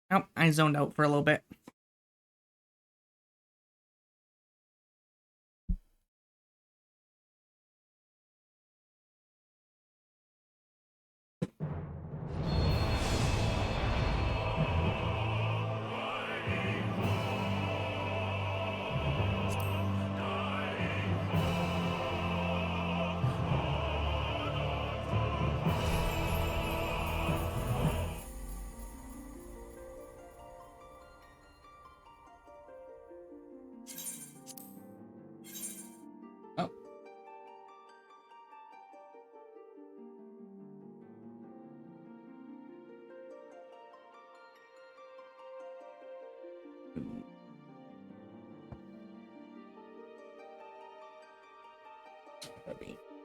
Oh, I zoned out for a little bit. Oh.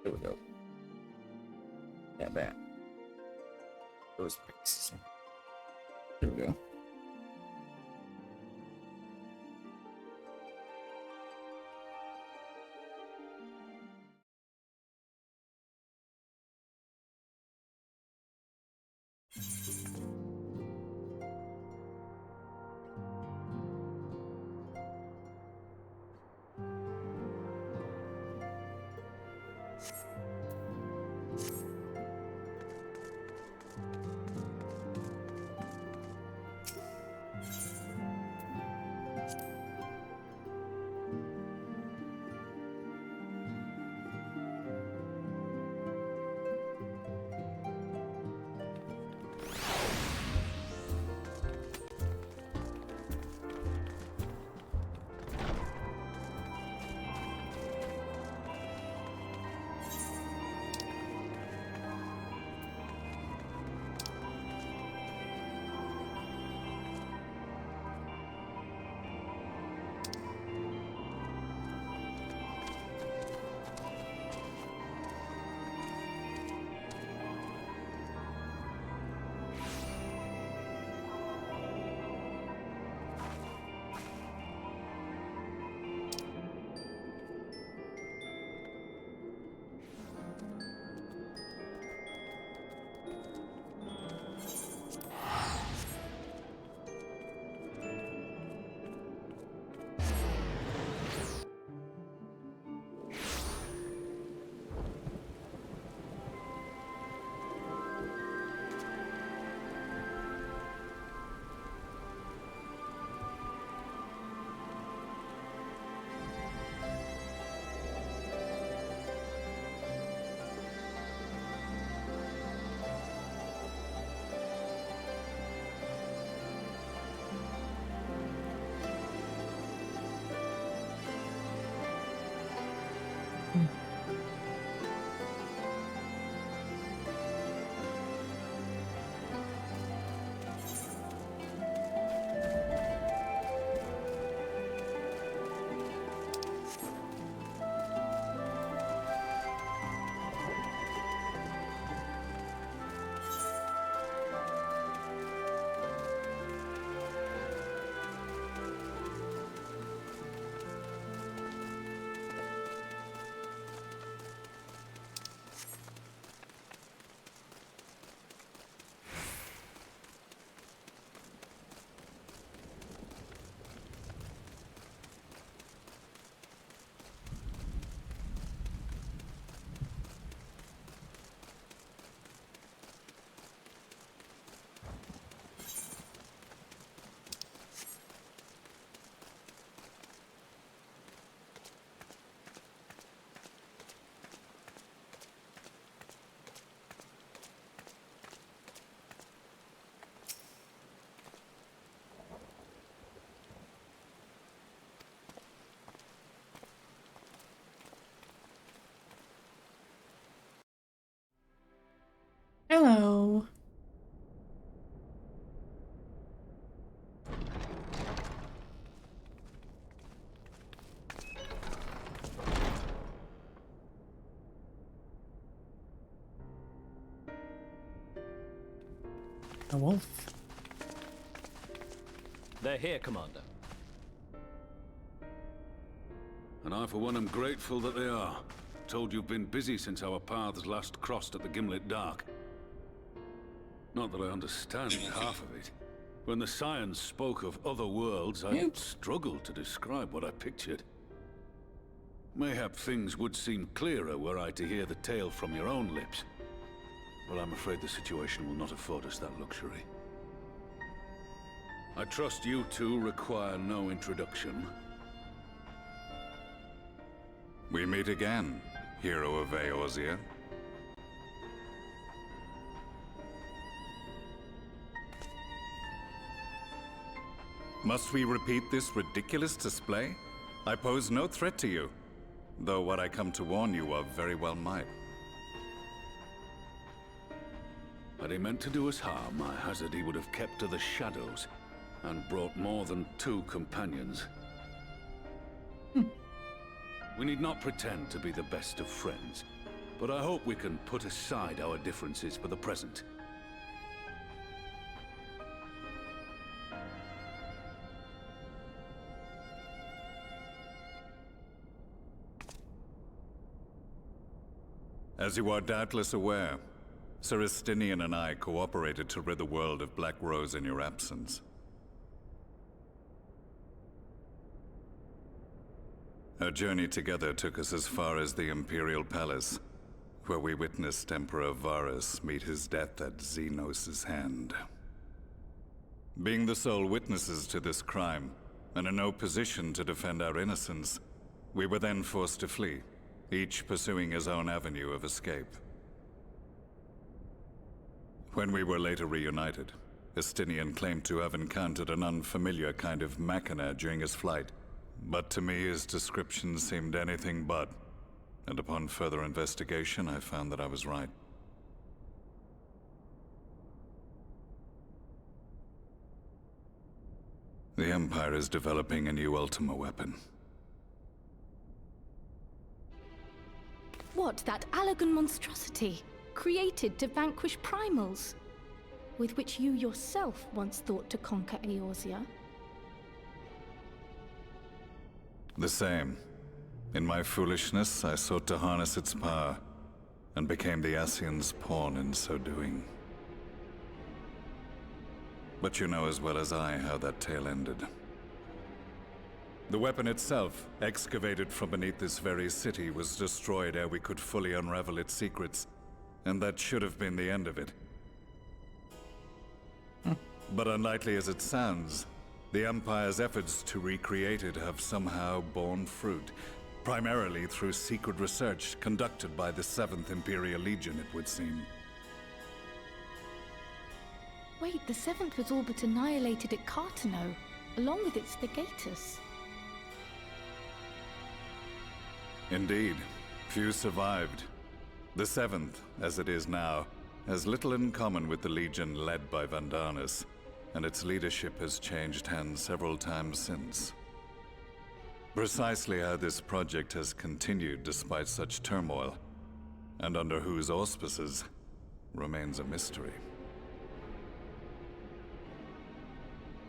There we go. Yeah, bad. Those picks. There we go. Hello. A wolf. They're here, Commander. And I, for one, am grateful that they are. Told you've been busy since our paths last crossed at the Gimlet Dark. Not that I understand half of it. When the science spoke of other worlds, I struggled to describe what I pictured. Mayhap things would seem clearer were I to hear the tale from your own lips. But I'm afraid the situation will not afford us that luxury. I trust you two require no introduction. We meet again, hero of Eorzea. Must we repeat this ridiculous display? I pose no threat to you, though what I come to warn you of very well might. Had he meant to do us harm, I hazard he would have kept to the shadows and brought more than 2 companions. We need not pretend to be the best of friends, but I hope we can put aside our differences for the present. As you are doubtless aware, Sir Estinian and I cooperated to rid the world of Black Rose in your absence. Our journey together took us as far as the Imperial Palace, where we witnessed Emperor Varus meet his death at Xenos' hand. Being the sole witnesses to this crime, and in no position to defend our innocence, we were then forced to flee, each pursuing his own avenue of escape. When we were later reunited, Estinian claimed to have encountered an unfamiliar kind of machina during his flight, but to me his description seemed anything but, and upon further investigation I found that I was right. The Empire is developing a new Ultima weapon. What, that Allagan monstrosity, created to vanquish primals, with which you yourself once thought to conquer Eorzea? The same. In my foolishness, I sought to harness its power, and became the Ascian's pawn in so doing. But you know as well as I how that tale ended. The weapon itself, excavated from beneath this very city, was destroyed ere we could fully unravel its secrets, and that should have been the end of it. But unlikely as it sounds, the Empire's efforts to recreate it have somehow borne fruit, primarily through secret research conducted by the 7th Imperial Legion, it would seem. Wait, the 7th was all but annihilated at Cartano, along with its legatus. Indeed, few survived. The 7th, as it is now, has little in common with the Legion led by Vandarnus, and its leadership has changed hands several times since. Precisely how this project has continued despite such turmoil, and under whose auspices, remains a mystery.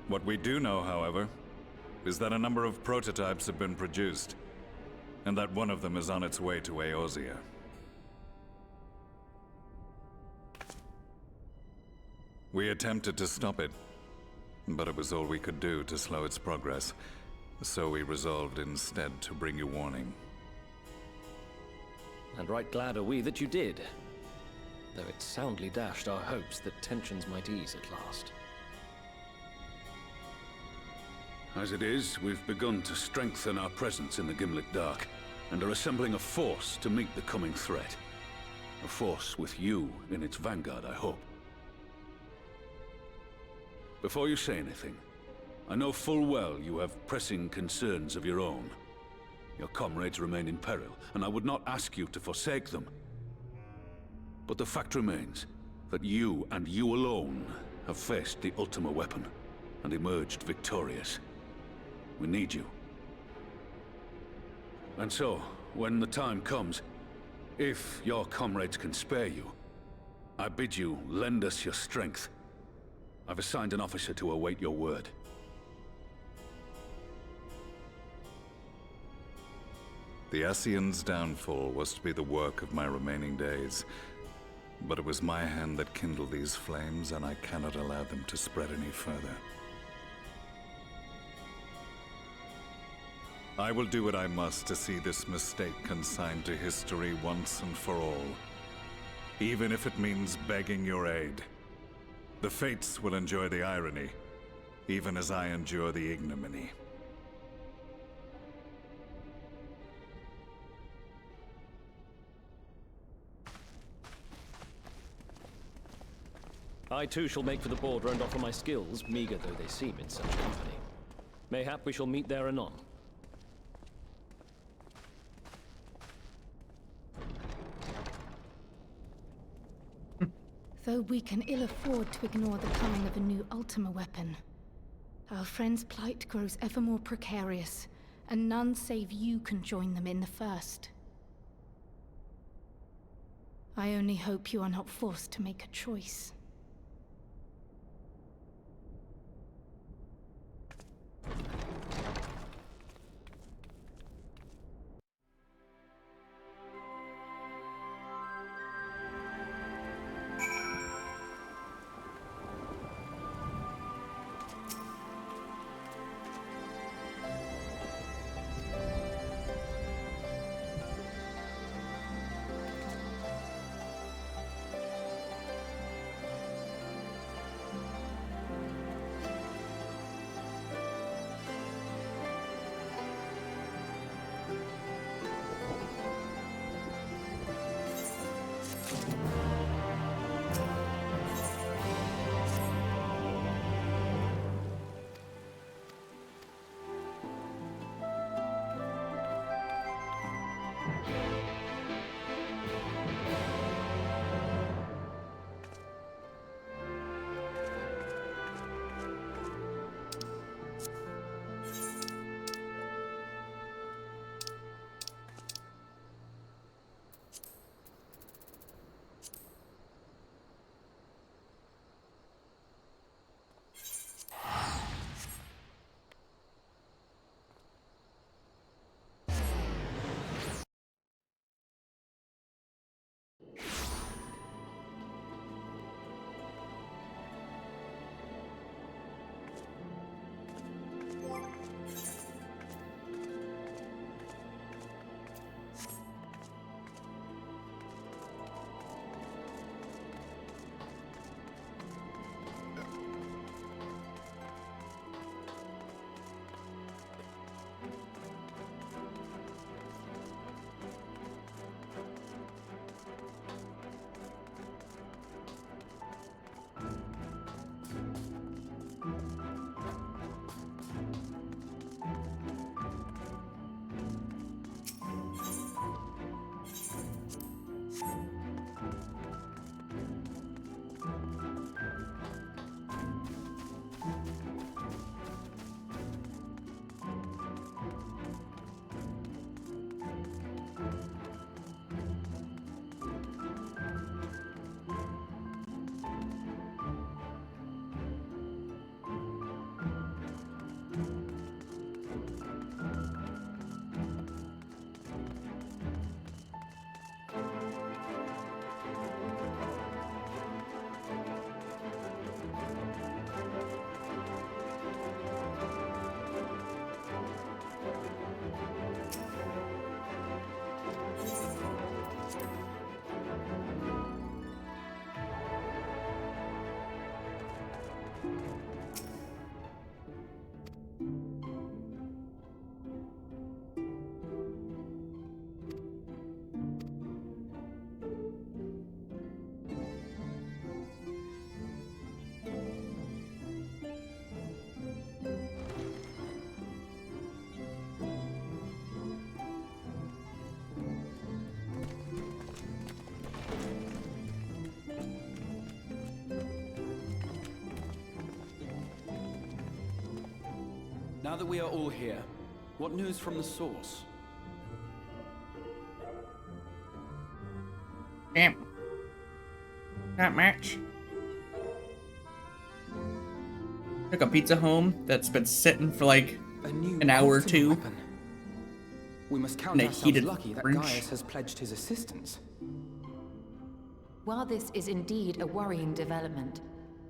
What we do know, however, is that a number of prototypes have been produced, and that one of them is on its way to Eorzea. We attempted to stop it, but it was all we could do to slow its progress, so we resolved instead to bring you warning. And right glad are we that you did, though it soundly dashed our hopes that tensions might ease at last. As it is, we've begun to strengthen our presence in the Gimlet Dark, and are assembling a force to meet the coming threat. A force with you in its vanguard, I hope. Before you say anything, I know full well you have pressing concerns of your own. Your comrades remain in peril, and I would not ask you to forsake them. But the fact remains that you, and you alone, have faced the Ultima weapon, and emerged victorious. We need you. And so, when the time comes, if your comrades can spare you, I bid you lend us your strength. I've assigned an officer to await your word. The Ascian's downfall was to be the work of my remaining days. But it was my hand that kindled these flames, and I cannot allow them to spread any further. I will do what I must to see this mistake consigned to history once and for all. Even if it means begging your aid. The Fates will enjoy the irony, even as I endure the ignominy. I too shall make for the border and offer my skills, meager though they seem in such company. Mayhap we shall meet there anon. Though we can ill afford to ignore the coming of a new Ultima weapon, our friend's plight grows ever more precarious, and none save you can join them in the first. I only hope you are not forced to make a choice. Now that we are all here, what news from the source? Damn. Not much. Took a pizza home that's been sitting for like an hour or two. Weapon. We must count In a ourselves heated lucky that fridge. Gaius has pledged his assistance. While this is indeed a worrying development,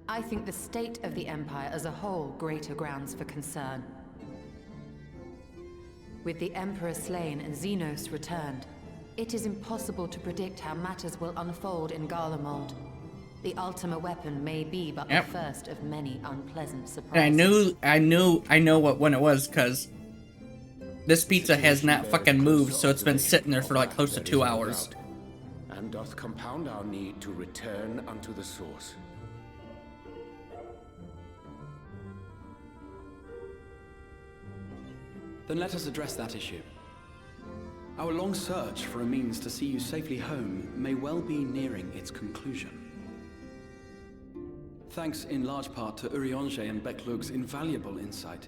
I think the state of the Empire as a whole greater grounds for concern. With the Emperor slain and Xenos returned, it is impossible to predict how matters will unfold in Garlemald. The Ultima weapon may be but the first of many unpleasant surprises. And I know what one it was, because this pizza has not fucking moved, so it's been sitting there for like close to 2 hours. And doth compound our need to return unto the source. Then let us address that issue. Our long search for a means to see you safely home may well be nearing its conclusion. Thanks in large part to Urianger and Beklug's invaluable insight,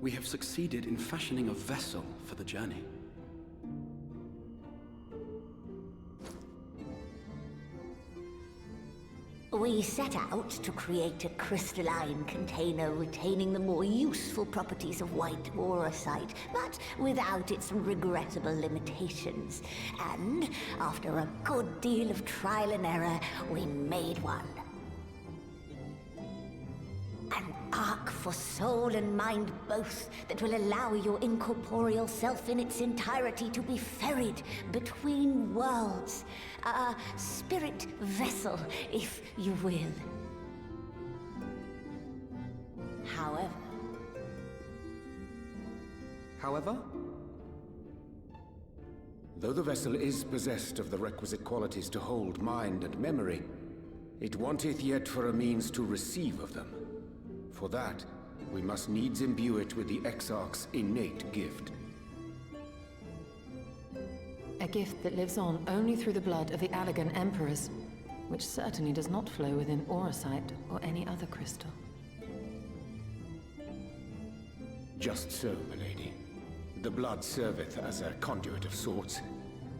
we have succeeded in fashioning a vessel for the journey. We set out to create a crystalline container retaining the more useful properties of white aurosite, but without its regrettable limitations. And after a good deal of trial and error, we made one. An ark for soul and mind both that will allow your incorporeal self in its entirety to be ferried between worlds. A spirit vessel, if you will. However? Though the vessel is possessed of the requisite qualities to hold mind and memory, it wanteth yet for a means to receive of them. For that, we must needs imbue it with the Exarch's innate gift. A gift that lives on only through the blood of the Allagan Emperors, which certainly does not flow within aurosite or any other crystal. Just so, milady. The blood serveth as a conduit of sorts.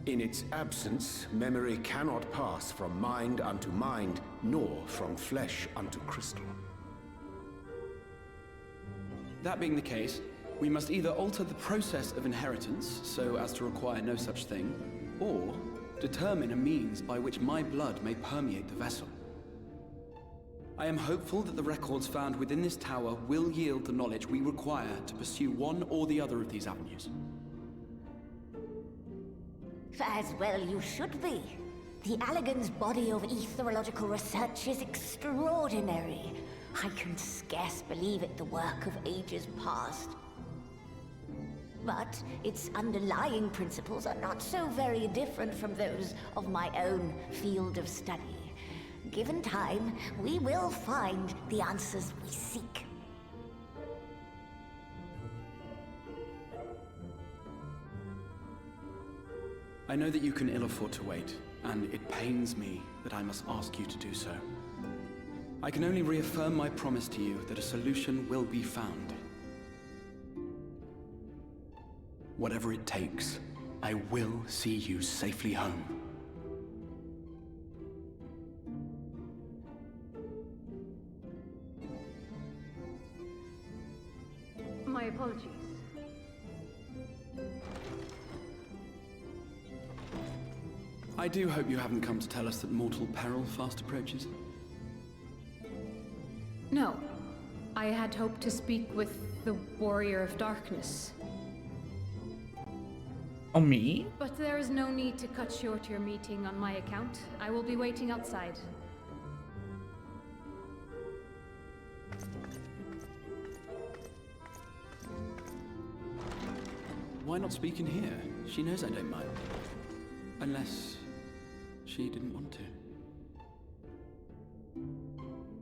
In its absence, memory cannot pass from mind unto mind, nor from flesh unto crystal. That being the case, we must either alter the process of inheritance so as to require no such thing, or determine a means by which my blood may permeate the vessel. I am hopeful that the records found within this tower will yield the knowledge we require to pursue one or the other of these avenues. As well you should be. The Allagan's body of etherological research is extraordinary. I can scarce believe it the work of ages past. But its underlying principles are not so very different from those of my own field of study. Given time, we will find the answers we seek. I know that you can ill afford to wait, and it pains me that I must ask you to do so. I can only reaffirm my promise to you that a solution will be found. Whatever it takes, I will see you safely home. My apologies. I do hope you haven't come to tell us that mortal peril fast approaches. No. I had hoped to speak with the Warrior of Darkness. Oh, me? But there is no need to cut short your meeting on my account. I will be waiting outside. Why not speak in here? She knows I don't mind. Unless she didn't want to.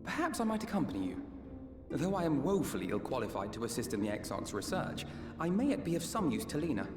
Perhaps I might accompany you. Though I am woefully ill-qualified to assist in the Exarch's research, I may yet be of some use to Lena.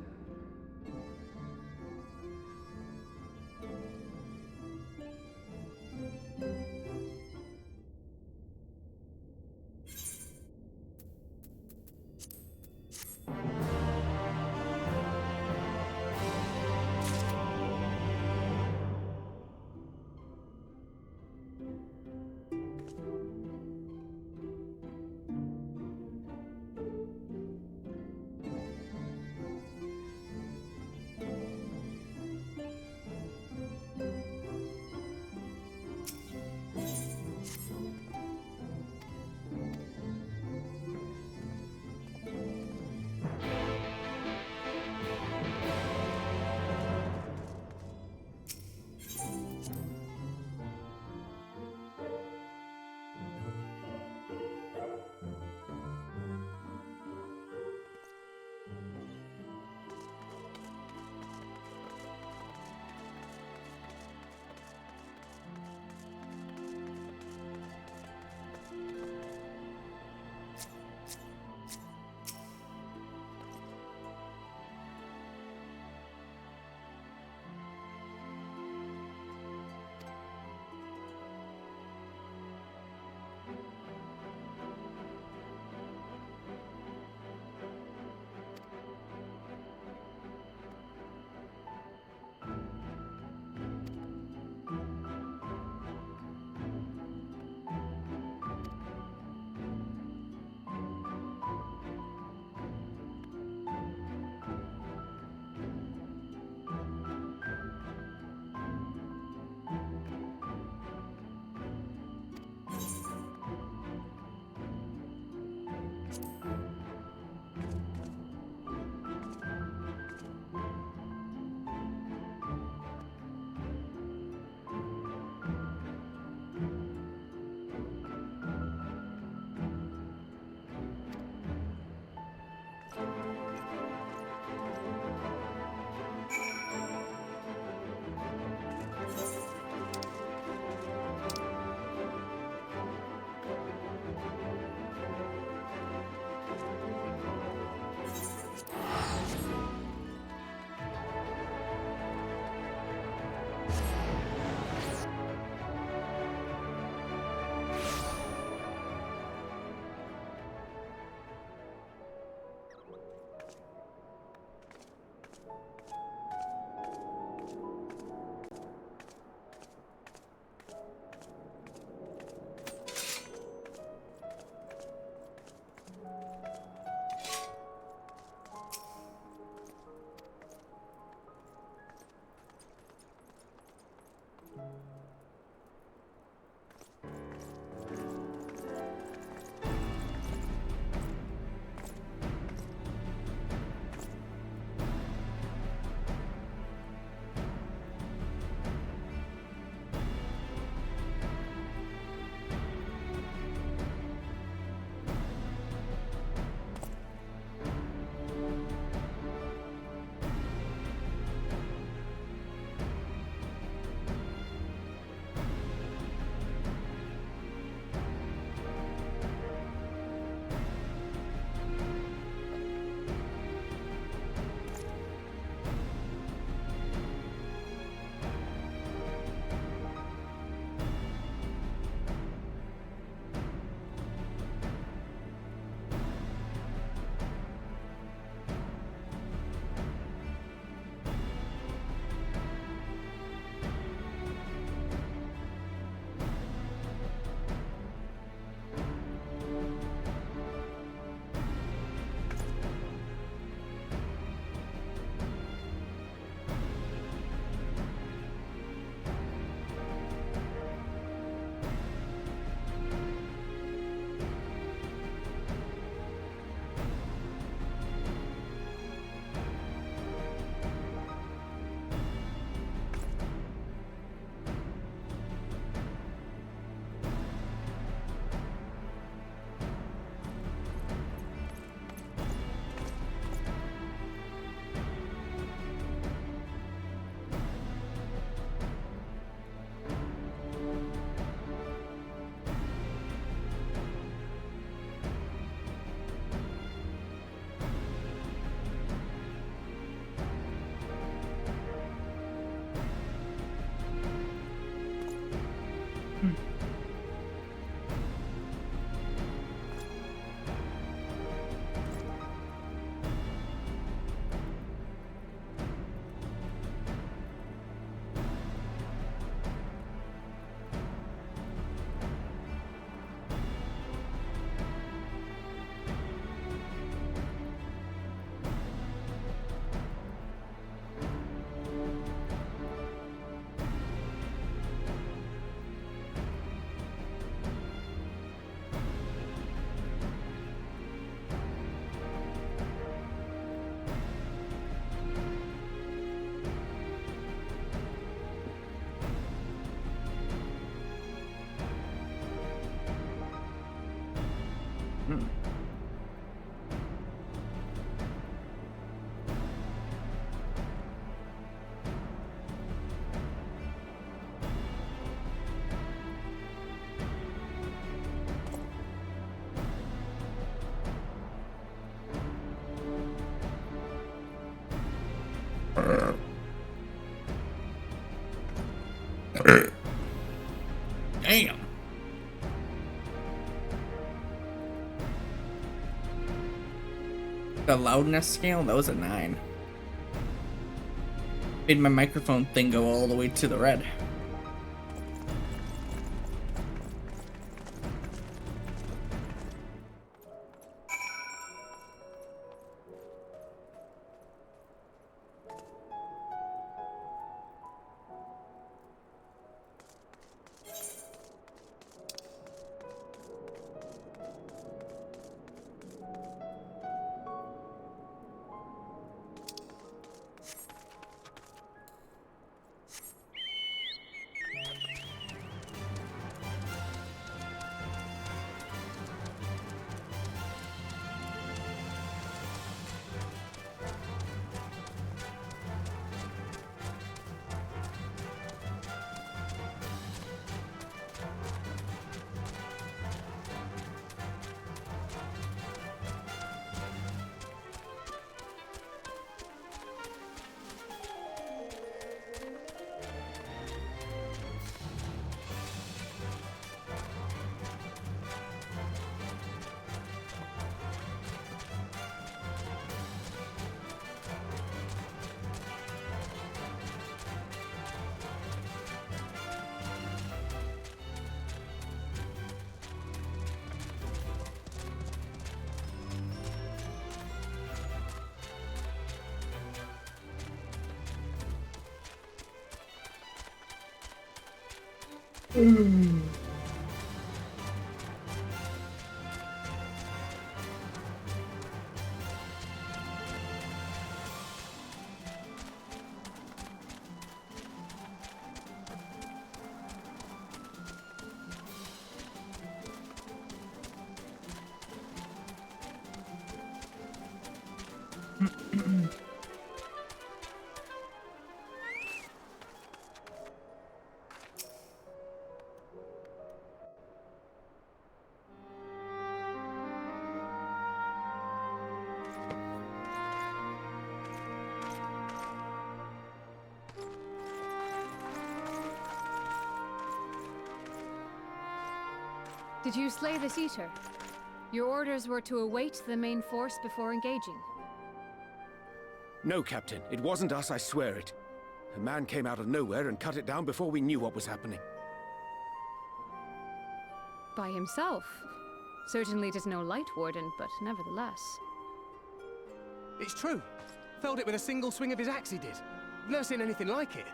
Damn. The loudness scale, that was a 9. Made my microphone thing go all the way to the red. Did you slay this eater? Your orders were to await the main force before engaging. No, Captain. It wasn't us, I swear it. A man came out of nowhere and cut it down before we knew what was happening. By himself? Certainly it is no light warden, but nevertheless. It's true. Felled it with a single swing of his axe he did. Never seen anything like it.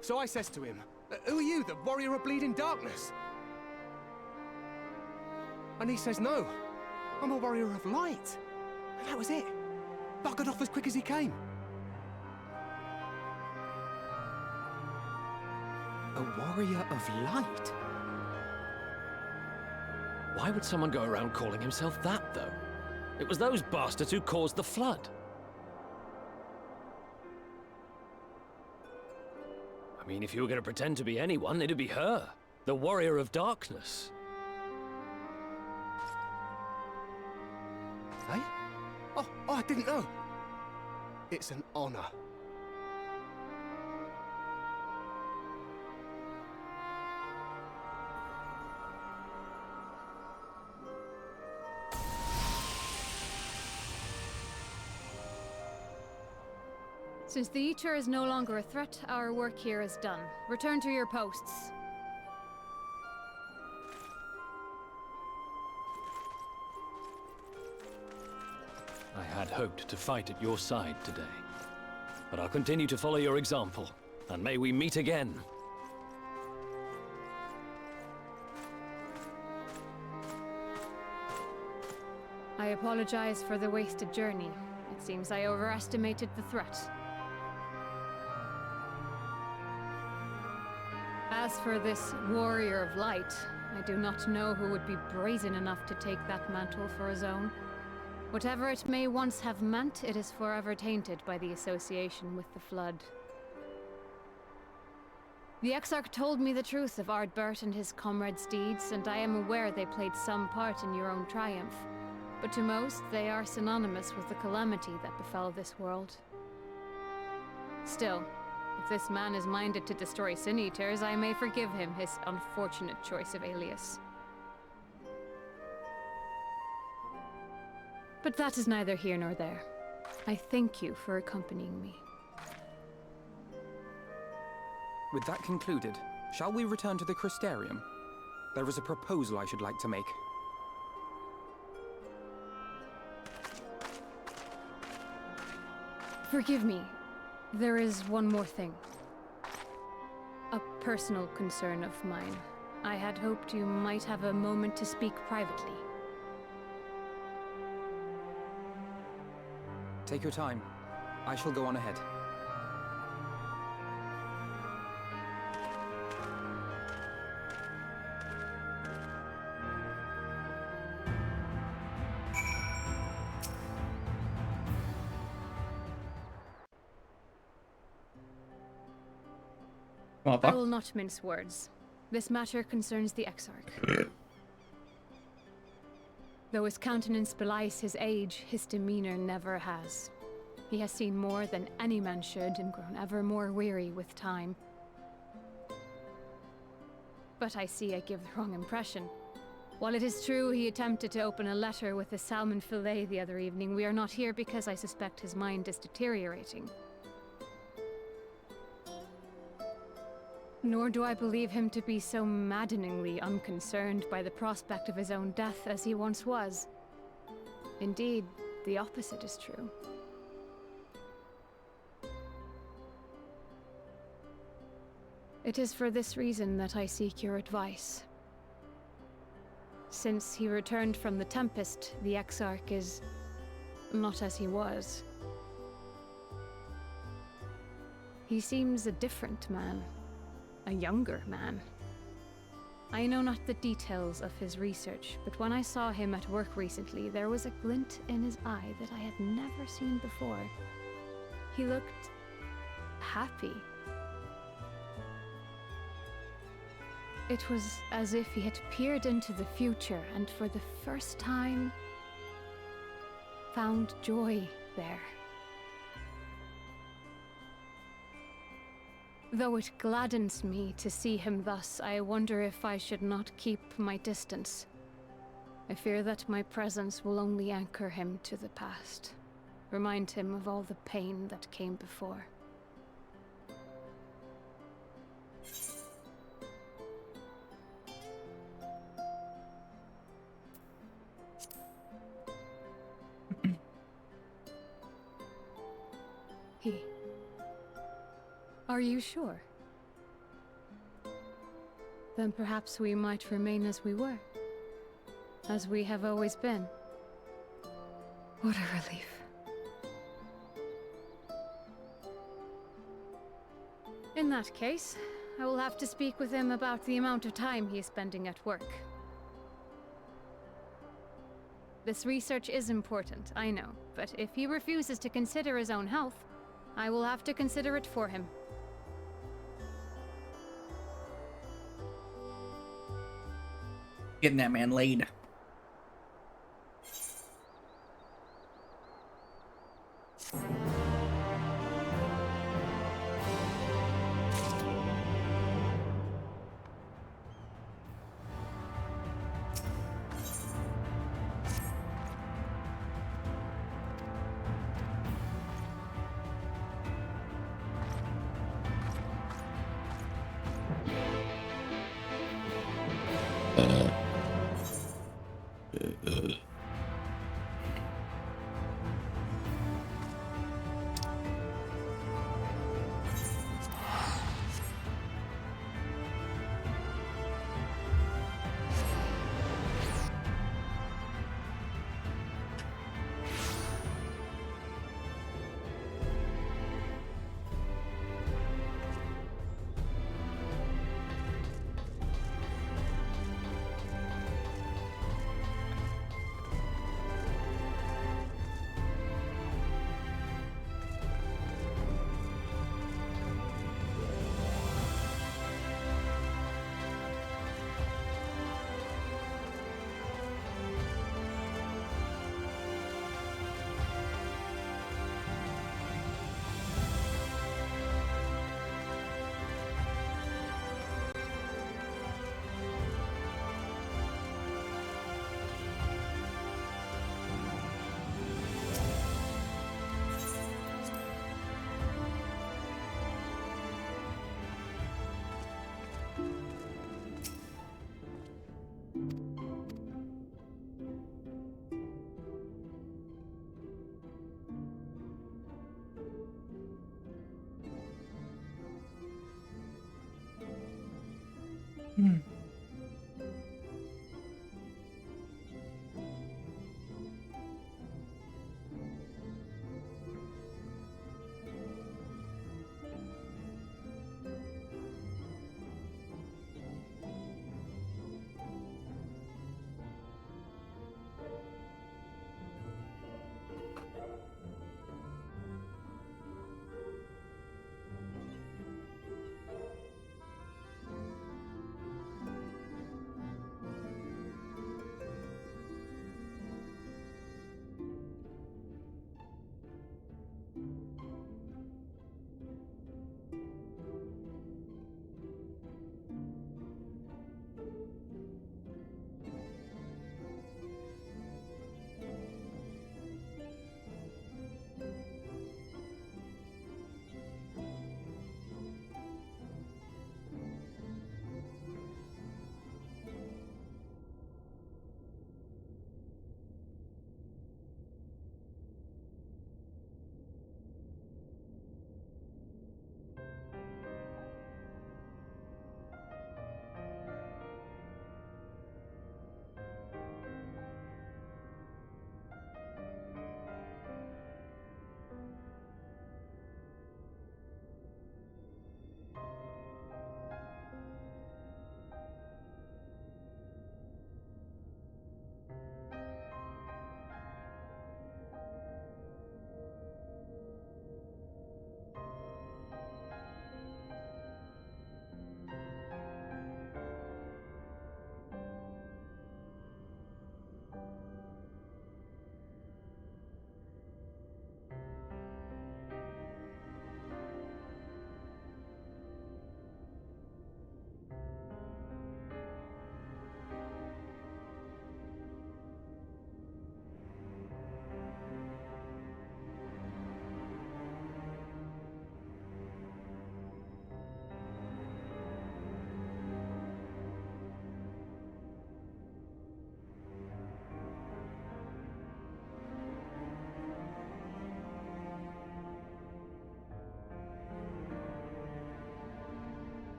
So I says to him, "Who are you, the warrior of bleeding darkness?" And he says, "No, I'm a warrior of light." And that was it. Buggered off as quick as he came. A warrior of light? Why would someone go around calling himself that, though? It was those bastards who caused the flood. I mean, if you were going to pretend to be anyone, it'd be her. The warrior of darkness. Eh? Oh, I didn't know. It's an honor. Since the Eater is no longer a threat, our work here is done. Return to your posts. I had hoped to fight at your side today. But I'll continue to follow your example, and may we meet again. I apologize for the wasted journey. It seems I overestimated the threat. As for this warrior of light, I do not know who would be brazen enough to take that mantle for his own. Whatever it may once have meant, it is forever tainted by the association with the Flood. The Exarch told me the truth of Ardbert and his comrades' deeds, and I am aware they played some part in your own triumph. But to most, they are synonymous with the calamity that befell this world. Still, if this man is minded to destroy Sin Eaters, I may forgive him his unfortunate choice of alias. But that is neither here nor there. I thank you for accompanying me. With that concluded, shall we return to the Crystarium? There is a proposal I should like to make. Forgive me. There is one more thing. A personal concern of mine. I had hoped you might have a moment to speak privately. Take your time. I shall go on ahead. I will not mince words. This matter concerns the Exarch. Though his countenance belies his age, his demeanor never has. He has seen more than any man should and grown ever more weary with time. But I see I give the wrong impression. While it is true he attempted to open a letter with a salmon fillet the other evening, we are not here because I suspect his mind is deteriorating. Nor do I believe him to be so maddeningly unconcerned by the prospect of his own death as he once was. Indeed, the opposite is true. It is for this reason that I seek your advice. Since he returned from the Tempest, the Exarch is not as he was. He seems a different man. A younger man. I know not the details of his research, but when I saw him at work recently, there was a glint in his eye that I had never seen before. He looked happy. It was as if he had peered into the future and for the first time found joy there. Though it gladdens me to see him thus, I wonder if I should not keep my distance. I fear that my presence will only anchor him to the past, remind him of all the pain that came before. Are you sure? Then perhaps we might remain as we were. As we have always been. What a relief. In that case, I will have to speak with him about the amount of time he is spending at work. This research is important, I know, but if he refuses to consider his own health, I will have to consider it for him. Getting that man laid.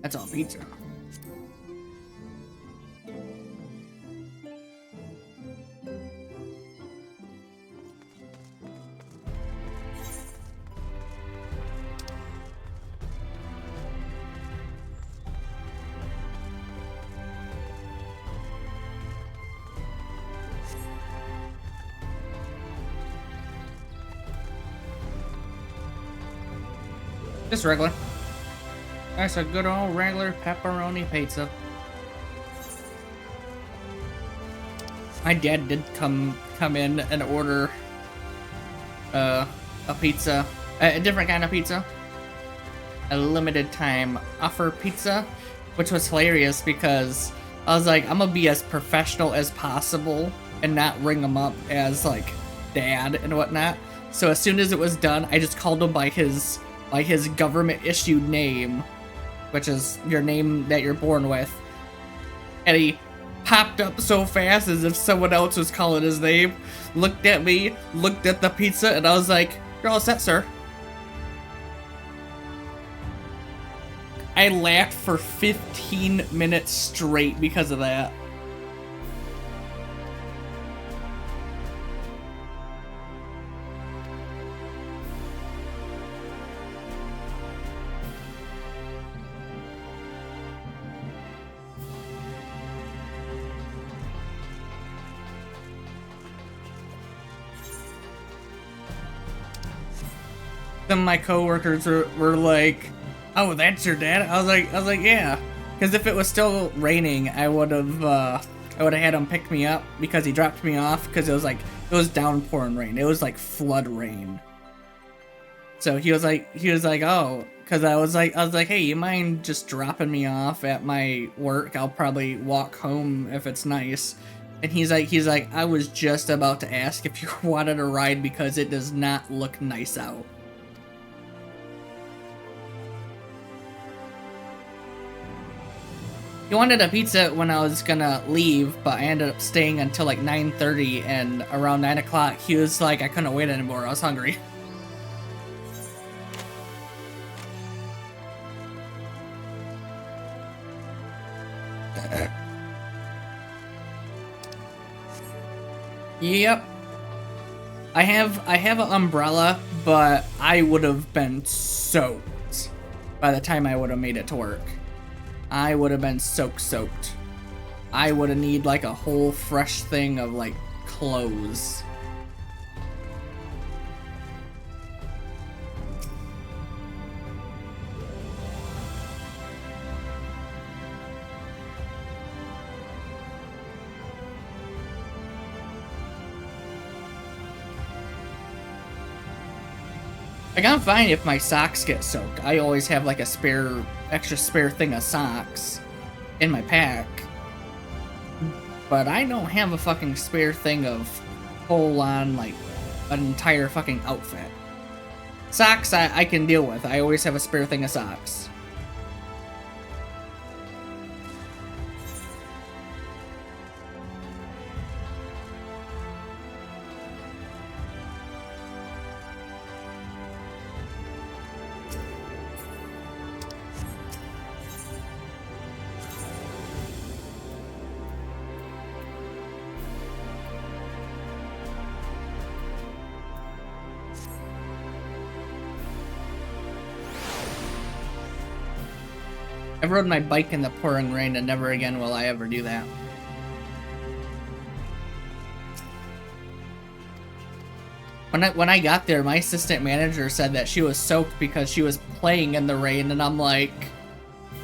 That's all pizza. Just regular. That's a good old regular pepperoni pizza. My dad did come in and order a pizza, a different kind of pizza, a limited time offer pizza, which was hilarious because I was like, I'm gonna be as professional as possible and not ring him up as like dad and whatnot. So as soon as it was done, I just called him by his government issued name, which is your name that you're born with. And he popped up so fast as if someone else was calling his name, looked at me, looked at the pizza, and I was like, you're all set, sir. I laughed for 15 minutes straight because of that. Then my coworkers were like, "Oh, that's your dad?" I was like, "Yeah," because if it was still raining, I would have had him pick me up because he dropped me off because it was downpouring rain. It was like flood rain. So he was like, "Oh," because I was like, "Hey, you mind just dropping me off at my work? I'll probably walk home if it's nice." And he's like, "I was just about to ask if you wanted a ride because it does not look nice out." He wanted a pizza when I was gonna leave, but I ended up staying until like 9:30, and around 9 o'clock, he was like, I couldn't wait anymore, I was hungry. Yep. I have an umbrella, but I would have been soaked by the time I would have made it to work. I would have been soaked. I would have need like a whole fresh thing of like clothes. Like, I'm fine if my socks get soaked. I always have like a extra spare thing of socks in my pack. But I don't have a fucking spare thing of full on, like, an entire fucking outfit. Socks I can deal with. I always have a spare thing of socks. I rode my bike in the pouring rain, and never again will I ever do that. When I got there, my assistant manager said that she was soaked because she was playing in the rain, and I'm like,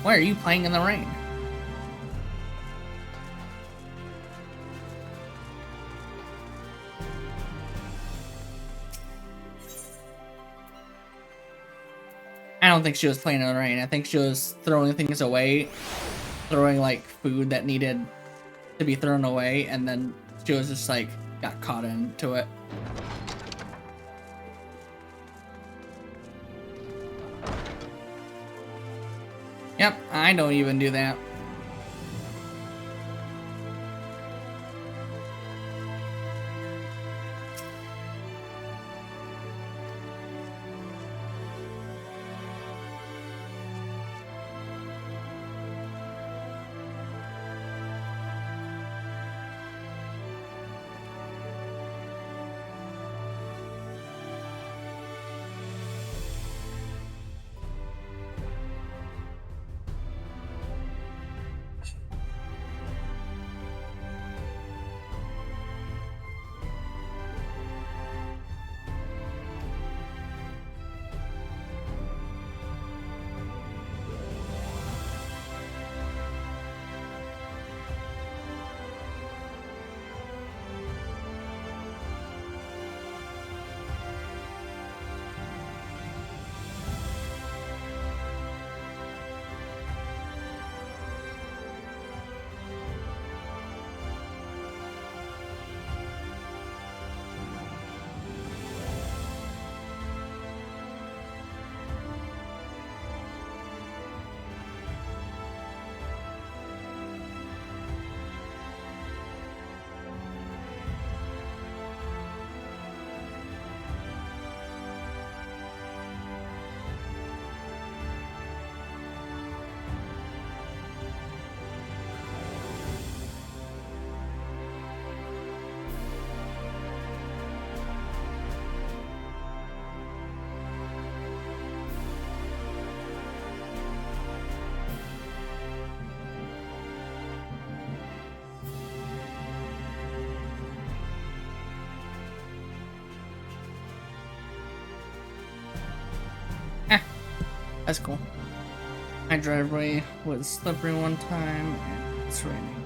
why are you playing in the rain? I don't think she was playing in the rain. I think she was throwing things away, throwing like food that needed to be thrown away, and then she was just like got caught into it. Yep, I don't even do that. That's cool. My driveway was slippery one time, and it's raining.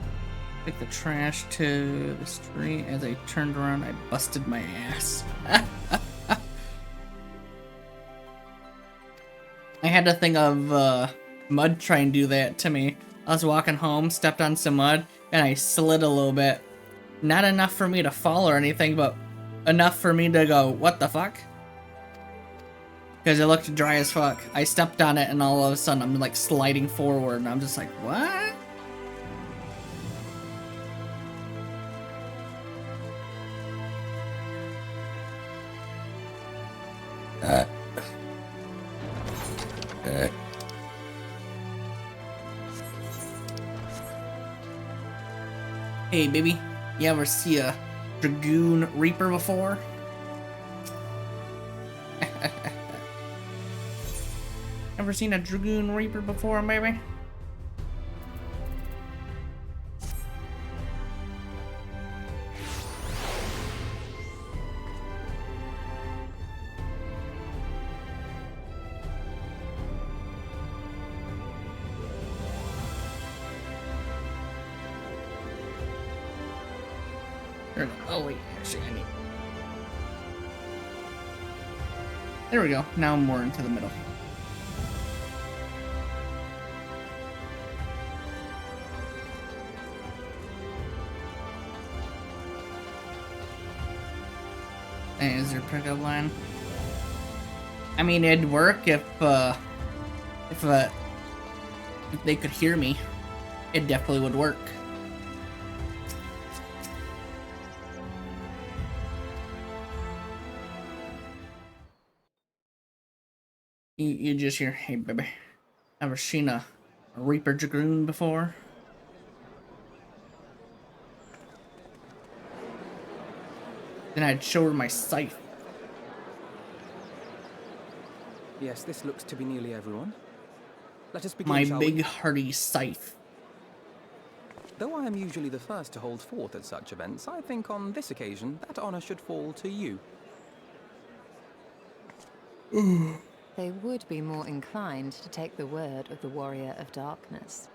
Took the trash to the street. As I turned around, I busted my ass. I had a thing of mud try and do that to me. I was walking home, stepped on some mud, and I slid a little bit. Not enough for me to fall or anything, but enough for me to go, what the fuck? Because it looked dry as fuck. I stepped on it and all of a sudden I'm like sliding forward and I'm just like, what? Hey baby, you ever see a Dragoon Reaper before? Ever seen a Dragoon Reaper before, baby? There we go. Oh wait, actually I need... There we go. Now I'm more into the middle. And is there a pickup line? I mean, it'd work if they could hear me. It definitely would work. You just hear, hey baby, ever seen a Reaper Dragoon before? Then I'd show her my scythe. Yes, this looks to be nearly everyone. Let us begin, My shall big we? hardy scythe. Though I am usually the first to hold forth at such events, I think on this occasion that honor should fall to you. They would be more inclined to take the word of the Warrior of Darkness.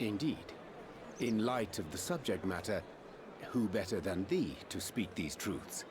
Indeed. In light of the subject matter, who better than thee to speak these truths?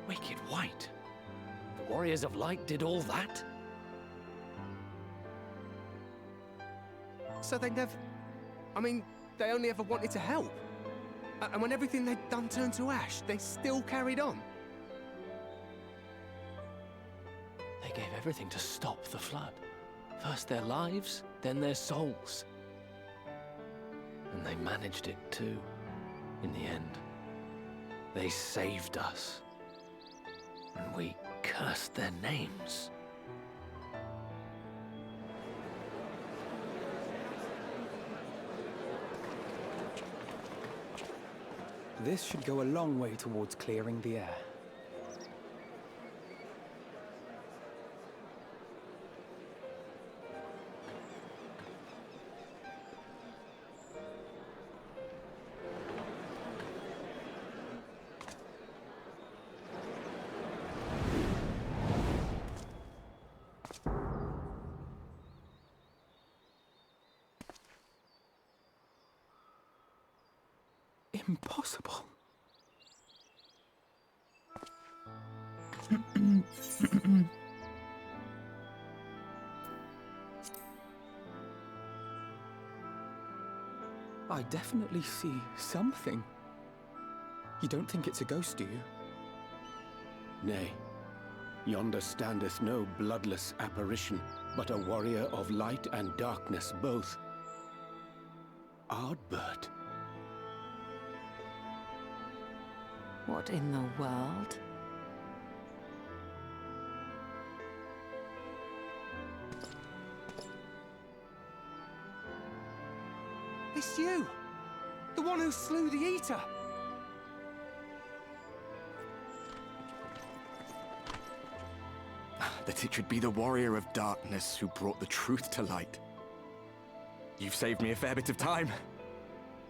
Wicked White. The Warriors of Light did all that? So they never... I mean, they only ever wanted to help. And when everything they'd done turned to ash, they still carried on. They gave everything to stop the flood. First their lives, then their souls. And they managed it too, in the end. They saved us. And we cursed their names. This should go a long way towards clearing the air. Impossible. I definitely see something. You don't think it's a ghost, do you? Nay. Yonder standeth no bloodless apparition, but a warrior of light and darkness both. Ardbert. What in the world? It's you! The one who slew the Eater! That it should be the Warrior of Darkness who brought the truth to light. You've saved me a fair bit of time,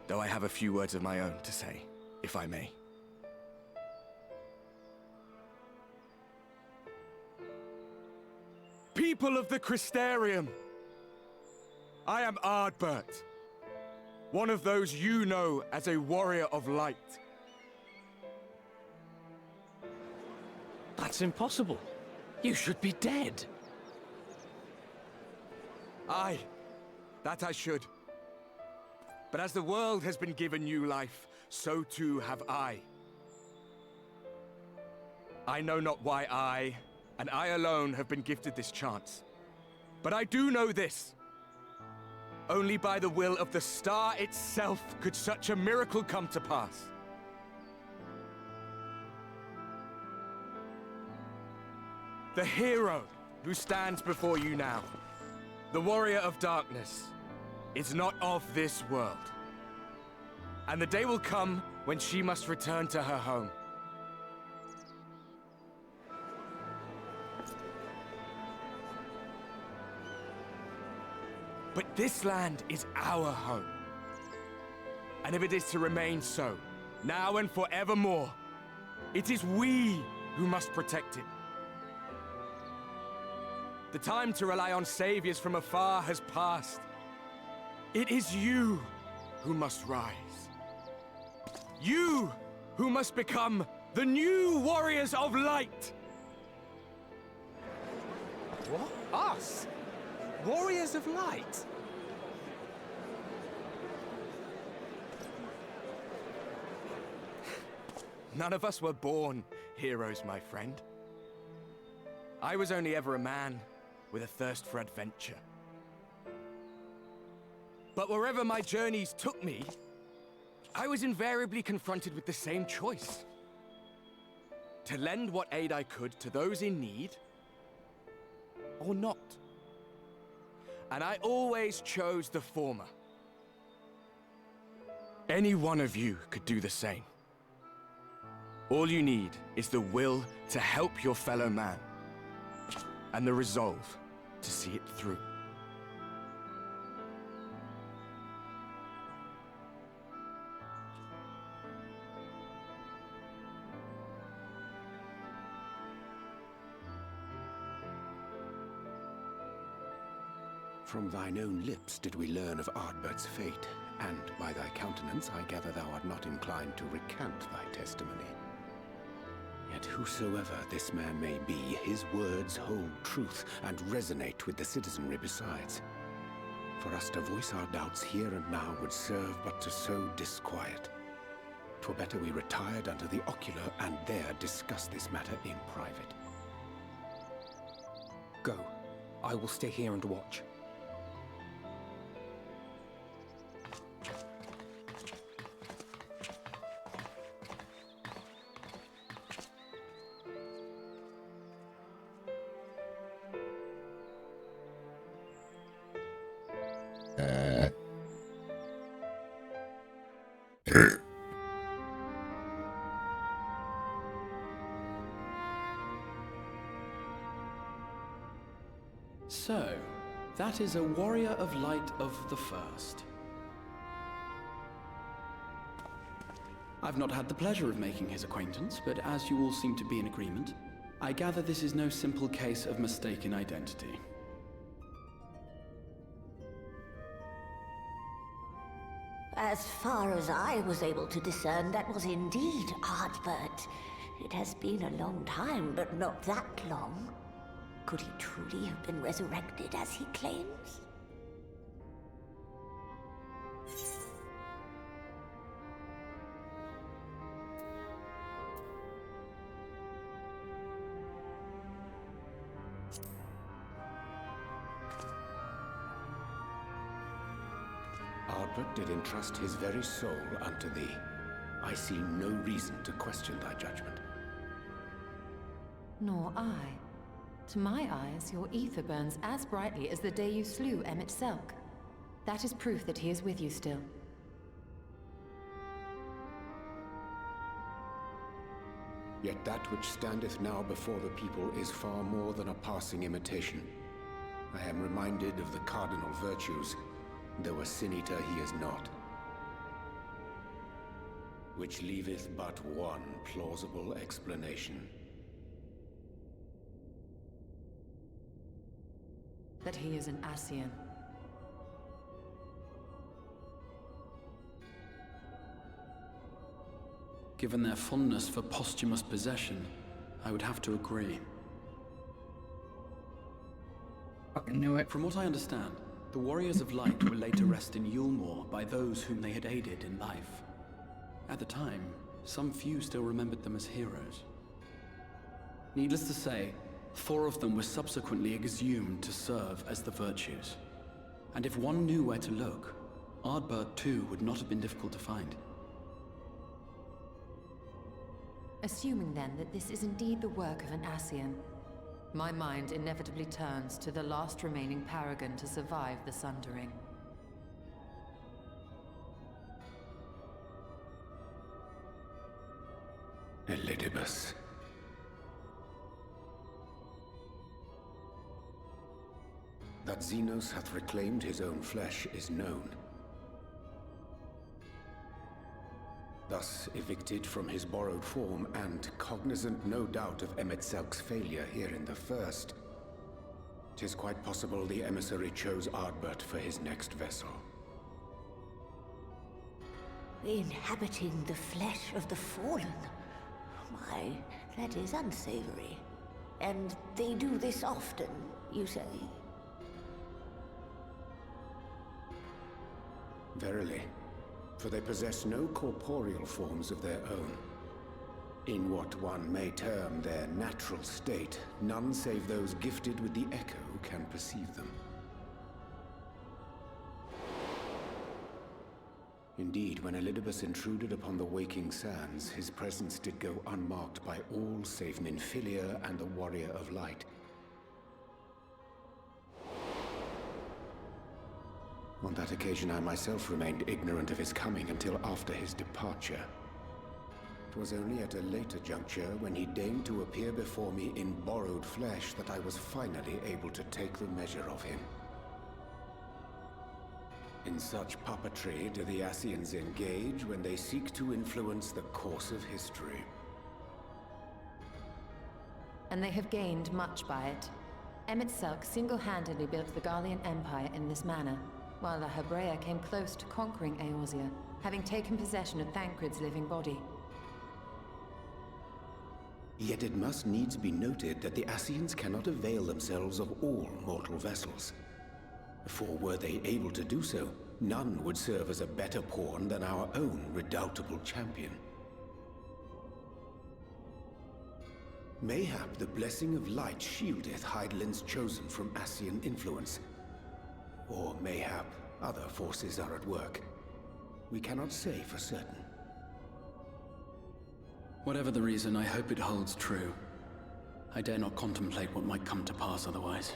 though I have a few words of my own to say, if I may. people of the Crystarium. I am Ardbert, one of those you know as a warrior of light. That's impossible. You should be dead. Aye, that I should. But as the world has been given new life, so too have I. I know not why I, and I alone, have been gifted this chance. But I do know this. Only by the will of the star itself could such a miracle come to pass. The hero who stands before you now, the warrior of darkness, is not of this world. And the day will come when she must return to her home. But this land is our home. And if it is to remain so, now and forevermore, it is we who must protect it. The time to rely on saviors from afar has passed. It is you who must rise. You who must become the new warriors of light. What? Us? Warriors of light? None of us were born heroes, my friend. I was only ever a man with a thirst for adventure. But wherever my journeys took me, I was invariably confronted with the same choice. To lend what aid I could to those in need, or not. And I always chose the former. Any one of you could do the same. All you need is the will to help your fellow man, and the resolve to see it through. From thine own lips did we learn of Ardbert's fate, and by thy countenance I gather thou art not inclined to recant thy testimony. Yet whosoever this man may be, his words hold truth and resonate with the citizenry besides. For us to voice our doubts here and now would serve but to sow disquiet. 'Twere better we retired unto the ocular and there discuss this matter in private. Go. I will stay here and watch. So, that is a warrior of light of the first. I've not had the pleasure of making his acquaintance, but as you all seem to be in agreement, I gather this is no simple case of mistaken identity. As far as I was able to discern, that was indeed Ardbert. It has been a long time, but not that long. Could he truly have been resurrected as he claims? Ardbert did entrust his very soul unto thee. I see no reason to question thy judgment. Nor I. To my eyes, your ether burns as brightly as the day you slew Emmett Selk. That is proof that he is with you still. Yet that which standeth now before the people is far more than a passing imitation. I am reminded of the cardinal virtues, though a sin-eater he is not. Which leaveth but one plausible explanation. That he is an Ascian. Given their fondness for posthumous possession, I would have to agree. Fucking knew it. From what I understand, the Warriors of Light were laid to rest in Yulmore by those whom they had aided in life. At the time, some few still remembered them as heroes. Needless to say, 4 of them were subsequently exhumed to serve as the Virtues. And if one knew where to look, Ardbert too would not have been difficult to find. Assuming then that this is indeed the work of an Ascian, my mind inevitably turns to the last remaining paragon to survive the Sundering. Elidibus. That Xenos hath reclaimed his own flesh is known. Thus evicted from his borrowed form and cognizant no doubt of Emet-Selk's failure here in the First, 'tis quite possible the emissary chose Ardbert for his next vessel. Inhabiting the flesh of the fallen? Why, that is unsavory. And they do this often, you say? Verily, for they possess no corporeal forms of their own. In what one may term their natural state, none save those gifted with the echo can perceive them. Indeed, when Elidibus intruded upon the waking sands, his presence did go unmarked by all save Minfilia and the Warrior of Light. On that occasion, I myself remained ignorant of his coming until after his departure. It was only at a later juncture, when he deigned to appear before me in borrowed flesh, that I was finally able to take the measure of him. In such puppetry do the Ascians engage when they seek to influence the course of history. And they have gained much by it. Emet-Selk single-handedly built the Garlean Empire in this manner, while the Hebrea came close to conquering Eorzea, having taken possession of Thancred's living body. Yet it must needs be noted that the Ascians cannot avail themselves of all mortal vessels. For were they able to do so, none would serve as a better pawn than our own redoubtable champion. Mayhap the blessing of light shieldeth Hydaelyn's chosen from Ascian influence. Or mayhap other forces are at work. We cannot say for certain. Whatever the reason, I hope it holds true. I dare not contemplate what might come to pass otherwise.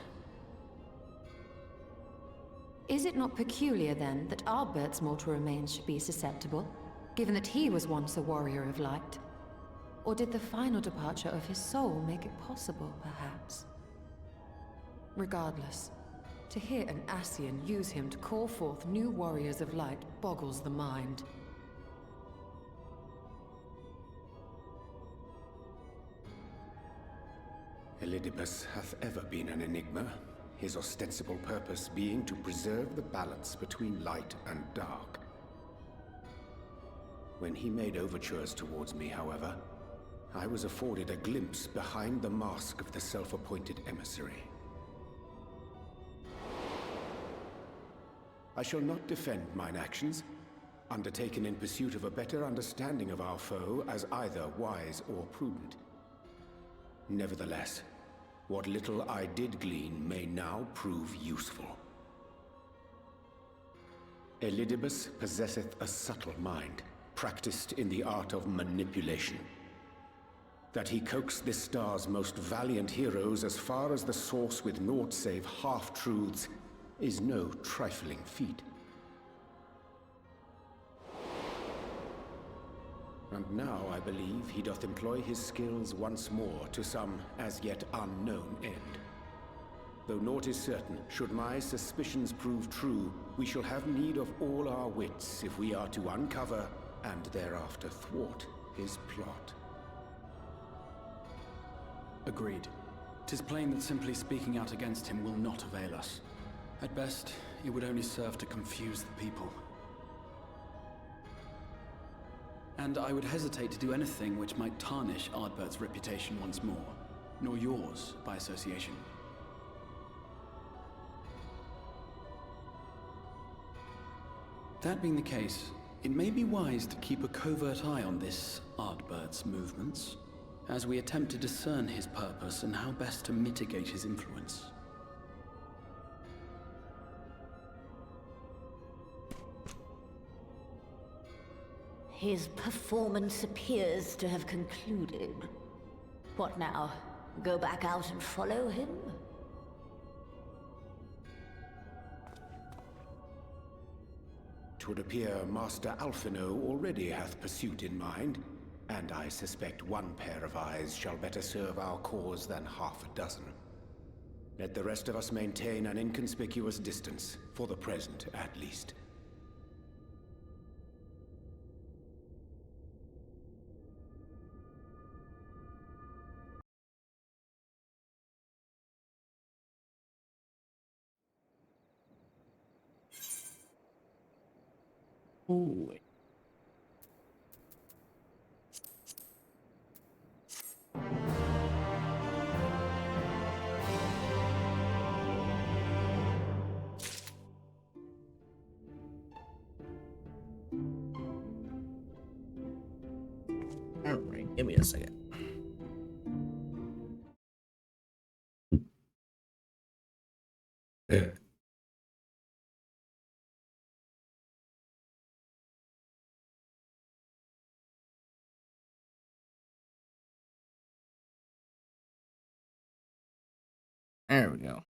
Is it not peculiar, then, that Ardbert's mortal remains should be susceptible, given that he was once a warrior of light? Or did the final departure of his soul make it possible, perhaps? Regardless, to hear an Ascian use him to call forth new warriors of light boggles the mind. Elidibus hath ever been an enigma, his ostensible purpose being to preserve the balance between light and dark. When he made overtures towards me, however, I was afforded a glimpse behind the mask of the self-appointed emissary. I shall not defend mine actions, undertaken in pursuit of a better understanding of our foe as either wise or prudent. Nevertheless, what little I did glean may now prove useful. Elidibus possesseth a subtle mind, practiced in the art of manipulation. That he coaxed this star's most valiant heroes as far as the source with naught save half-truths is no trifling feat. And now I believe he doth employ his skills once more to some as yet unknown end. Though naught is certain, should my suspicions prove true, we shall have need of all our wits if we are to uncover and thereafter thwart his plot. Agreed. It is plain that simply speaking out against him will not avail us. At best, it would only serve to confuse the people. And I would hesitate to do anything which might tarnish Ardbert's reputation once more, nor yours by association. That being the case, it may be wise to keep a covert eye on this Ardbert's movements, as we attempt to discern his purpose and how best to mitigate his influence. His performance appears to have concluded. What now? Go back out and follow him? Twould appear Master Alphino already hath pursuit in mind, and I suspect one pair of eyes shall better serve our cause than half a dozen. Let the rest of us maintain an inconspicuous distance, for the present at least. Ooh. Alright, give me a second. Yeah. There we go.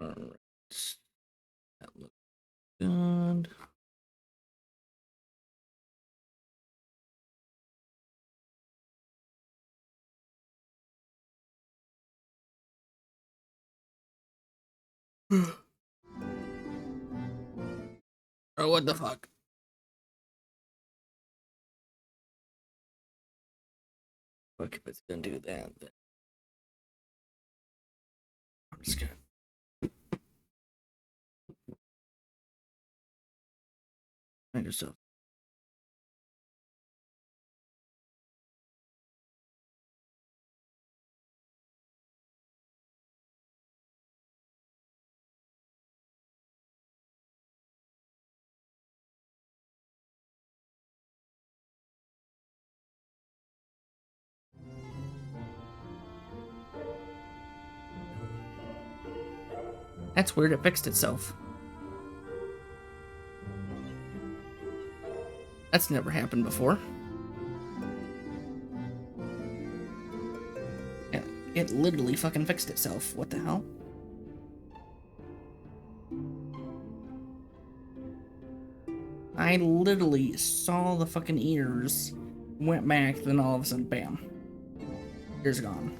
Alright. That looks good. Oh, what the fuck? Look, if it's gonna do that, then I'm just gonna. Find yourself. That's weird, it fixed itself. That's never happened before. Yeah, It literally fucking fixed itself. What the hell? I literally saw the fucking ears, went back, then all of a sudden, bam. Ears gone.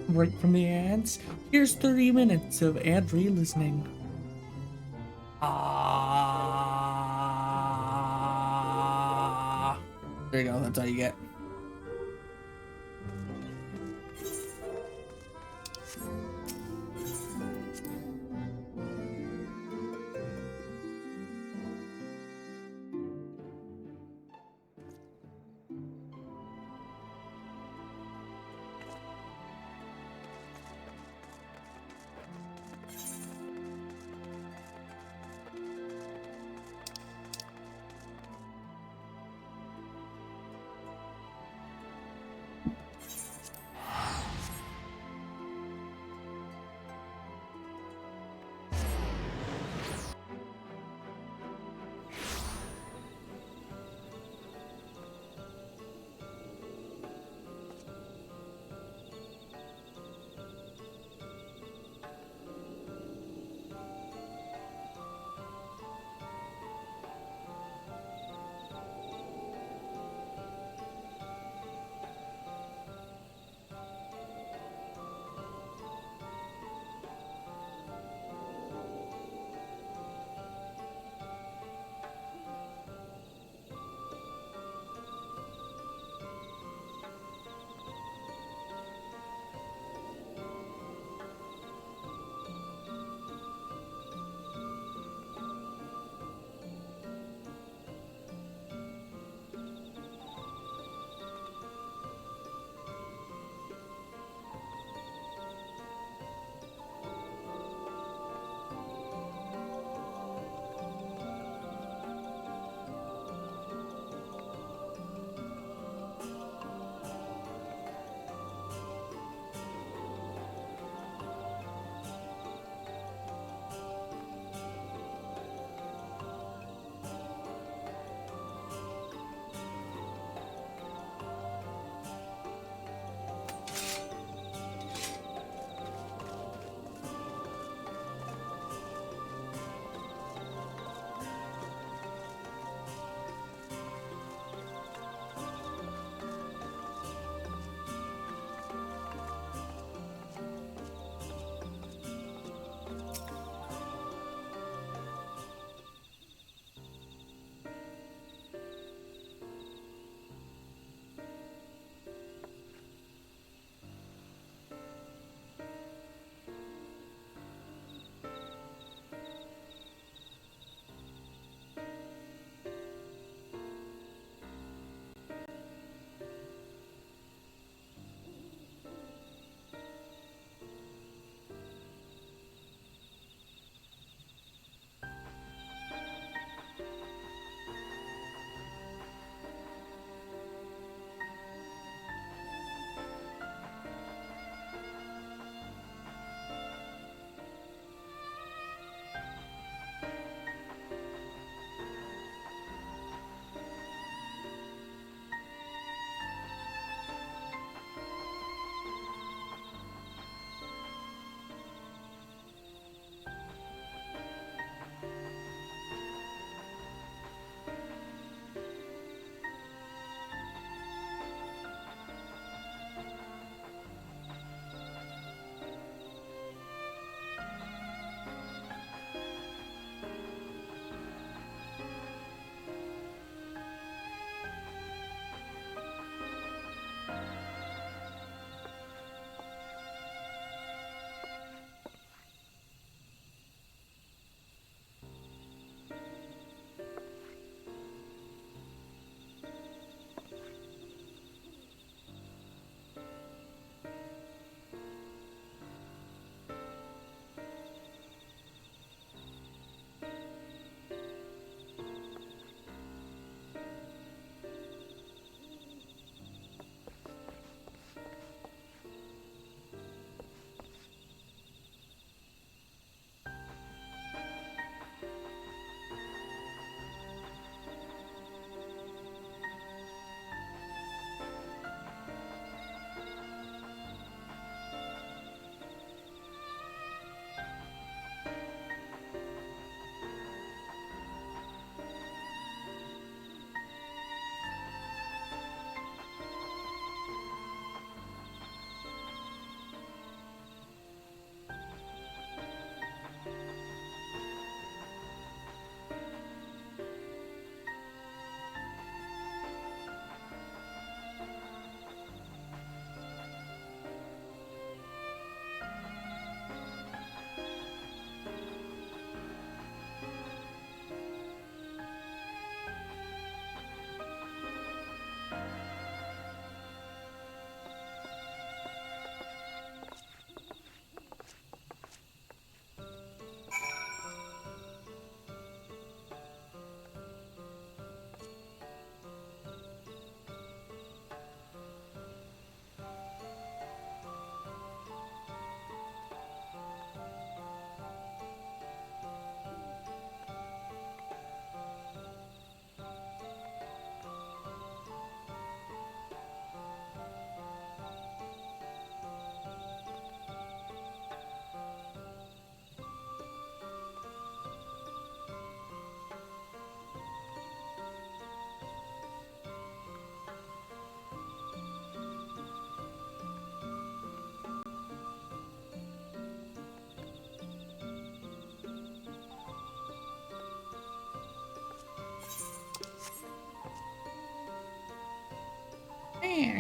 Right from the ads, here's 30 minutes of ad-free listening. There you go, that's all you get.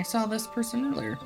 I saw this person earlier.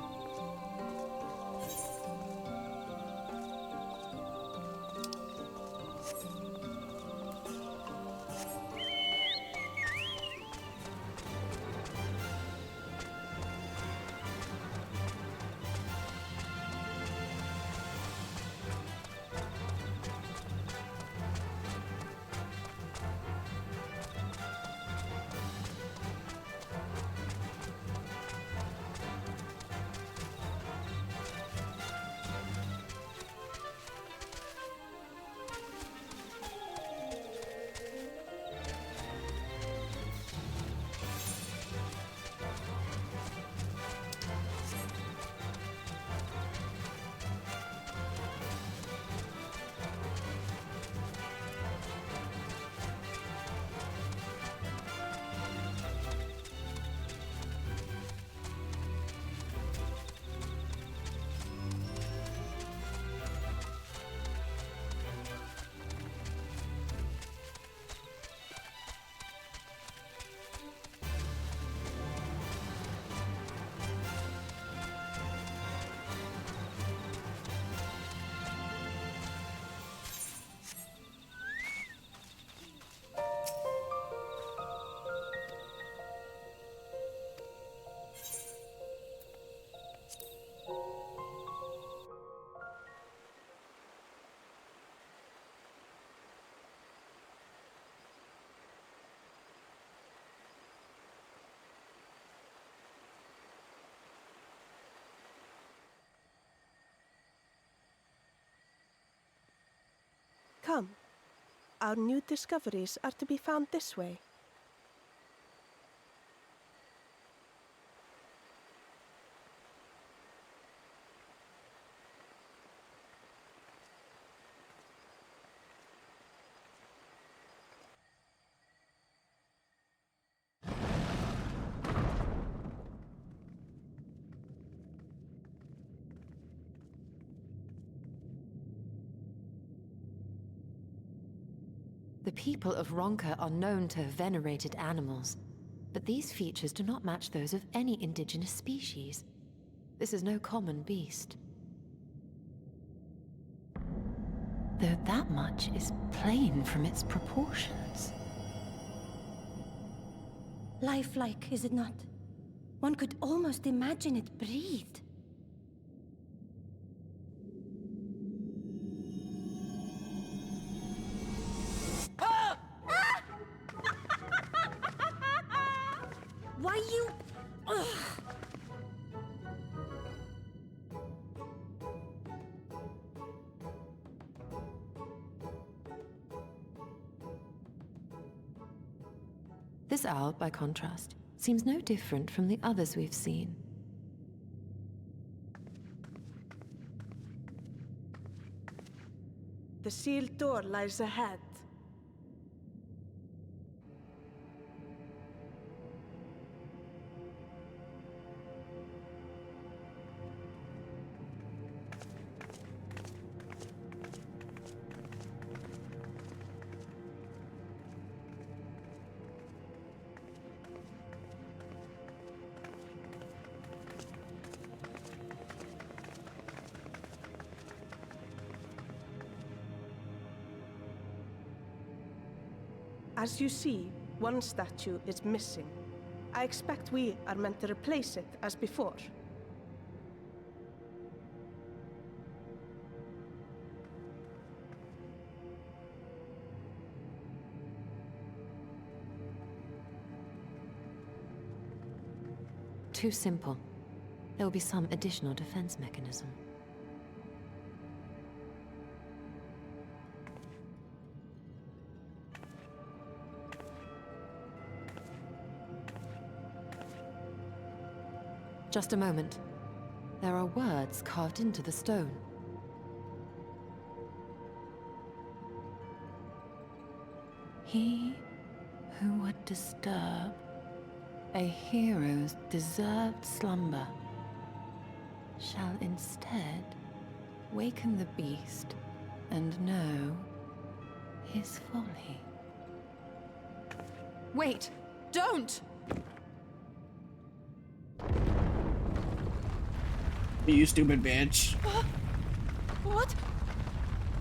Come. Our new discoveries are to be found this way. The people of Ronka are known to have venerated animals, but these features do not match those of any indigenous species. This is no common beast. Though that much is plain from its proportions. Lifelike, is it not? One could almost imagine it breathed. Why you... Ugh. This owl, by contrast, seems no different from the others we've seen. The sealed door lies ahead. As you see, one statue is missing. I expect we are meant to replace it as before. Too simple. There will be some additional defense mechanism. Just a moment. There are words carved into the stone. He who would disturb a hero's deserved slumber shall instead waken the beast and know his folly. Wait! Don't! You stupid bitch. What?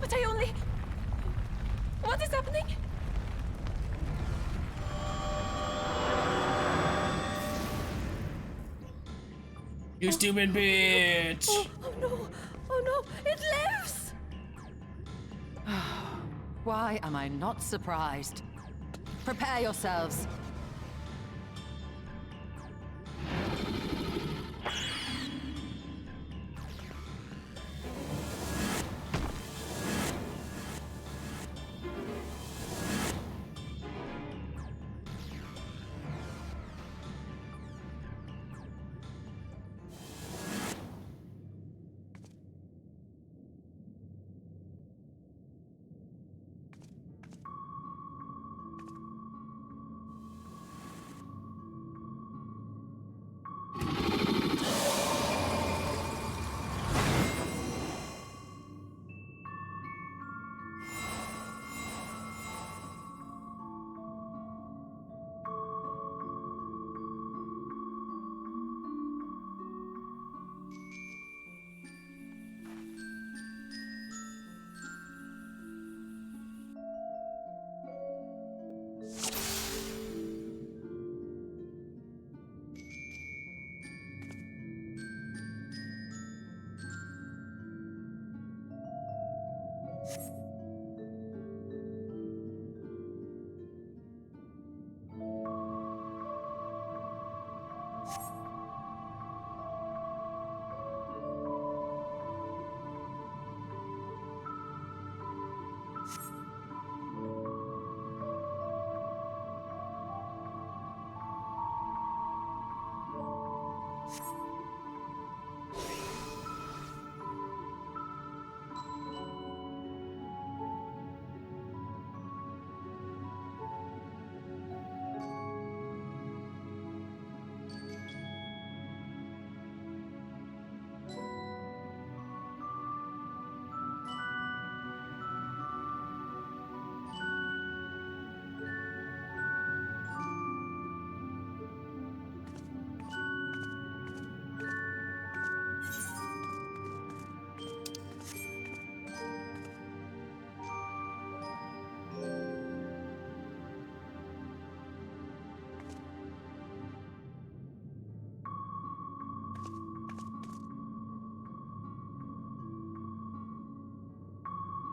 But I only... What is happening? You stupid bitch. Oh no! Oh no! It lives! Why am I not surprised? Prepare yourselves.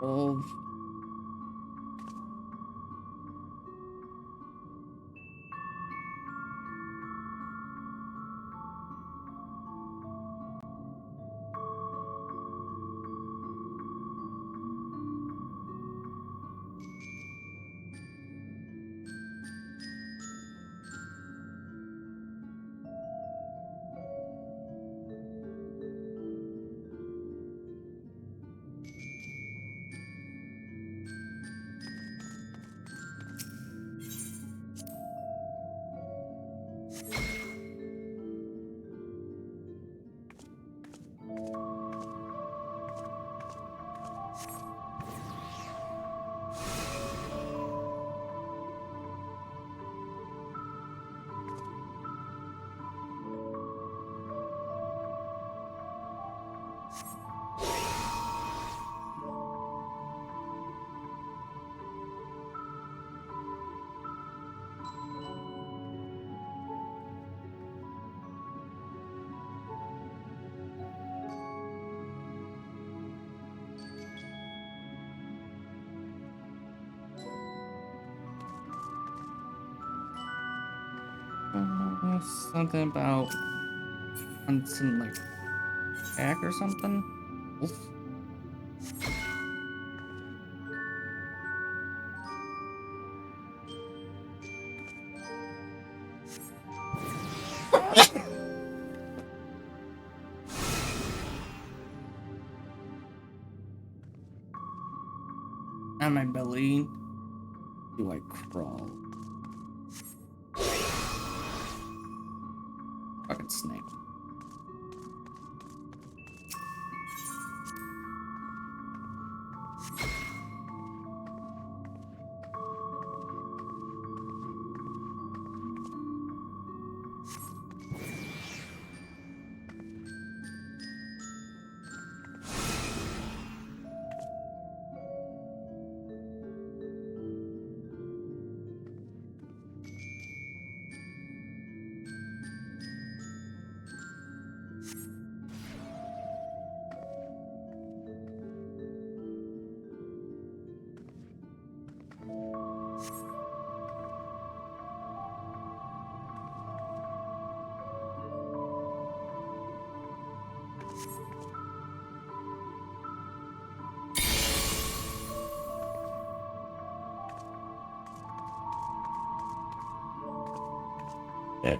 Oh. Something about some like hack or something. Oof. On my belly, do I crawl? Fucking snake. Yeah.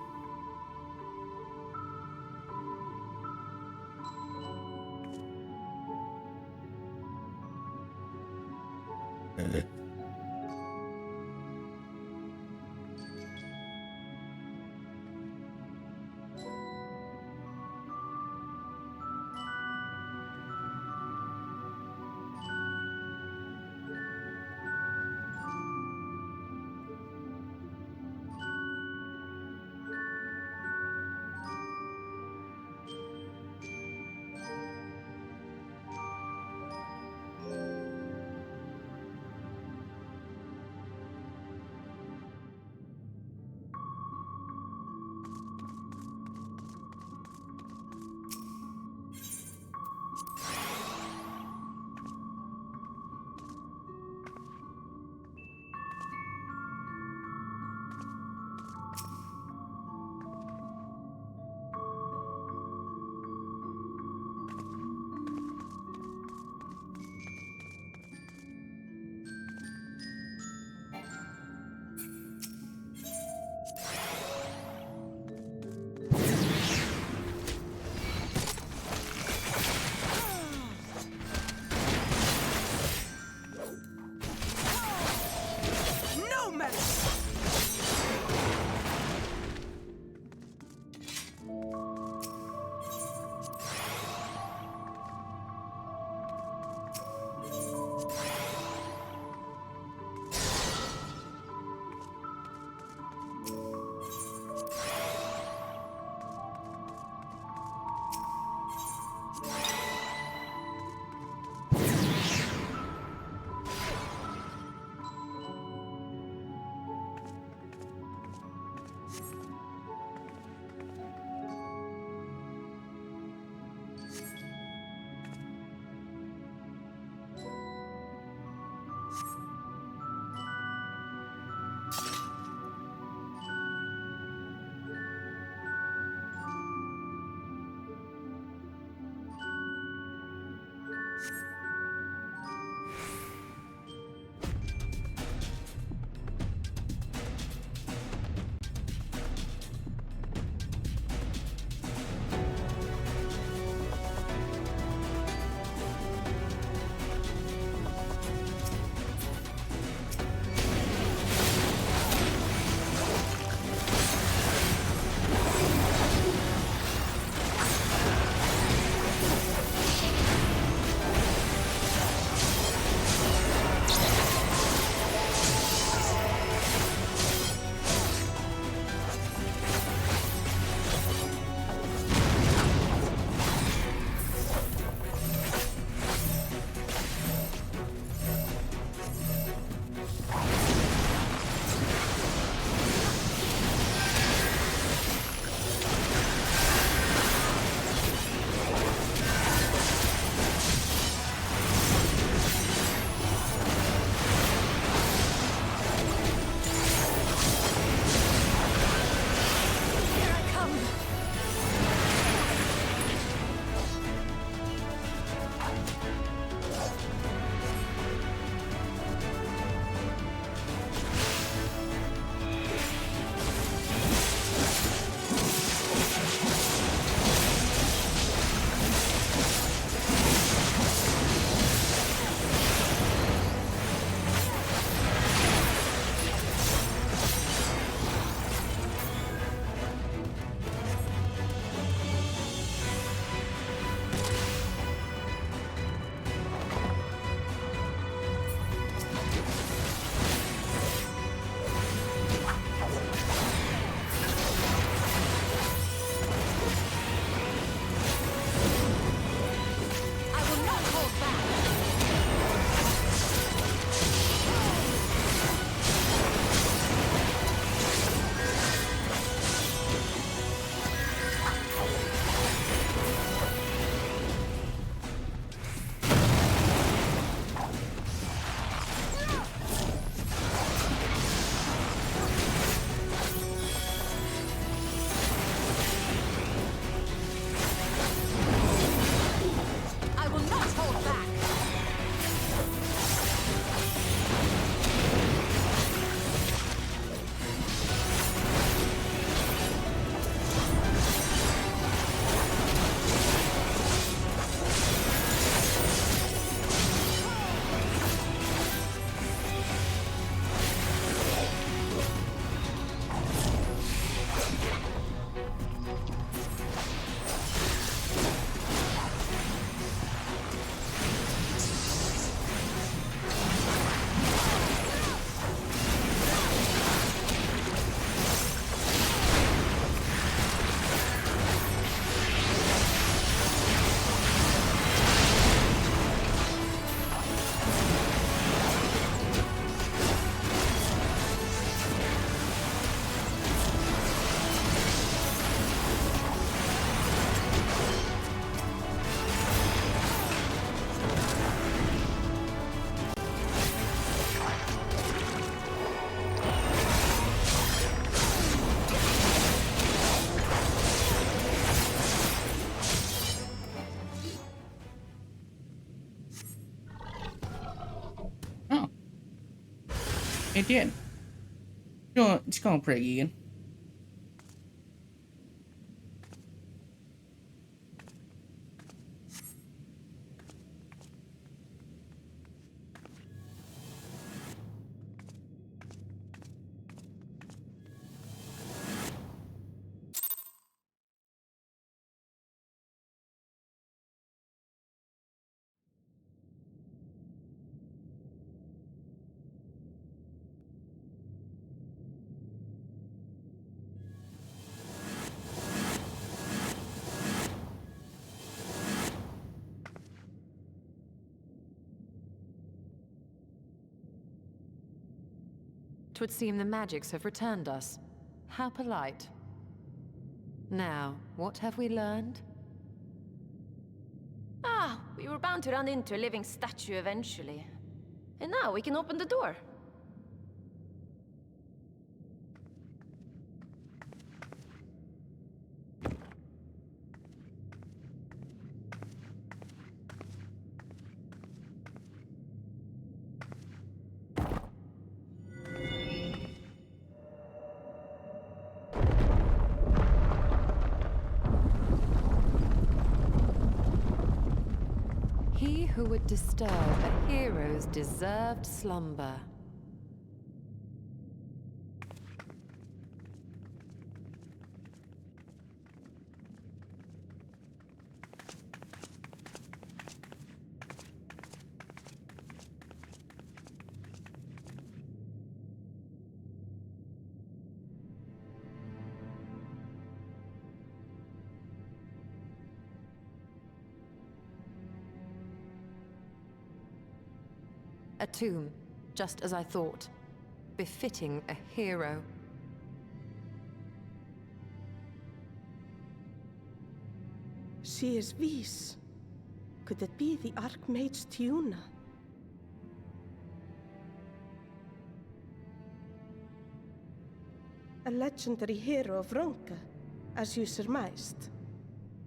It did. It's going pretty good. Twould seem the magics have returned us. How polite. Now, what have we learned? Ah, we were bound to run into a living statue eventually. And now we can open the door. He who would disturb a hero's deserved slumber. A tomb, just as I thought. Befitting a hero. She is Vis. Could it be the Archmage Tiuna? A legendary hero of Ronka, as you surmised.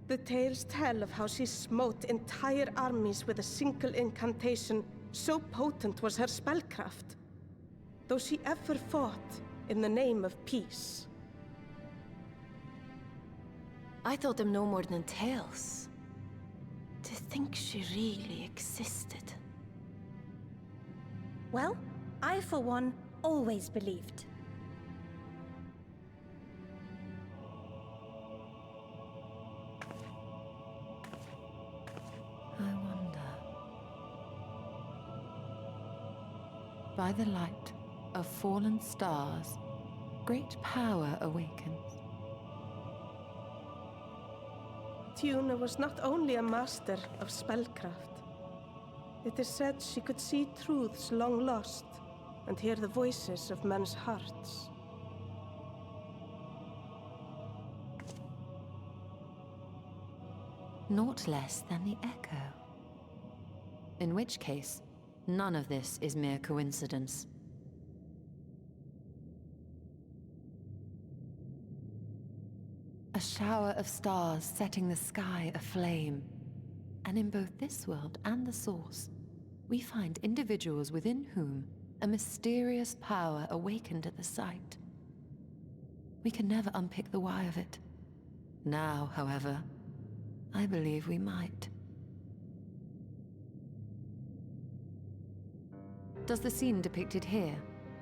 The tales tell of how she smote entire armies with a single incantation. So potent was her spellcraft, though she ever fought in the name of peace. I thought them no more than tales. To think she really existed. Well, I for one always believed. By the light of fallen stars, great power awakens. Tiuna was not only a master of spellcraft. It is said she could see truths long lost and hear the voices of men's hearts. Naught less than the echo. In which case, none of this is mere coincidence. A shower of stars setting the sky aflame. And in both this world and the Source, we find individuals within whom a mysterious power awakened at the sight. We can never unpick the why of it. Now, however, I believe we might. Does the scene depicted here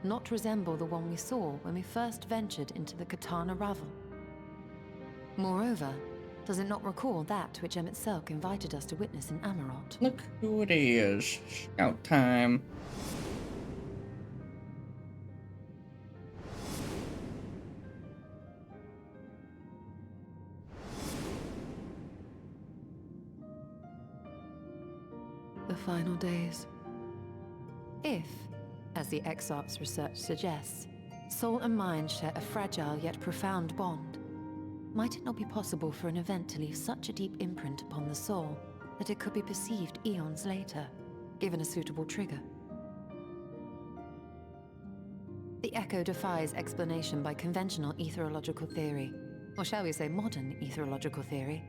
not resemble the one we saw when we first ventured into the Katana Ravel? Moreover, does it not recall that which Emmett Selk invited us to witness in Amarot? Look who it is. Scout time. The final days. If, as the Exarch's research suggests, soul and mind share a fragile yet profound bond, might it not be possible for an event to leave such a deep imprint upon the soul that it could be perceived eons later, given a suitable trigger? The echo defies explanation by conventional etherological theory, or shall we say modern etherological theory.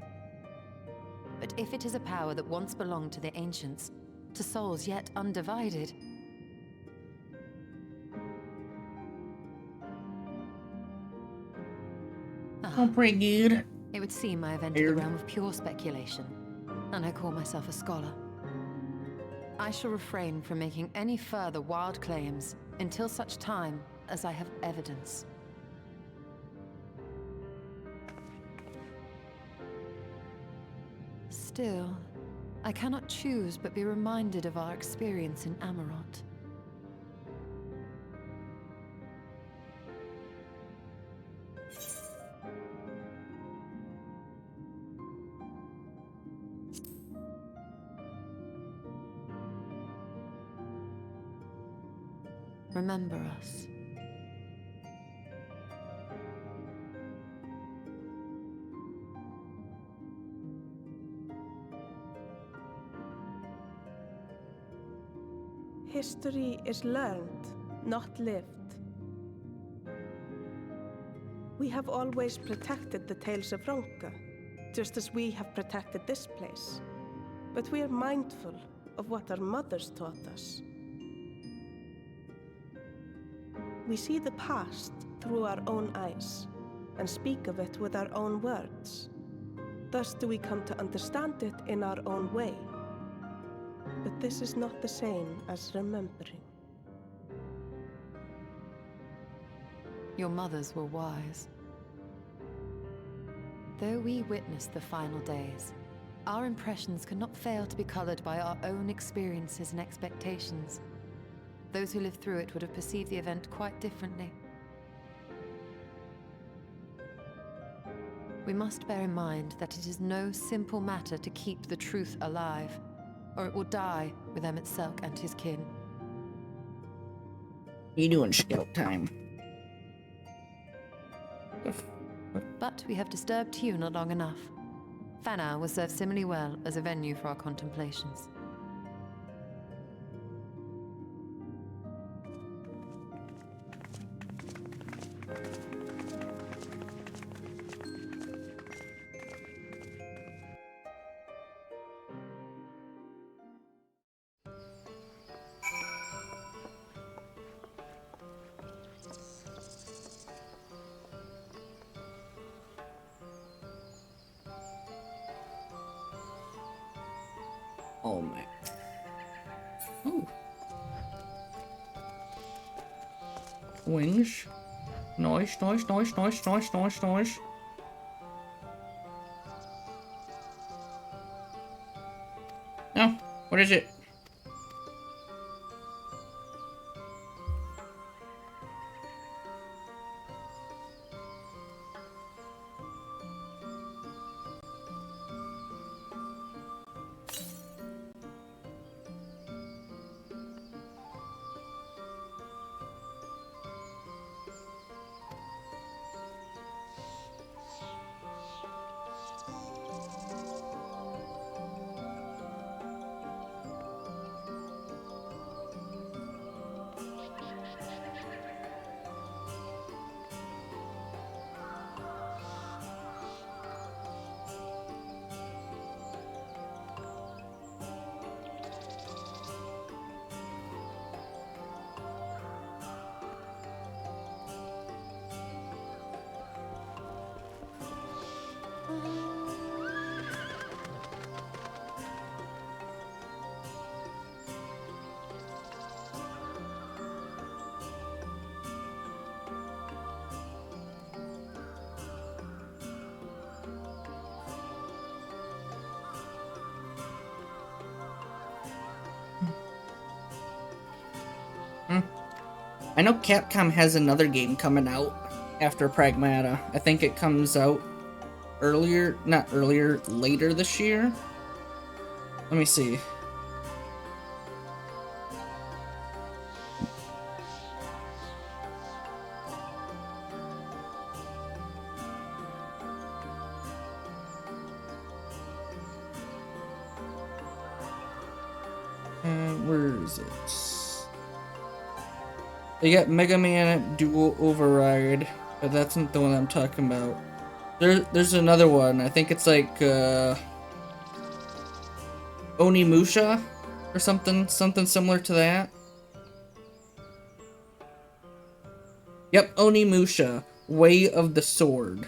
But if it is a power that once belonged to the ancients, to souls yet undivided, Oh, pretty good. It would seem I have entered the realm of pure speculation, and I call myself a scholar. I shall refrain from making any further wild claims until such time as I have evidence. Still, I cannot choose but be reminded of our experience in Amarot. Remember us. History is learned, not lived. We have always protected the Tales of Ronka, just as we have protected this place. But we are mindful of what our mothers taught us. We see the past through our own eyes, and speak of it with our own words. Thus do we come to understand it in our own way. But this is not the same as remembering. Your mothers were wise. Though we witnessed the final days, our impressions cannot fail to be colored by our own experiences and expectations. Those who lived through it would have perceived the event quite differently. We must bear in mind that it is no simple matter to keep the truth alive, or it will die with Emmett Selk and his kin. You doing scout time? But we have disturbed Huna long enough. Fana will serve similarly well as a venue for our contemplations. Oh man. Ooh. Wings. Nice, nice, nice, nice, nice, nice, nice. No, what is it? I know Capcom has another game coming out after Pragmata. I think it comes out later this year. Let me see. Where is it? They got Mega Man Dual Override, but that's not the one I'm talking about. There's another one. I think it's like Onimusha or something similar to that. Yep, Onimusha, Way of the Sword.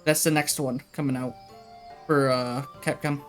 That's the next one coming out for Capcom.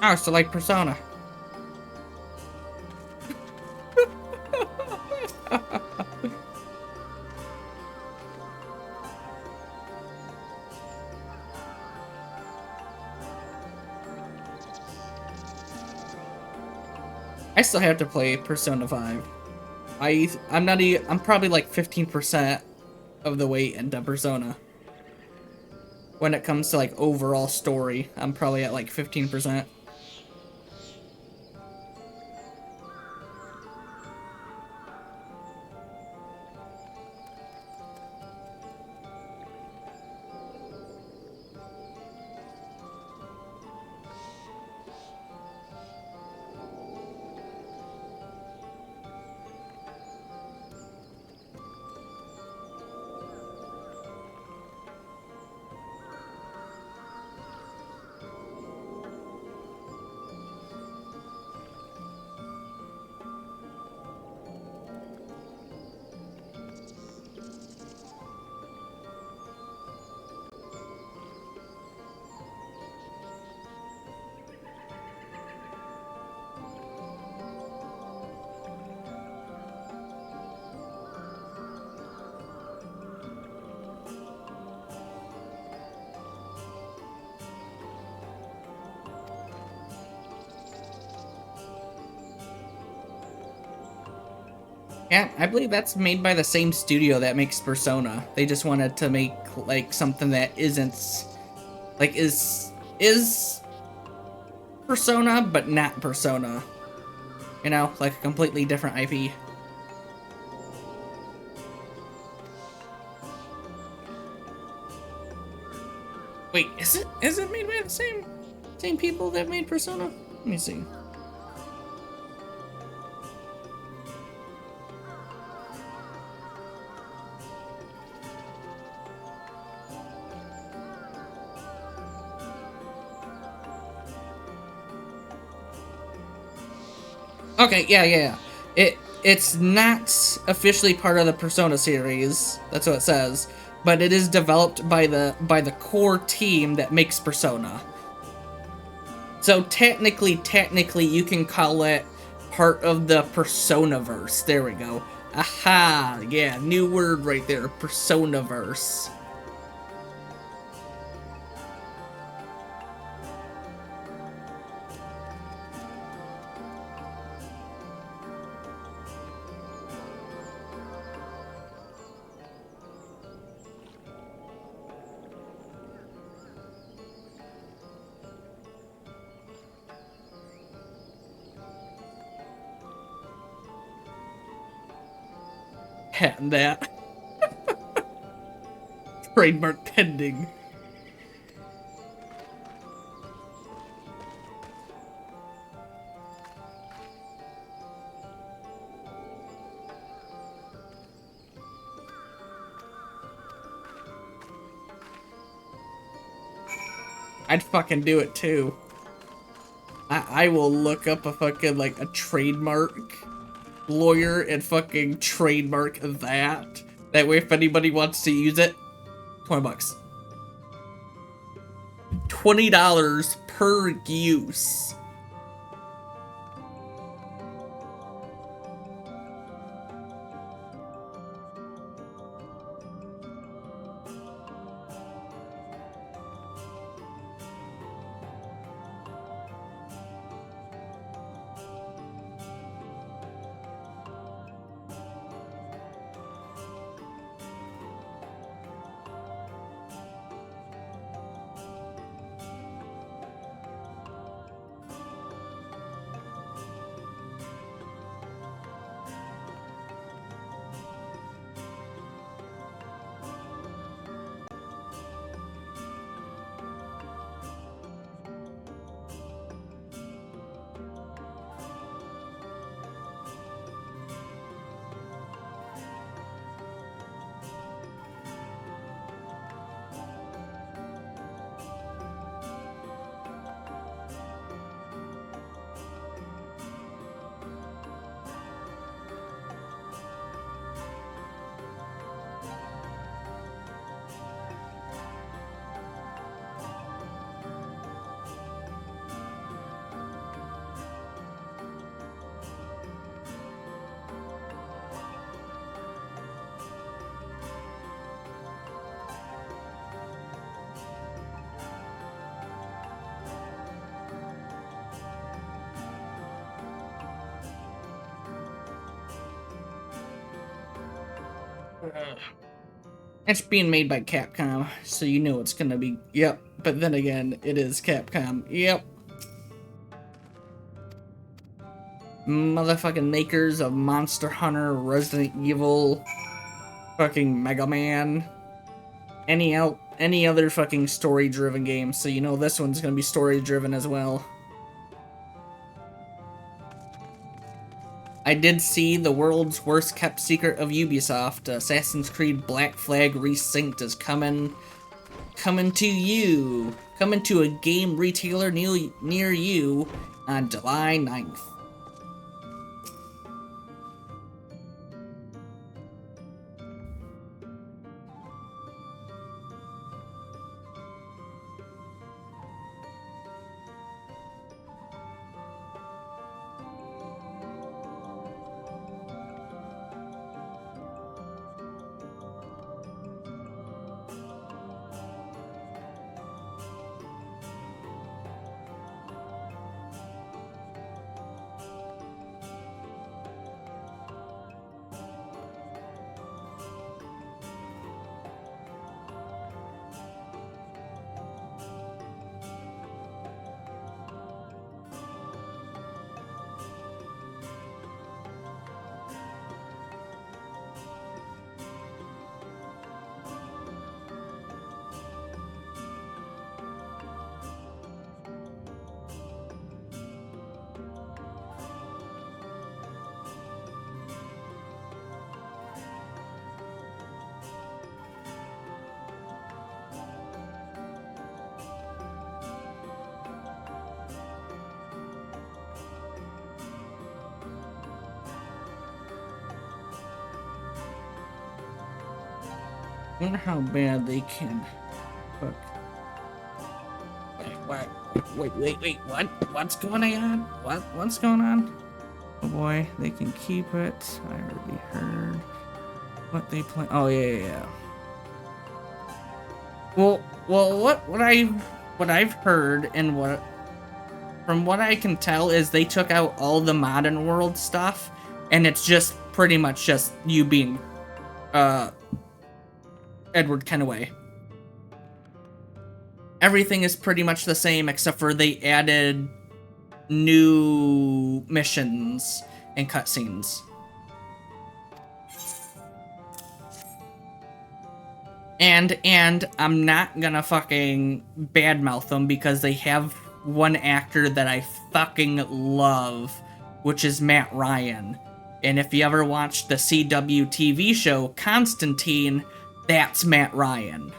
Oh, so like Persona. I still have to play Persona 5. I'm probably like 15% of the way into Persona. When it comes to like overall story, I'm probably at like 15%. Yeah, I believe that's made by the same studio that makes Persona. They just wanted to make like something that isn't like is Persona but not Persona. You know, like a completely different IP. Wait, is it made by the same people that made Persona? Let me see. Okay, yeah. It's not officially part of the Persona series. That's what it says, but it is developed by the core team that makes Persona. So technically, you can call it part of the Personaverse. There we go. Aha! Yeah, new word right there. Personaverse. patent that. Trademark pending. I'd fucking do it too. I will look up a fucking, like, a trademark lawyer and fucking trademark that. That way if anybody wants to use it, $20. $20 per use. It's being made by Capcom, so you know it's gonna be... Yep, but then again, it is Capcom. Yep. Motherfucking makers of Monster Hunter, Resident Evil, fucking Mega Man, any other fucking story-driven game, so you know this one's gonna be story-driven as well. I did see the world's worst kept secret of Ubisoft, Assassin's Creed Black Flag Resynced is coming to you. Coming to a game retailer near you on July 9th. I wonder how bad they can cook. Wait, what? What's going on? What's going on? Oh boy, they can keep it. I already heard what they plan. Oh yeah. Well, what I've heard and from what I can tell is they took out all the modern world stuff, and it's just pretty much just you being Edward Kenway. Everything is pretty much the same except for they added new missions and cutscenes. And I'm not gonna fucking badmouth them because they have one actor that I fucking love, which is Matt Ryan. And if you ever watched the CW TV show Constantine, that's Matt Ryan.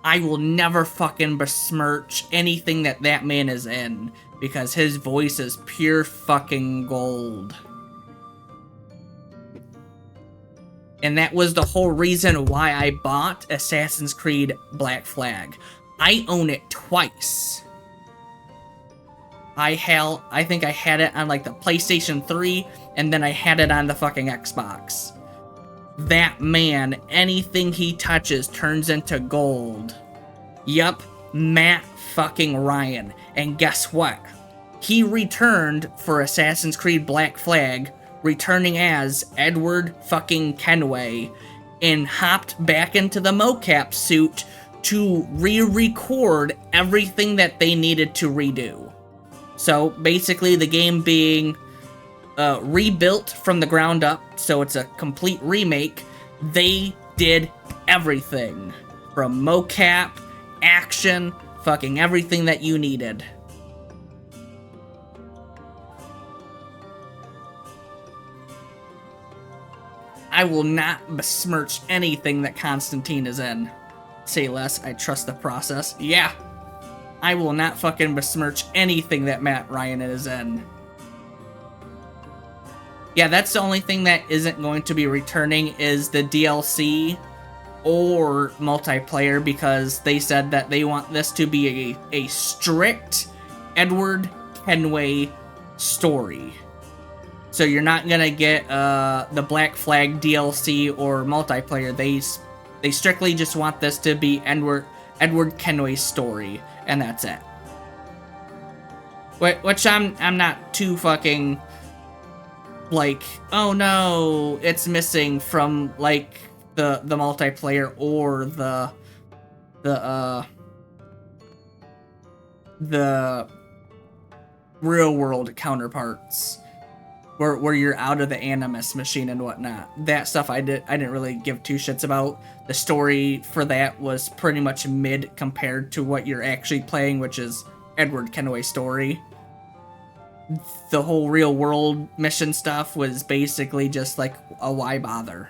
I will never fucking besmirch anything that that man is in because his voice is pure fucking gold. And that was the whole reason why I bought Assassin's Creed Black Flag. I own it twice. I think I had it on like the PlayStation 3, and then I had it on the fucking Xbox. That man, anything he touches turns into gold. Yup, Matt fucking Ryan. And guess what? He returned for Assassin's Creed Black Flag, returning as Edward fucking Kenway, and hopped back into the mocap suit to re-record everything that they needed to redo. So basically the game being rebuilt from the ground up, so it's a complete remake. They did everything from mocap, action, fucking everything that you needed. I will not besmirch anything that Constantine is in. Say less, I trust the process. Yeah, I will not fucking besmirch anything that Matt Ryan is in. Yeah, that's the only thing that isn't going to be returning is the DLC or multiplayer, because they said that they want this to be a strict Edward Kenway story. So you're not gonna get the Black Flag DLC or multiplayer. They strictly just want this to be Edward Kenway's story, and that's it. Which I'm not too fucking like, oh no, it's missing from like the multiplayer or the real world counterparts. Where you're out of the Animus machine and whatnot. That stuff I didn't really give two shits about. The story for that was pretty much mid compared to what you're actually playing, which is Edward Kenway's story. The whole real world mission stuff was basically just like a why bother.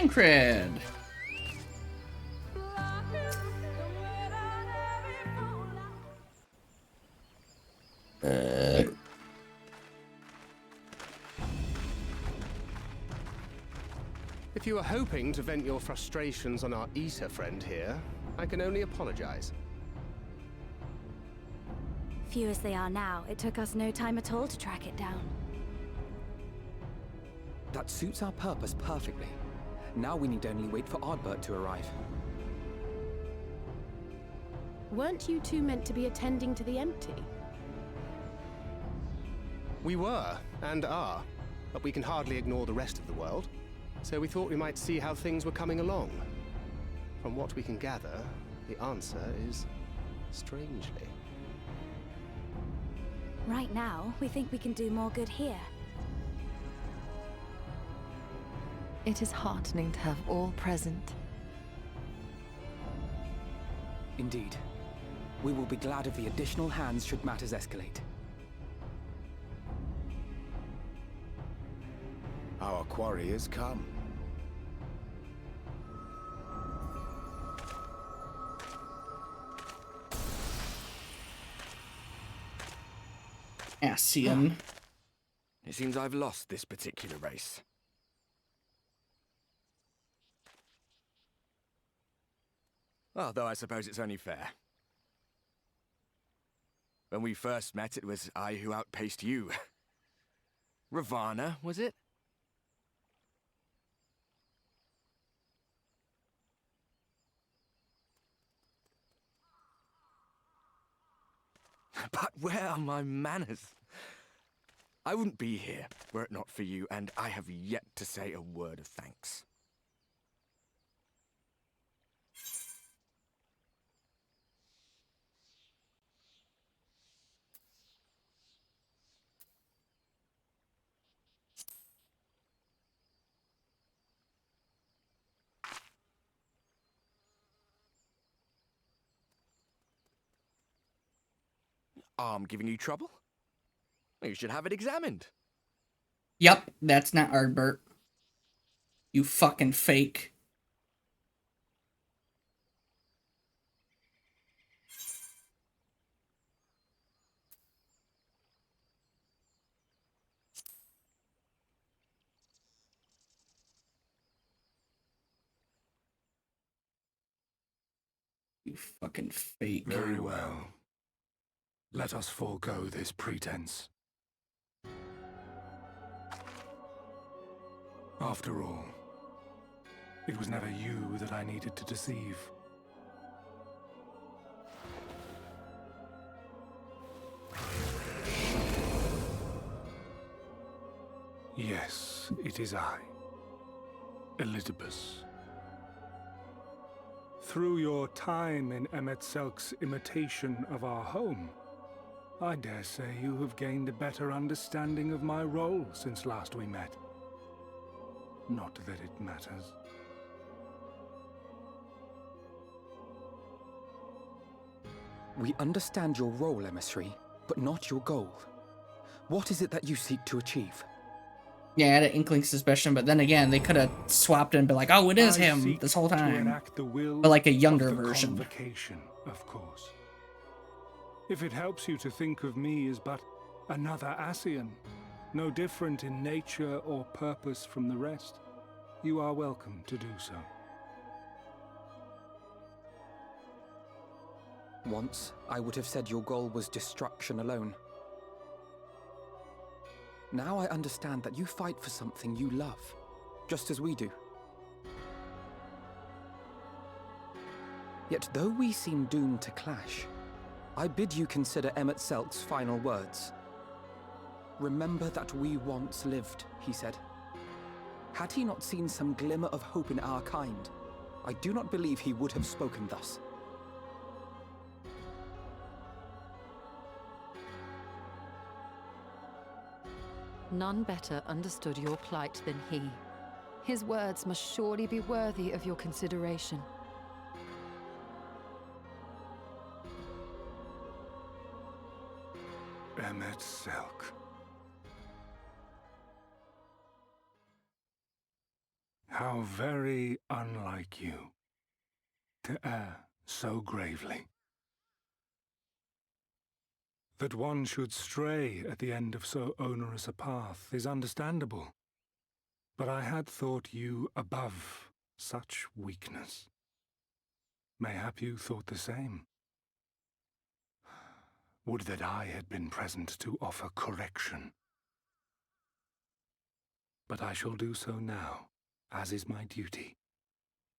Cred. If you were hoping to vent your frustrations on our Eater friend here, I can only apologize. Few as they are now, it took us no time at all to track it down. That suits our purpose perfectly. Now we need only wait for Ardbert to arrive. Weren't you two meant to be attending to the empty? We were, and are, but we can hardly ignore the rest of the world. So we thought we might see how things were coming along. From what we can gather, the answer is strangely. Right now, we think we can do more good here. It is heartening to have all present. Indeed. We will be glad of the additional hands should matters escalate. Our quarry has come. Ascian. It seems I've lost this particular race. Although I suppose it's only fair. When we first met, it was I who outpaced you. Ravana, was it? But where are my manners? I wouldn't be here were it not for you, and I have yet to say a word of thanks. Arm giving you trouble? You should have it examined. Yep, that's not Ardbert. You fucking fake. You fucking fake. Very well. Let us forego this pretense. After all, it was never you that I needed to deceive. Yes, it is I, Elizabeth. Through your time in Emetzelk's imitation of our home, I dare say you have gained a better understanding of my role since last we met. Not that it matters. We understand your role, emissary, but not your goal. What is it that you seek to achieve? Yeah, I had an inkling suspicion, but then again, they could have swapped it and been like, oh, it is him this whole time. But like a younger version. Convocation, of course. If it helps you to think of me as but another Ascian, no different in nature or purpose from the rest, you are welcome to do so. Once, I would have said your goal was destruction alone. Now I understand that you fight for something you love, just as we do. Yet though we seem doomed to clash, I bid you consider Emmett Selk's final words. "Remember that we once lived," he said. Had he not seen some glimmer of hope in our kind, I do not believe he would have spoken thus. None better understood your plight than he. His words must surely be worthy of your consideration. Emmett Selk. How very unlike you to err so gravely. That one should stray at the end of so onerous a path is understandable, but I had thought you above such weakness. Mayhap you thought the same. Would that I had been present to offer correction. But I shall do so now, as is my duty,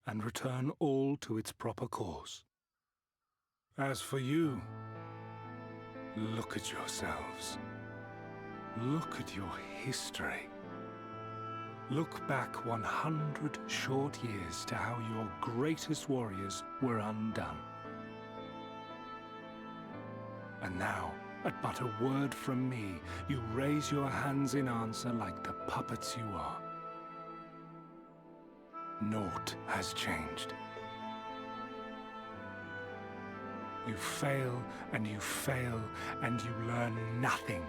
and return all to its proper course. As for you, look at yourselves. Look at your history. Look back 100 short years to how your greatest warriors were undone. And now, at but a word from me, you raise your hands in answer like the puppets you are. Naught has changed. You fail, and you fail, and you learn nothing.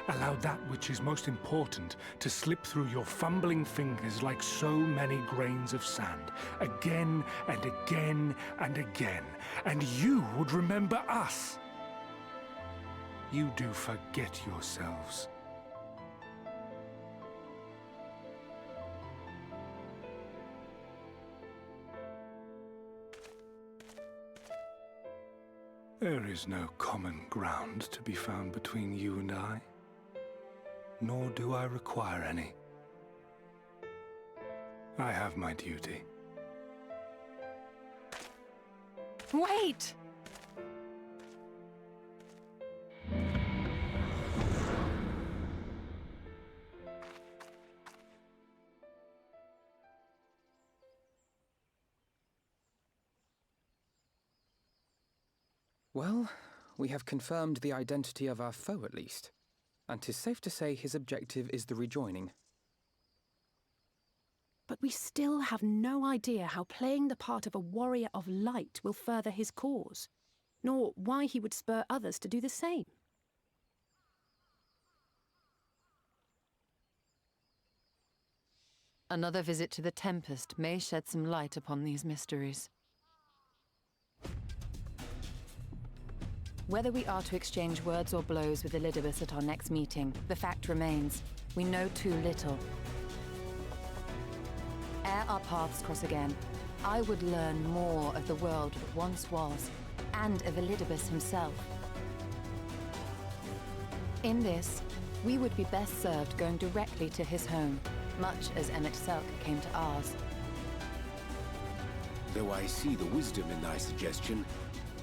Allow that which is most important to slip through your fumbling fingers like so many grains of sand, again and again and again, and you would remember us. You do forget yourselves. There is no common ground to be found between you and I, nor do I require any. I have my duty. Wait! Well, we have confirmed the identity of our foe at least, and 'tis safe to say his objective is the rejoining. But we still have no idea how playing the part of a warrior of light will further his cause, nor why he would spur others to do the same. Another visit to the Tempest may shed some light upon these mysteries. Whether we are to exchange words or blows with Elidibus at our next meeting, the fact remains, we know too little. Ere our paths cross again, I would learn more of the world that once was, and of Elidibus himself. In this, we would be best served going directly to his home, much as Emmett Selk came to ours. Though I see the wisdom in thy suggestion,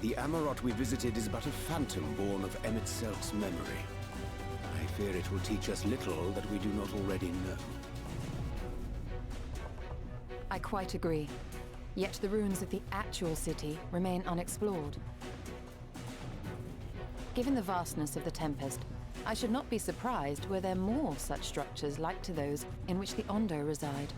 the Amarot we visited is but a phantom born of Emmett Selk's memory. I fear it will teach us little that we do not already know. I quite agree. Yet the ruins of the actual city remain unexplored. Given the vastness of the Tempest, I should not be surprised were there more such structures like to those in which the Ondo reside.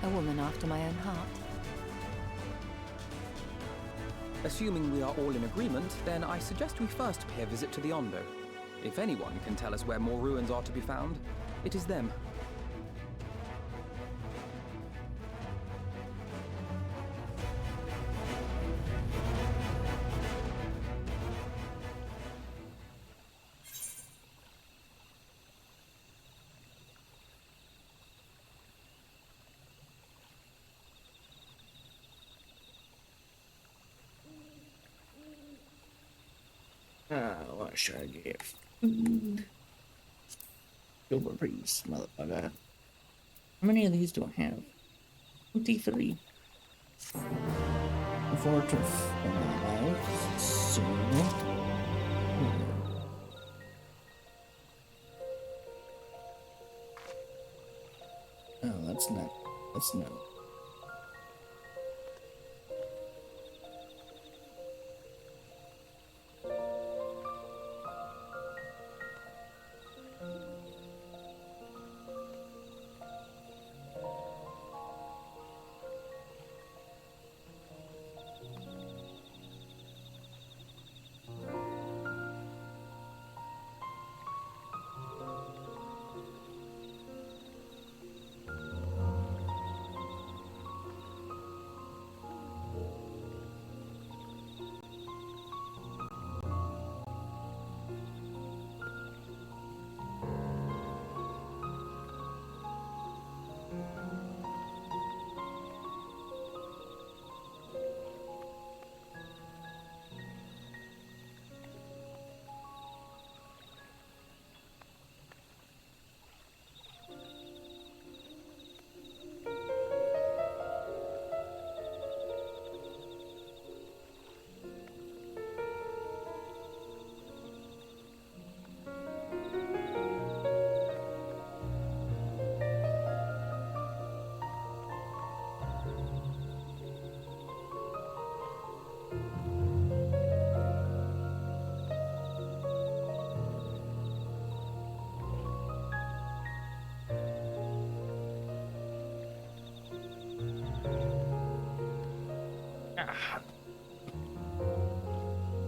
A woman after my own heart. Assuming we are all in agreement, then I suggest we first pay a visit to the Ondo. If anyone can tell us where more ruins are to be found, it is them. What should I get? Food. Silver priest, motherfucker. How many of these do I have? 23. 4 to 5. So. Oh, that's not. That's not.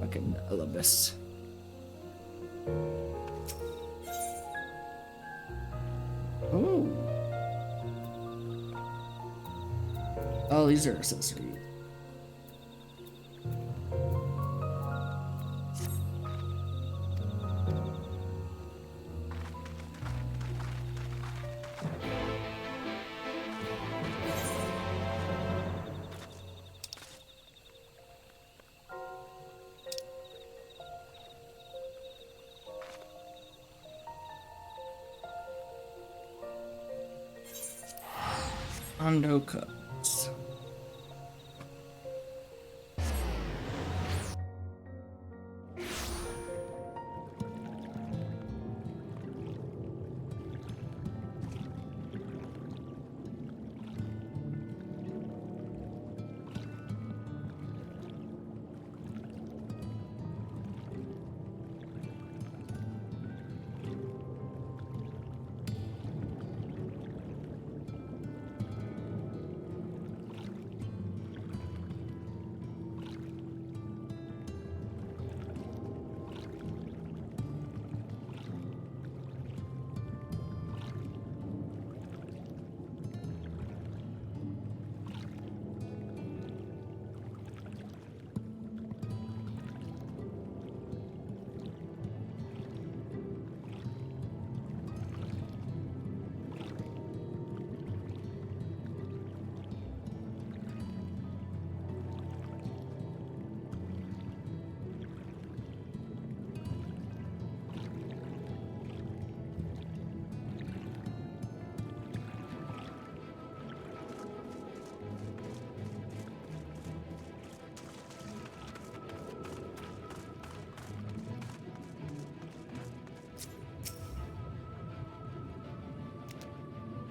Fucking Elibus. Ooh. Oh, these are accessories. Hondo cups.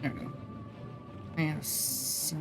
There we go. Yes.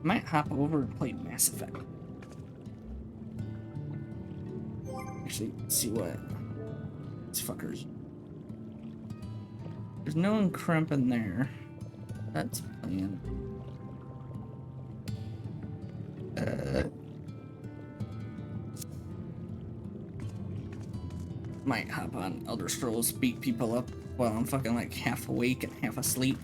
Might hop over and play Mass Effect. Actually, let's see what these fuckers. There's no one crimp in there. That's playing. Might hop on Elder Scrolls, beat people up while I'm fucking like half awake and half asleep.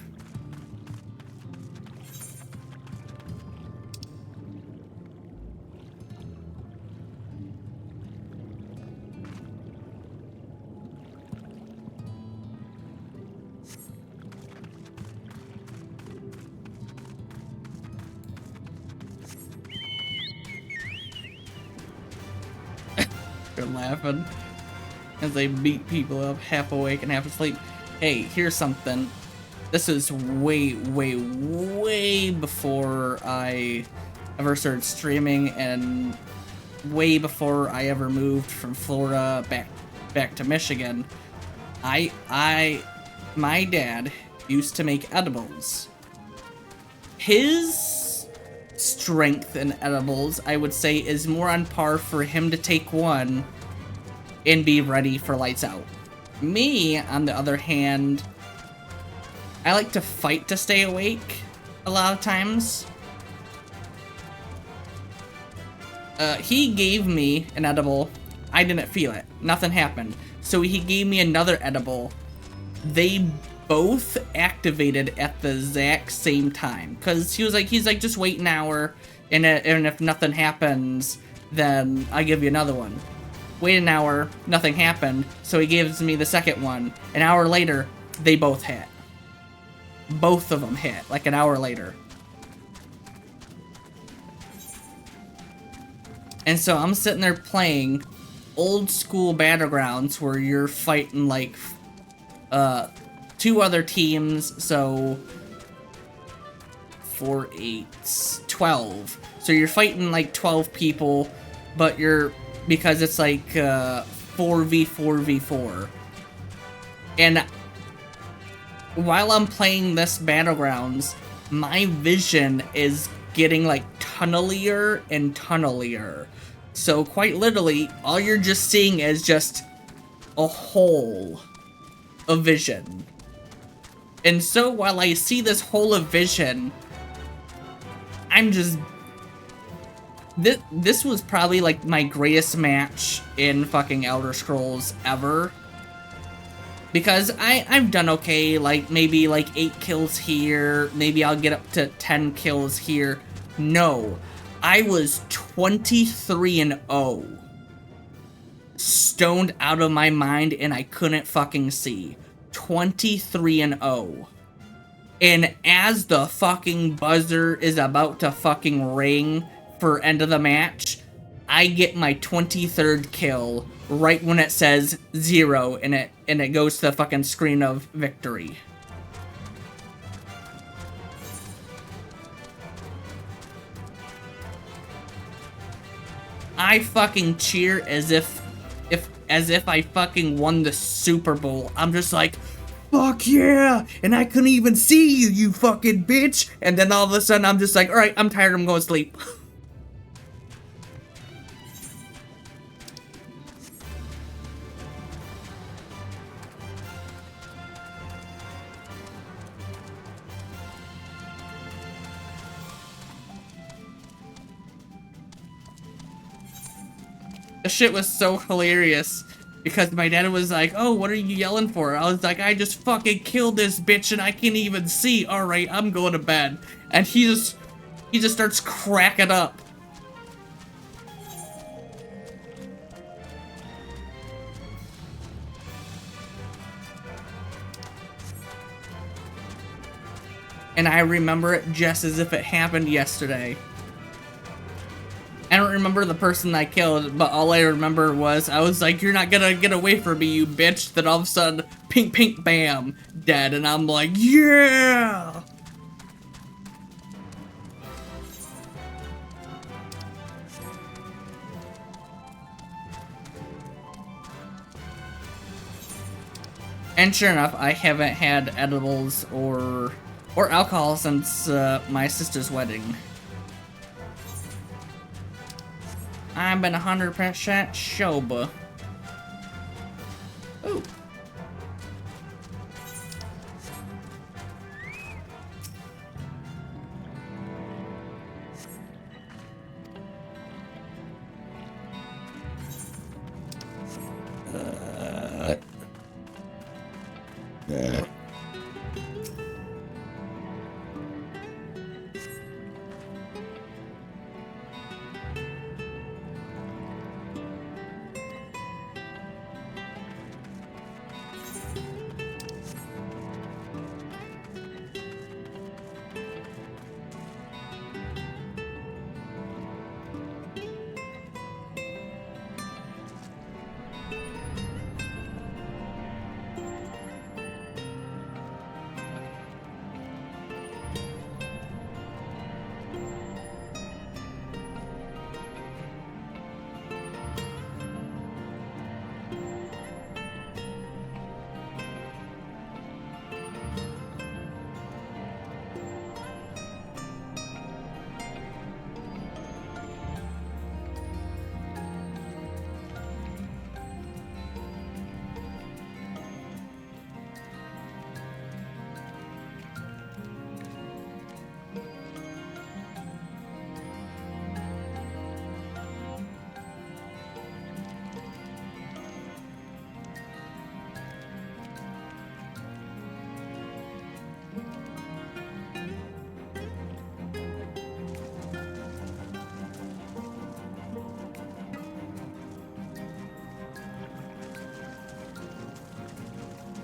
They're laughing as they beat people up half awake and half asleep. Hey, here's something. This is way, way, way before I ever started streaming and way before I ever moved from Florida back to Michigan. My dad used to make edibles. His strength in edibles, I would say, is more on par for him to take one and be ready for lights out. Me, on the other hand, I like to fight to stay awake a lot of times. He gave me an edible. I didn't feel it. Nothing happened. So he gave me another edible. They both activated at the exact same time. Because he's like, just wait an hour, and if nothing happens, then I give you another one. Wait an hour, nothing happened, so he gives me the second one. An hour later, they both hit. Both of them hit, like an hour later. And so I'm sitting there playing old school Battlegrounds where you're fighting like 2 other teams, so 4, 8, 12. So you're fighting like 12 people, but because it's like 4v4v4. And while I'm playing this Battlegrounds, my vision is getting like tunnelier and tunnelier. So quite literally, all you're just seeing is just a hole of vision. And so while I see this hole of vision, I'm just... This was probably like my greatest match in fucking Elder Scrolls ever. Because I've done okay, like maybe like 8 kills here, maybe I'll get up to 10 kills here. No, I was 23-0. Stoned out of my mind and I couldn't fucking see. 23-0. And as the fucking buzzer is about to fucking ring for end of the match, I get my 23rd kill right when it says 0 and it goes to the fucking screen of victory. I fucking cheer as if I fucking won the Super Bowl. I'm just like, fuck yeah! And I couldn't even see you, you fucking bitch! And then all of a sudden I'm just like, alright, I'm tired, I'm going to sleep. The shit was so hilarious because my dad was like, oh, what are you yelling for? I was like, I just fucking killed this bitch and I can't even see. All right, I'm going to bed. And he just starts cracking up. And I remember it just as if it happened yesterday. I don't remember the person I killed, but all I remember was, I was like, you're not gonna get away from me, you bitch. Then all of a sudden, pink, pink, bam, dead. And I'm like, yeah! And sure enough, I haven't had edibles or alcohol since my sister's wedding. I've been 100% sober. Ooh.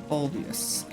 Obvious.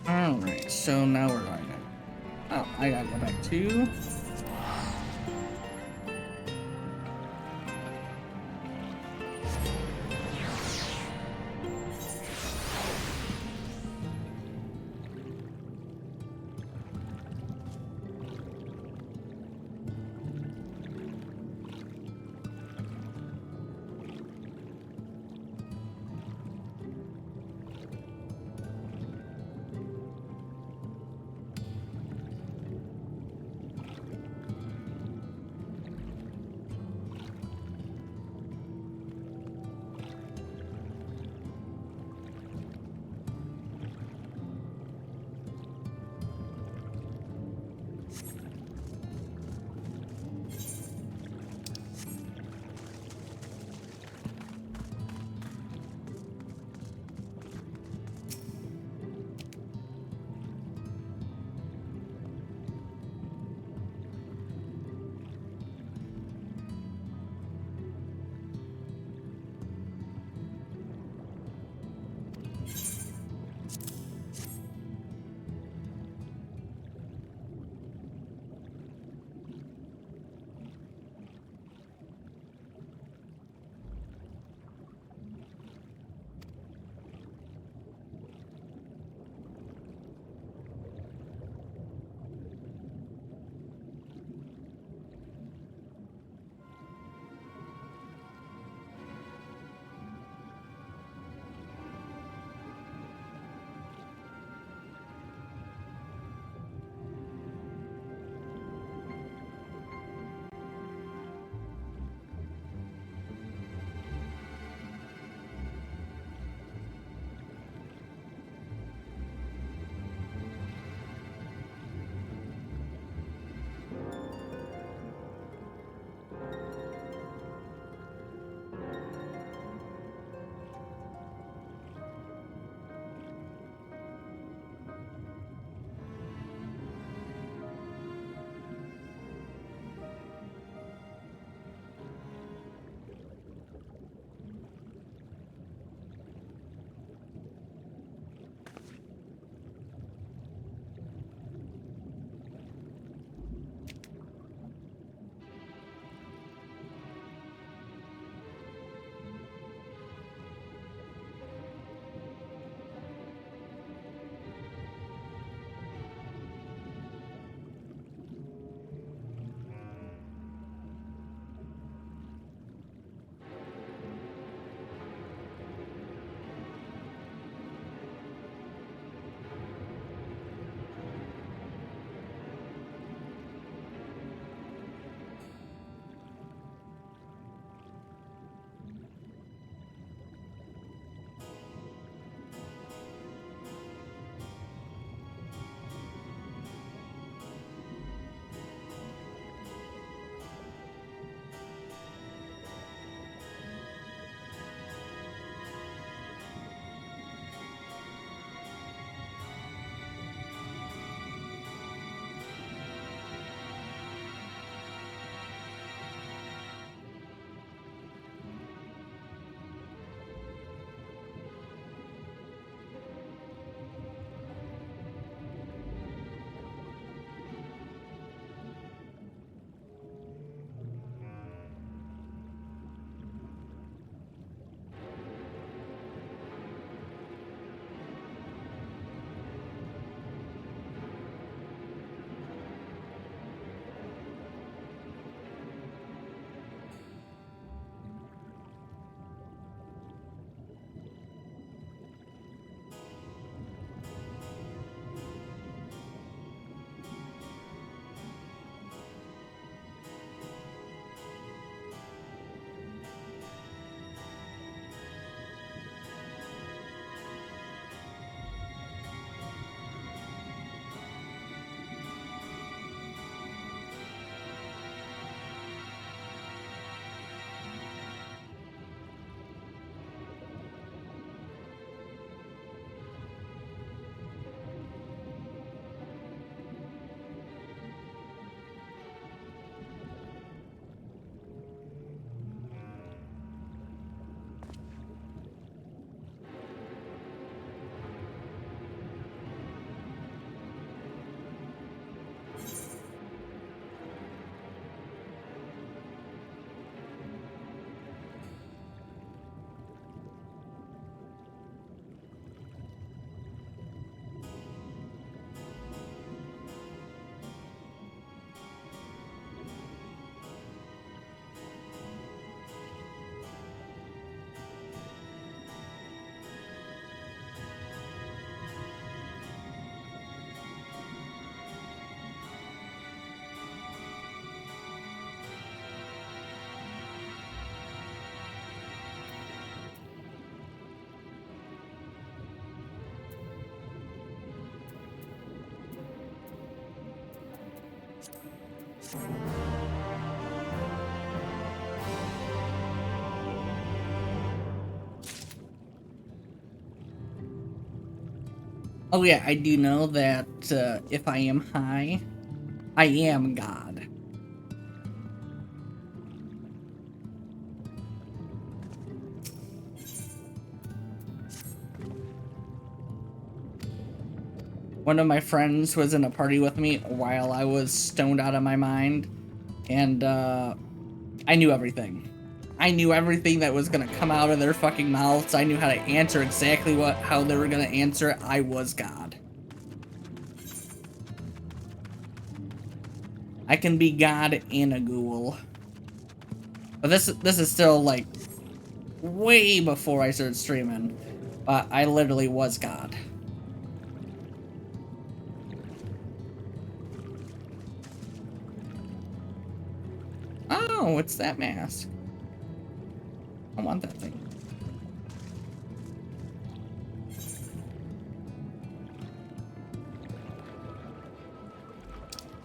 Alright, so now we're going to... Oh, I gotta go back to... Oh yeah, I do know that if I am high, I am God. One of my friends was in a party with me while I was stoned out of my mind, and I knew everything. I knew everything that was gonna come out of their fucking mouths. I knew how to answer exactly how they were gonna answer it. I was God. I can be God and a ghoul. But this is still like way before I started streaming. But I literally was God. Oh, it's that mask. I want that thing.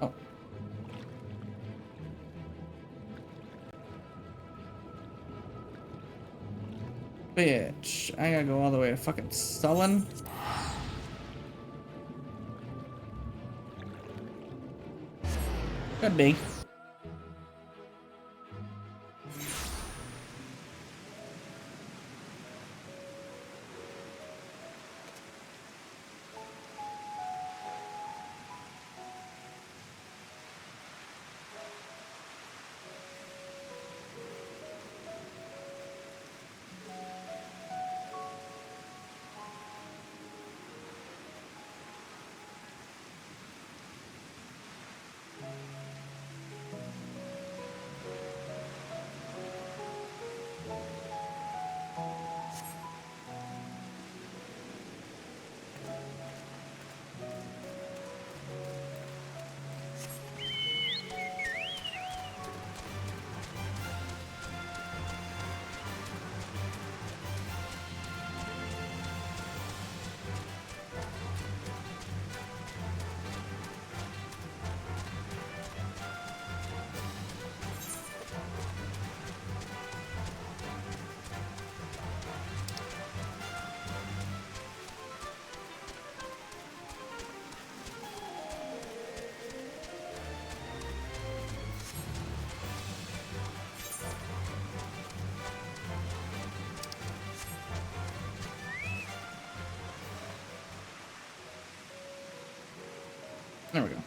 Oh. Bitch. I gotta go all the way to fucking Sullen. Could be. There we go.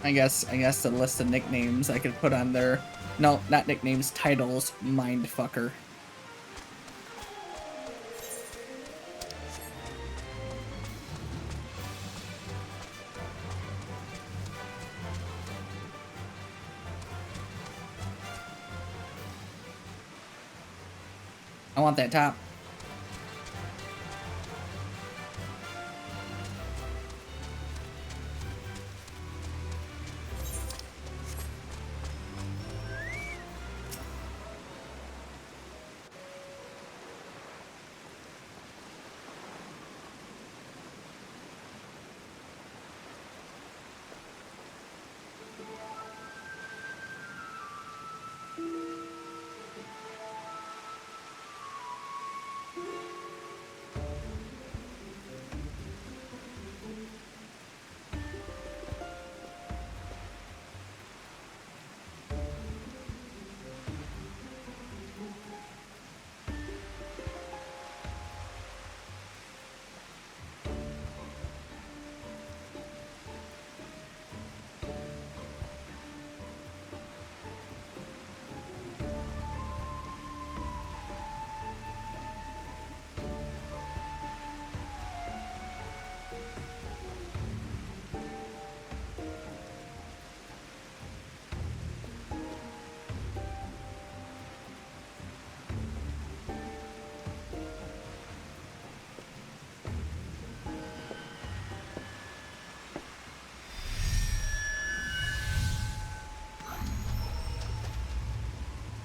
I guess the list of nicknames I could put on there. No, not nicknames, titles. Mindfucker. I want that top.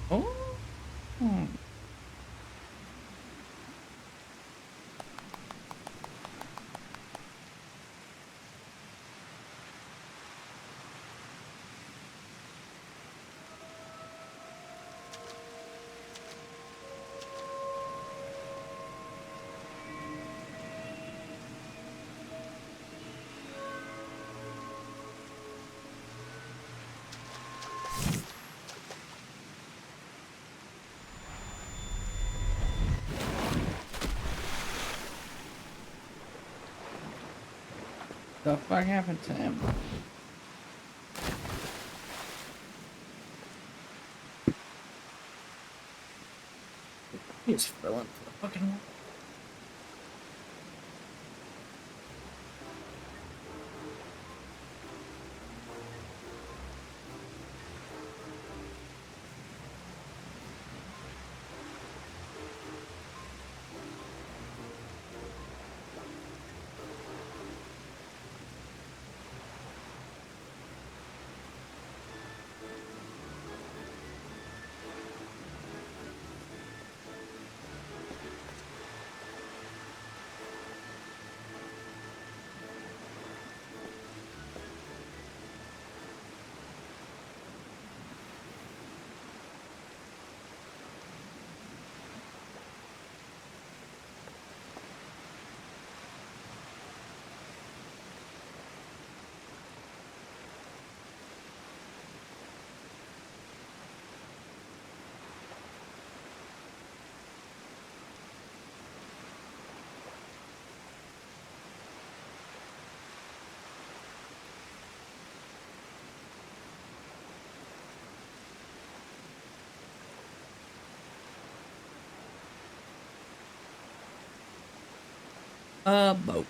Oh. The fuck happened to him? He's filling for the fucking. A boat.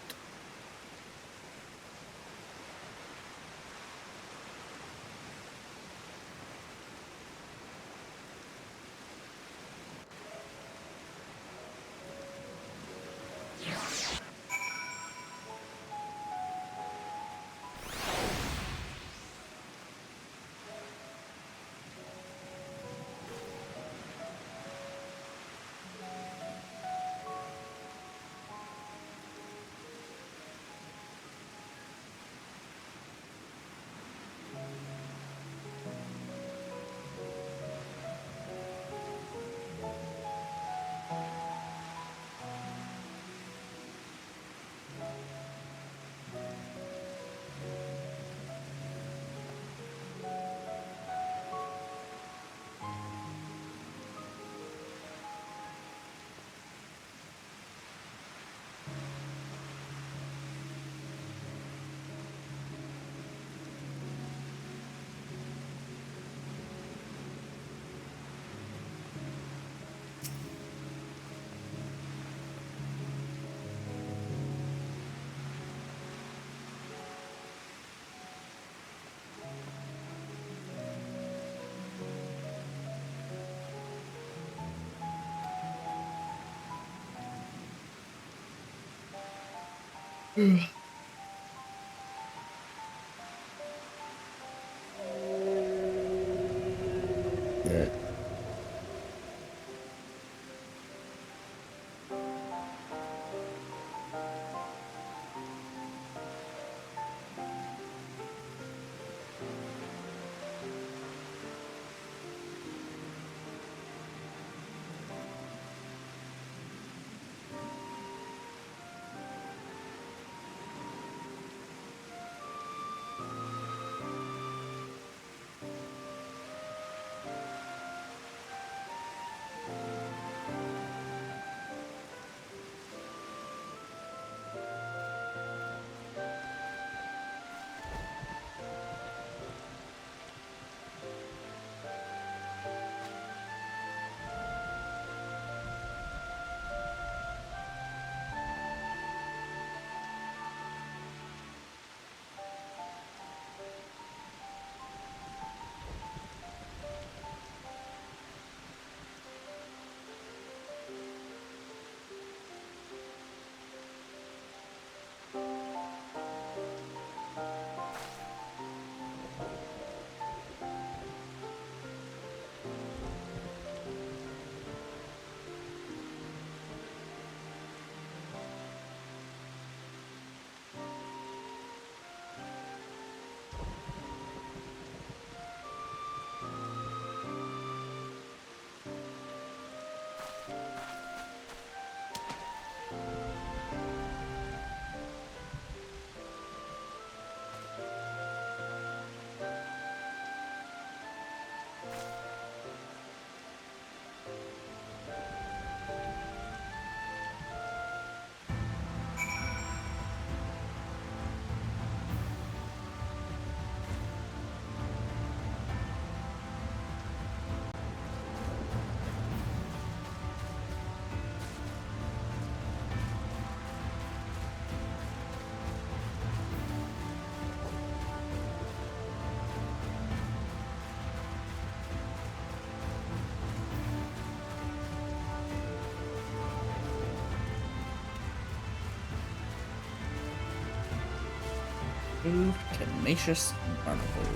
Tenacious Barnacle.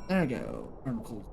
There we go. Cool.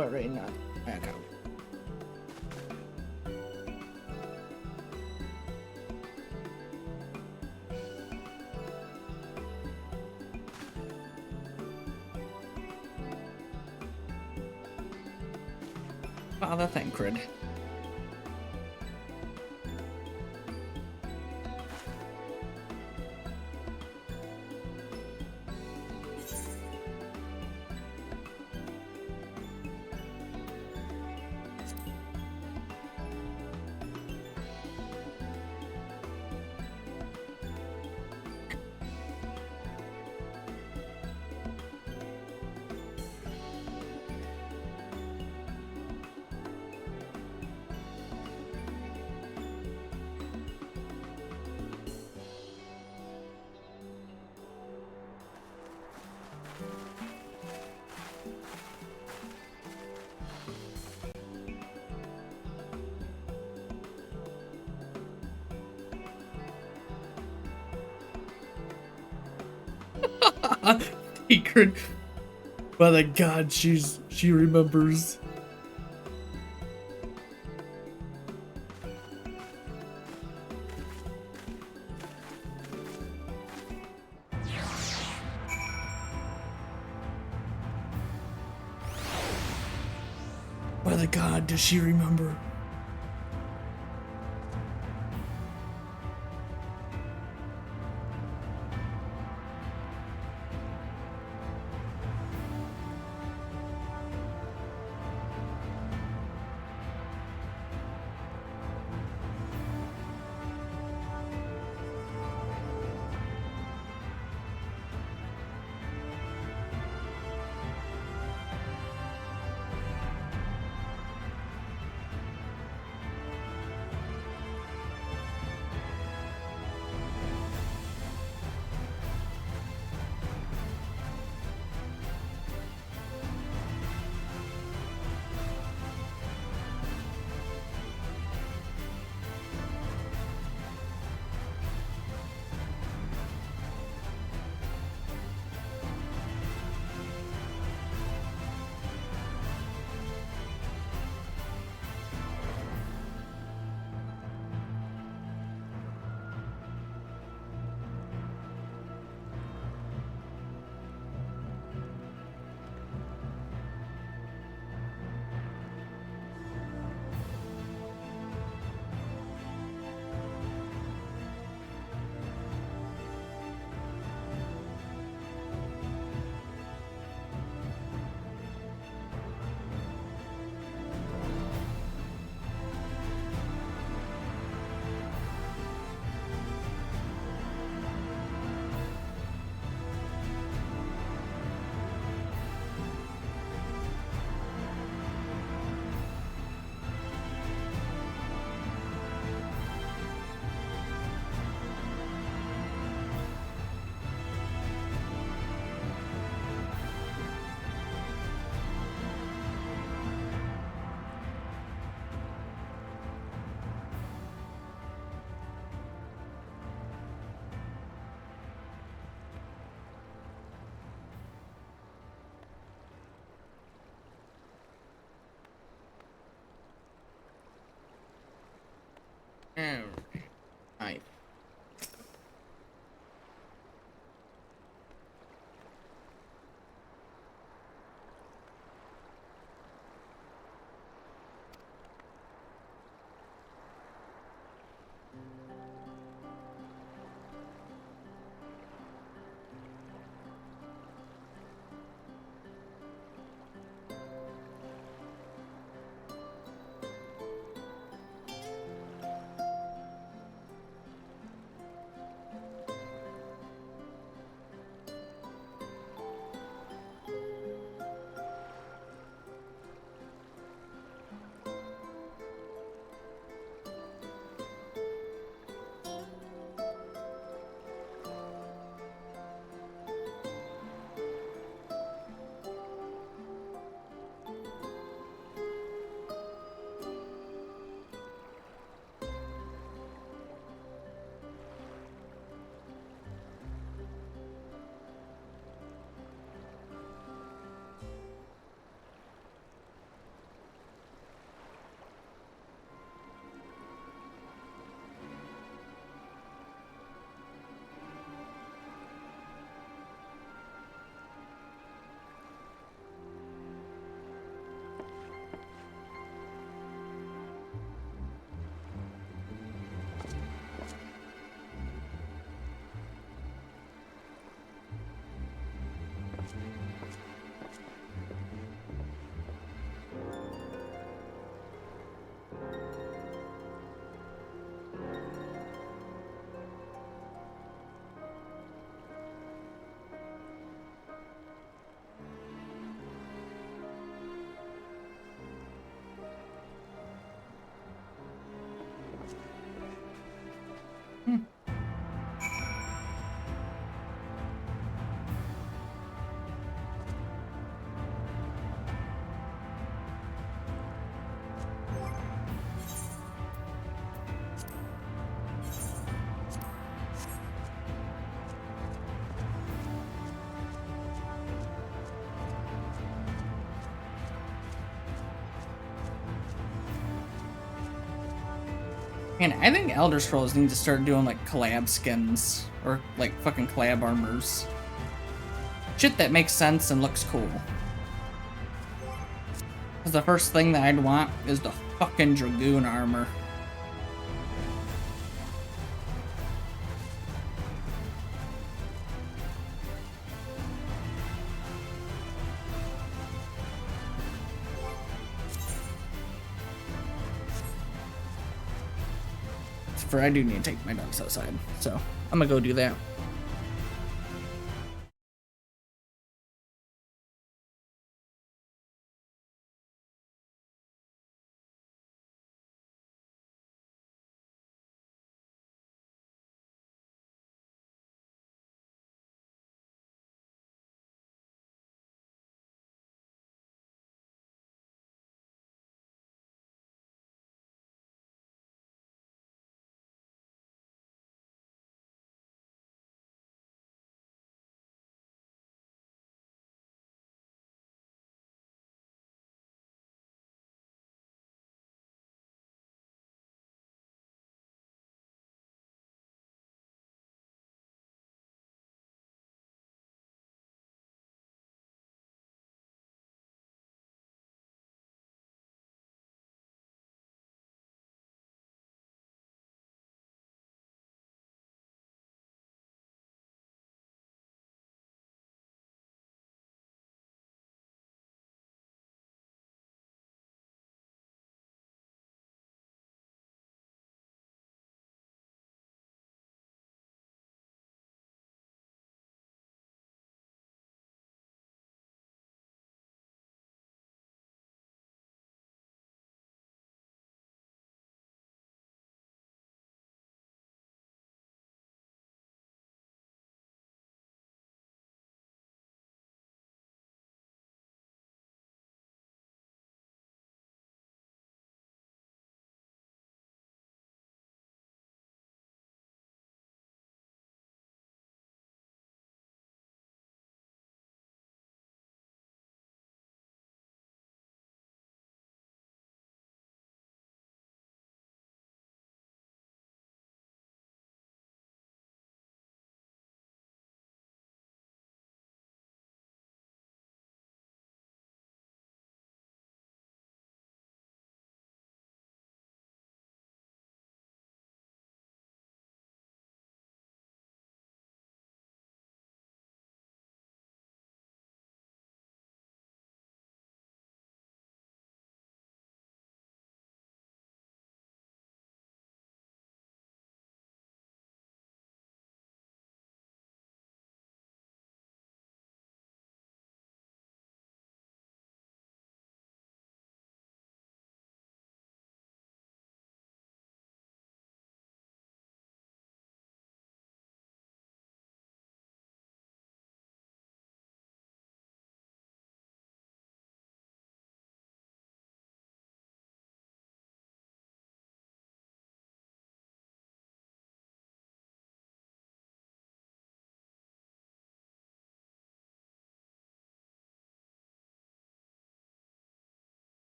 Worry not. Back out. Father Thancred. Secret. By the god, she remembers. By the god, does she remember? Man, I think Elder Scrolls need to start doing like collab skins or like fucking collab armors. Shit that makes sense and looks cool. Cause the first thing that I'd want is the fucking Dragoon armor. For I do need to take my dogs outside, so I'm gonna go do that.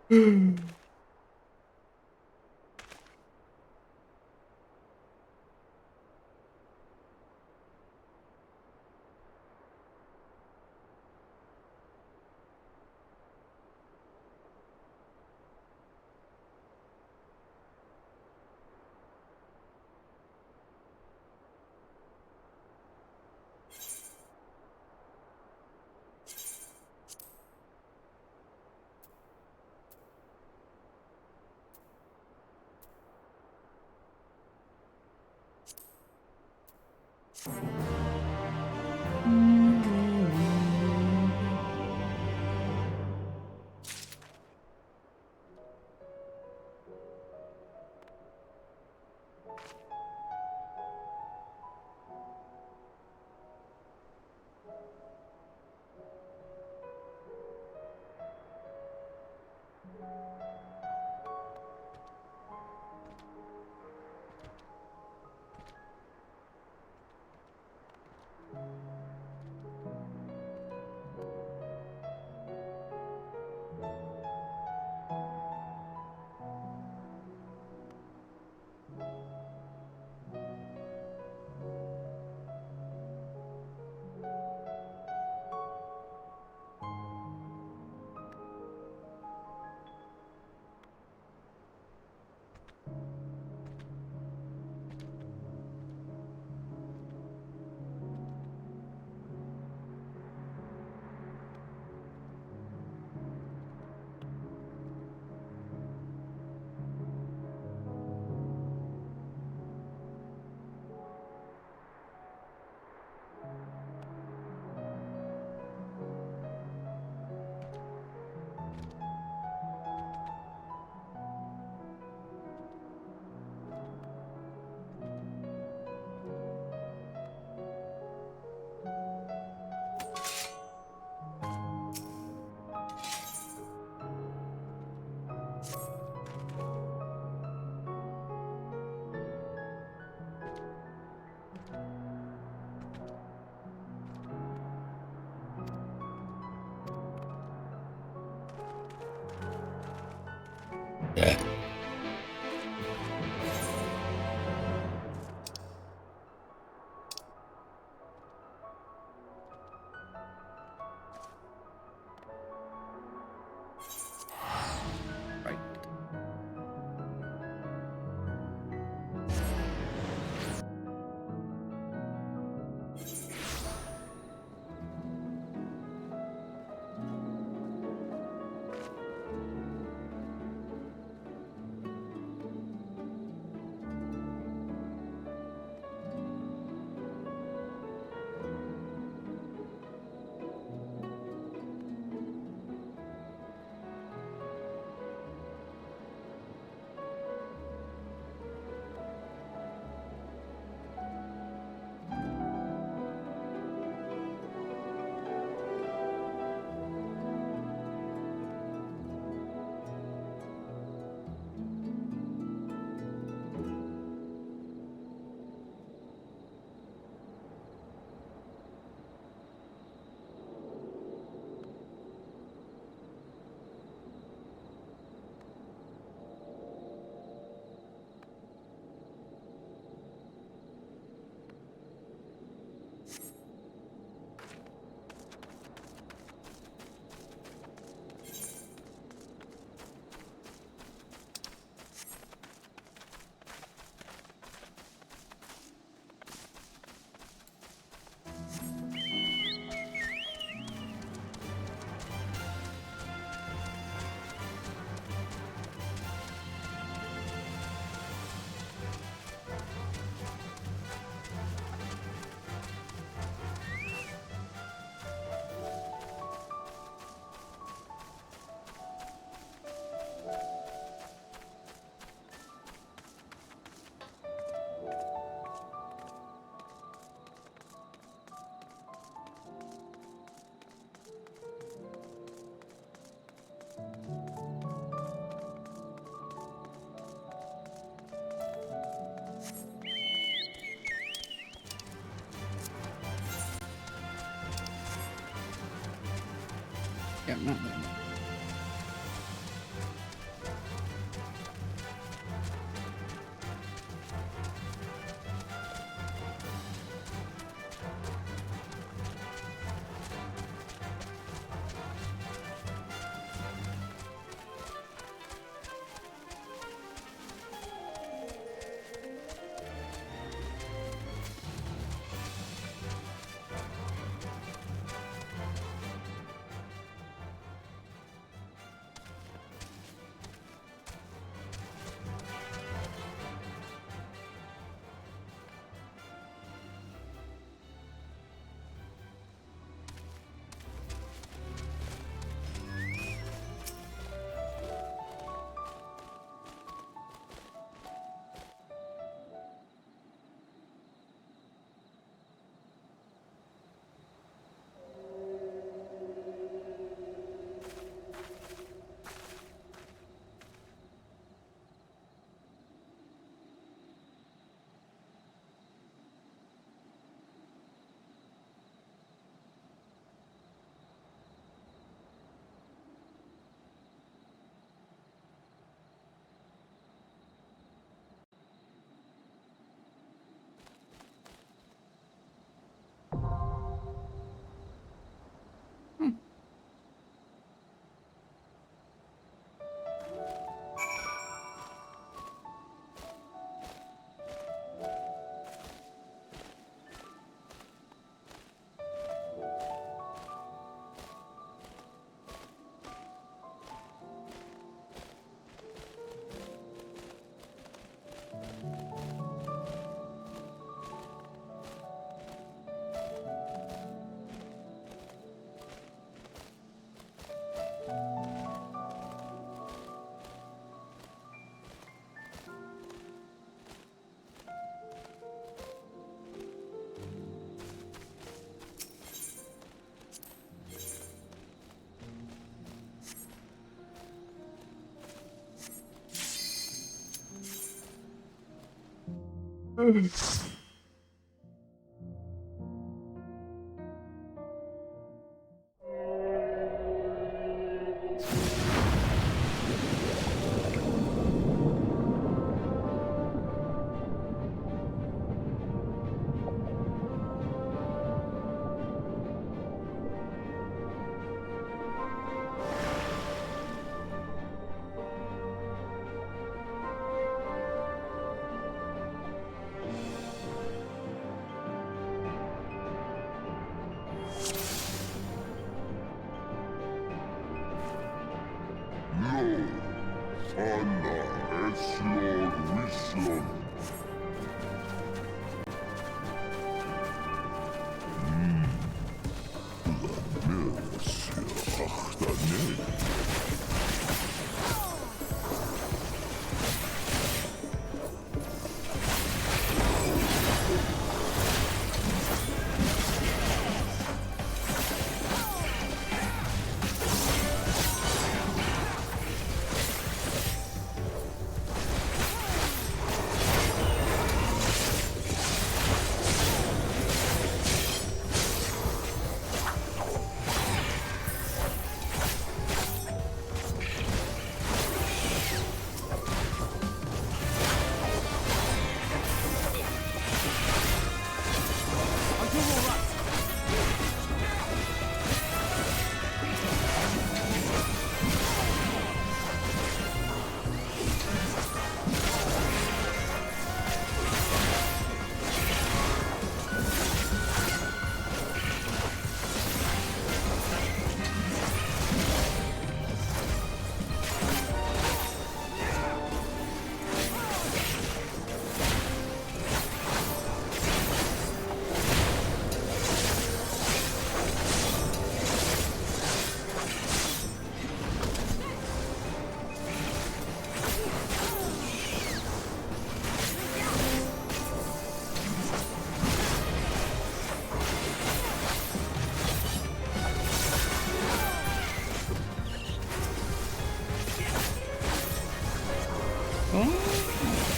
Yeah, not that.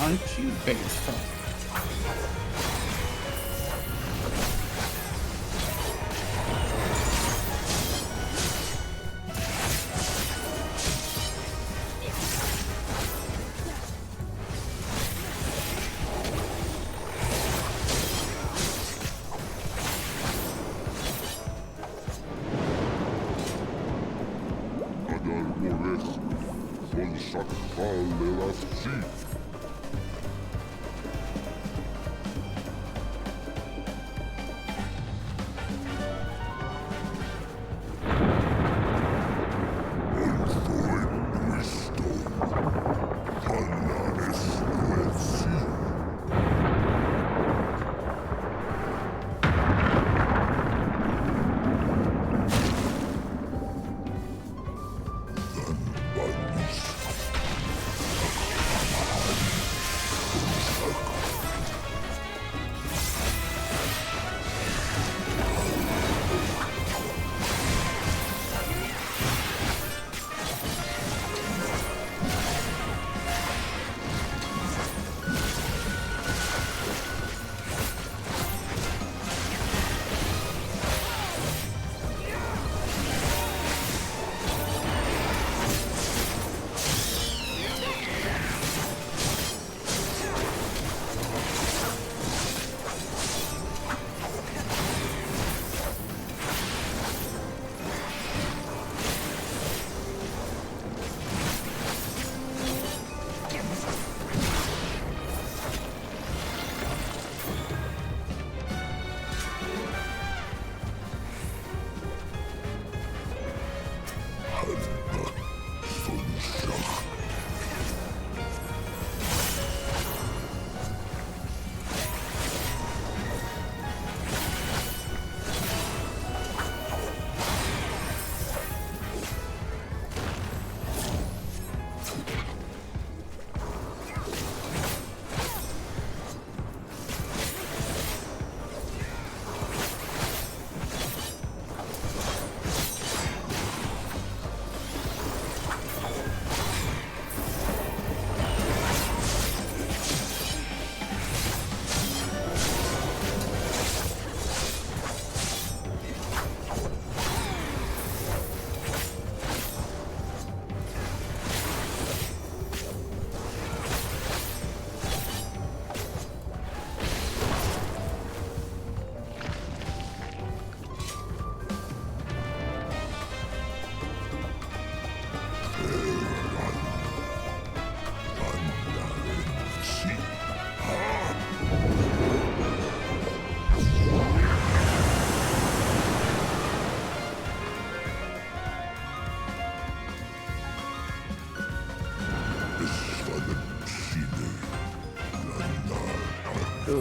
Aren't you big as fuck?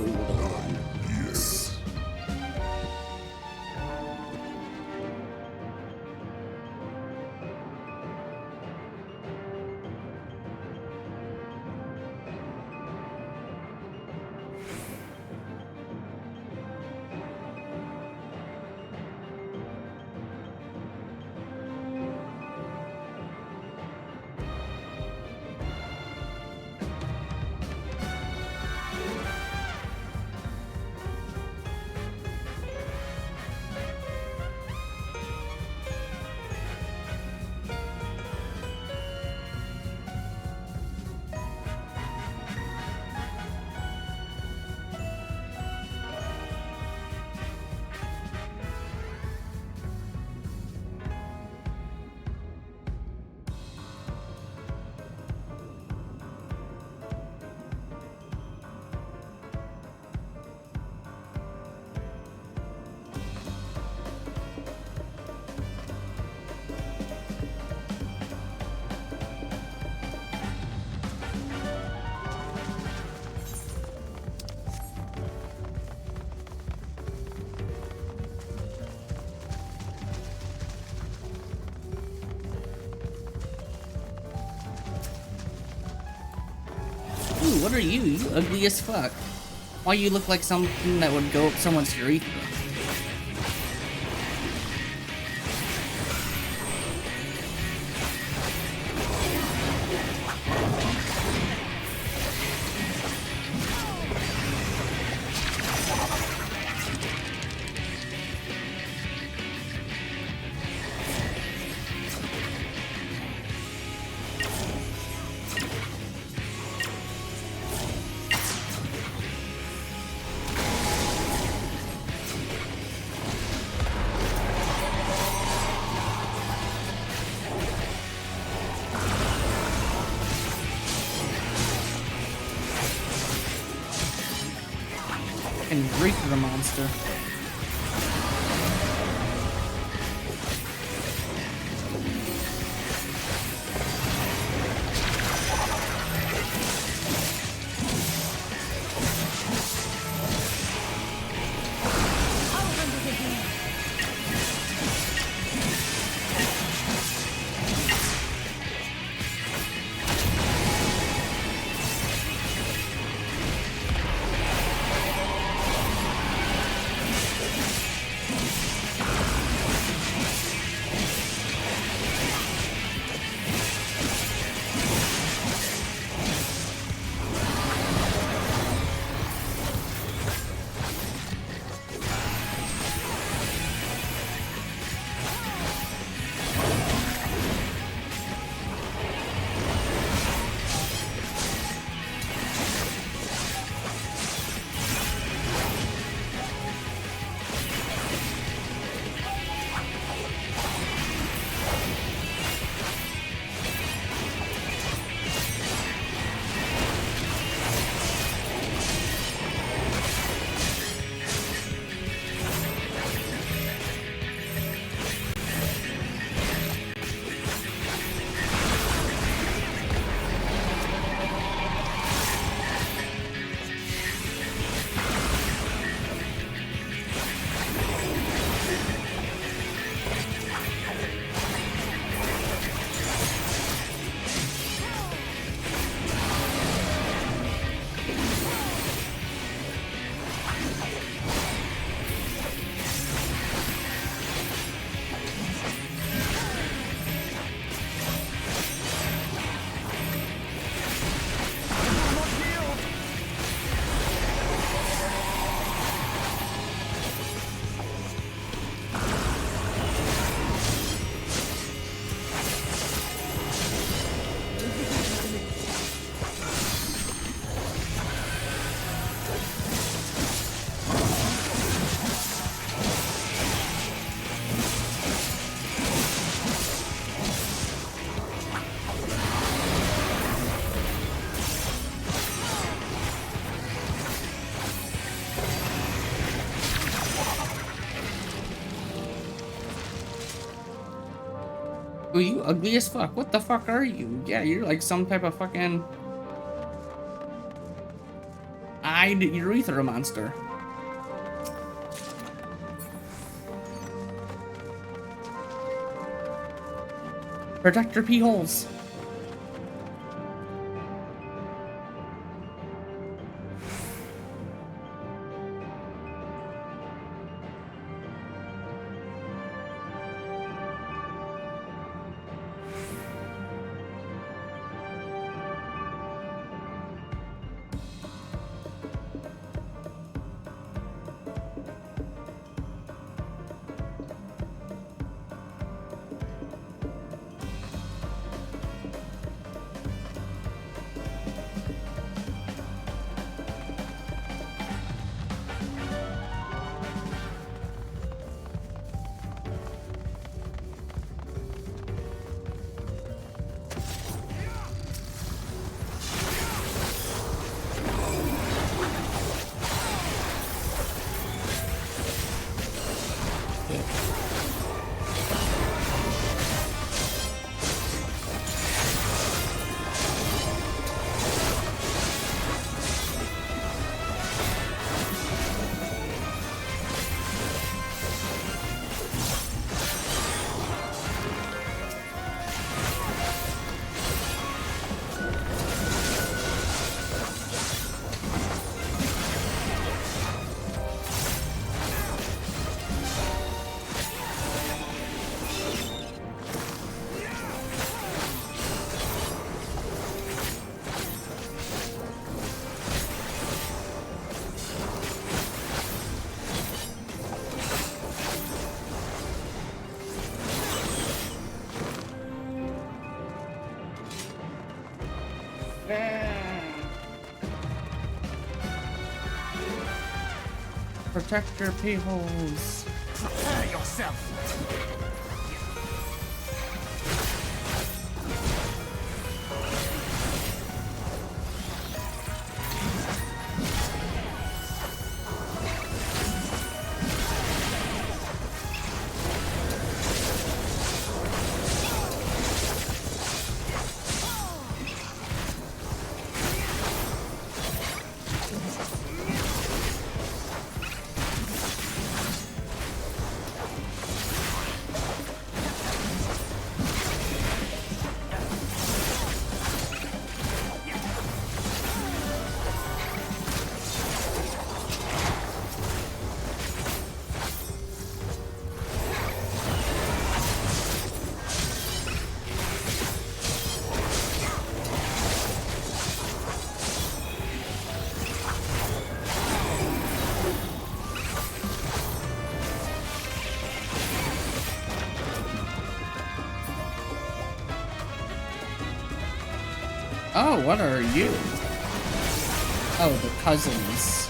Yes. Ooh, what are you? You ugly as fuck. Why you look like something that would go up someone's urethra? And Reaper monster. Ooh, you ugly as fuck. What the fuck are you? Yeah, you're like some type of fucking... eyed urethra monster. Protect your pee holes. Protect your pee holes. Prepare yourself. Oh, what are you? Oh, the cousins.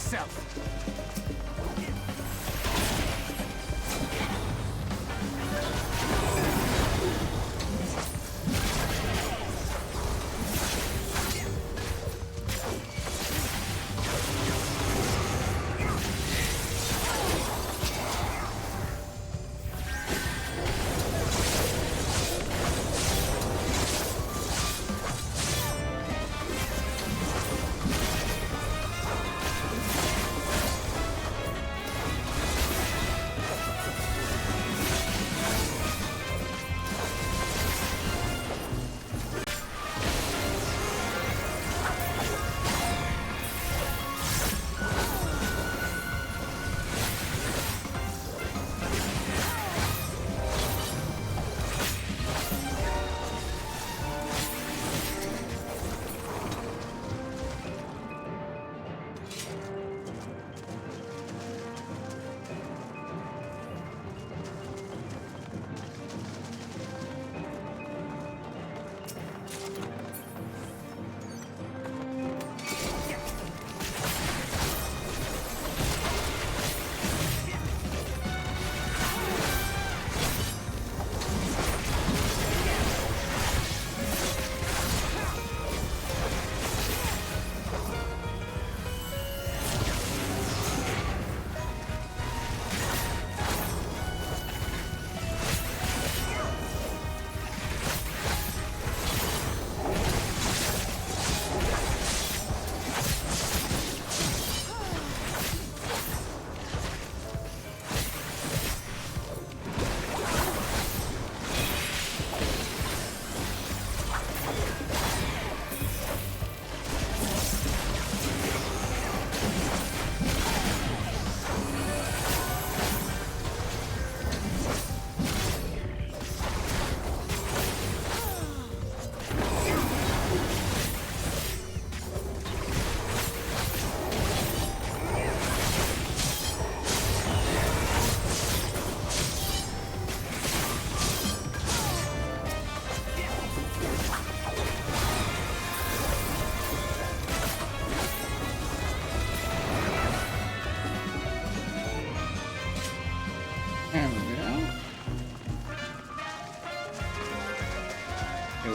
yourself.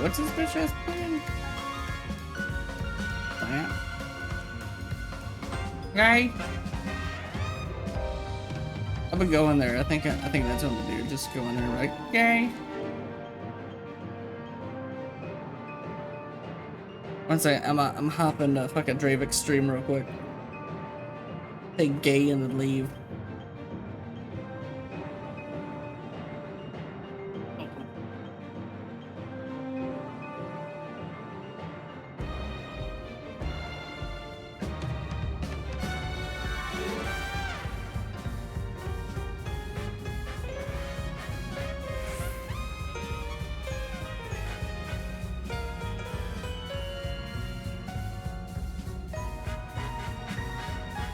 What's his bitch ass plan? That guy. I'm gonna go in there. I think that's what I'm gonna do. Just go in there, right? Okay. One second. I'm hopping to fucking Dravik stream real quick. Say gay and then leave.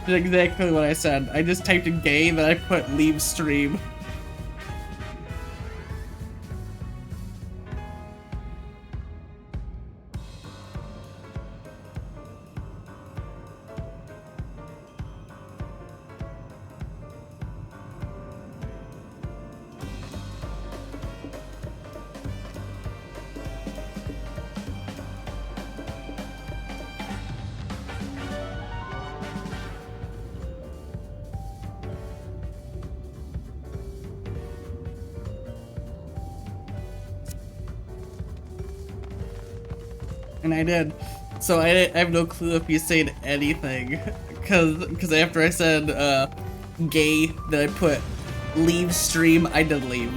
That's exactly what I said. I just typed in gay, then I put leave stream. And I did. So I have no clue if you said anything. Cause after I said gay, then I put leave stream, I did leave.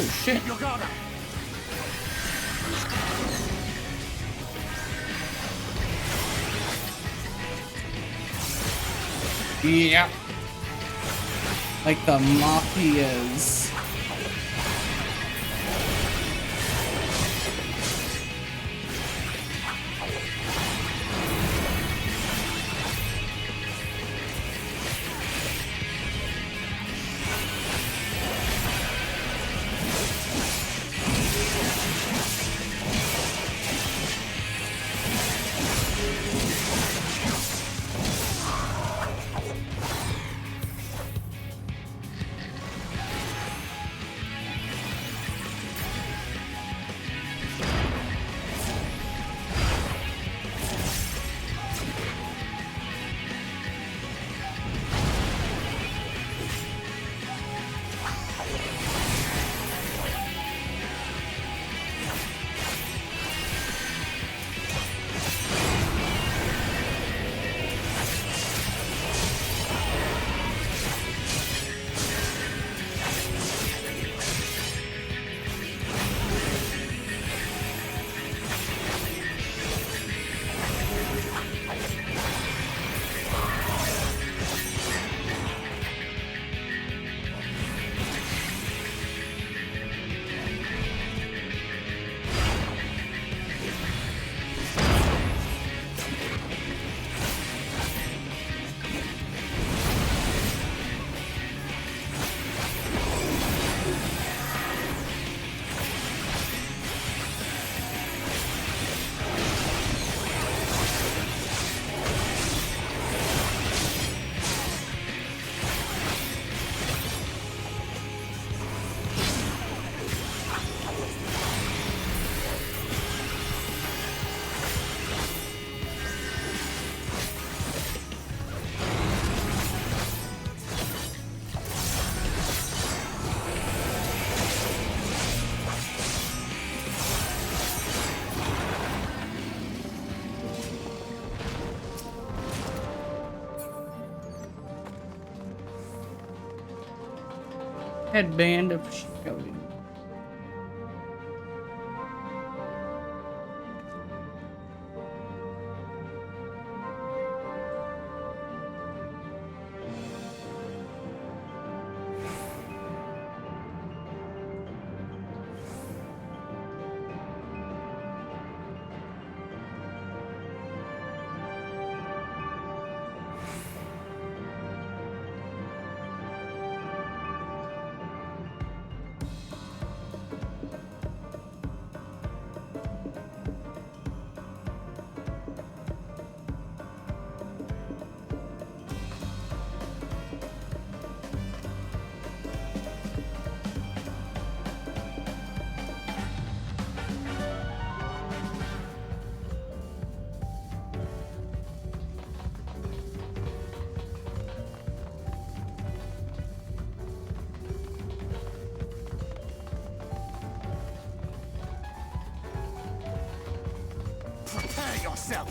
Oh shit. You got him. Yeah. Like the mafias. Headband of shouting. Prepare yourself!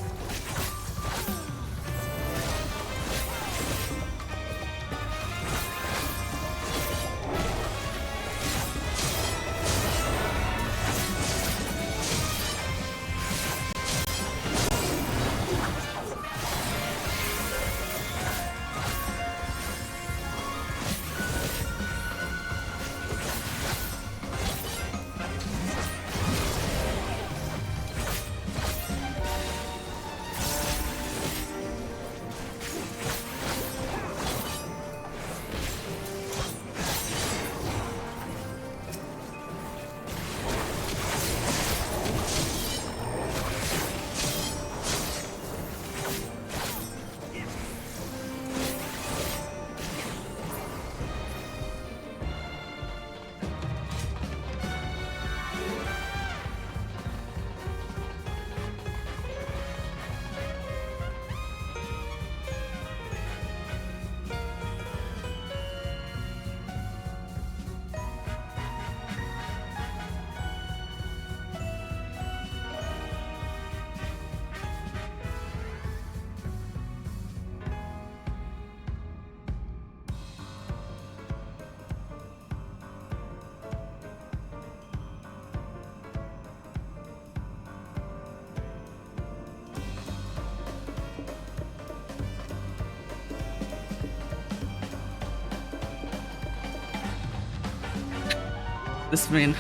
This man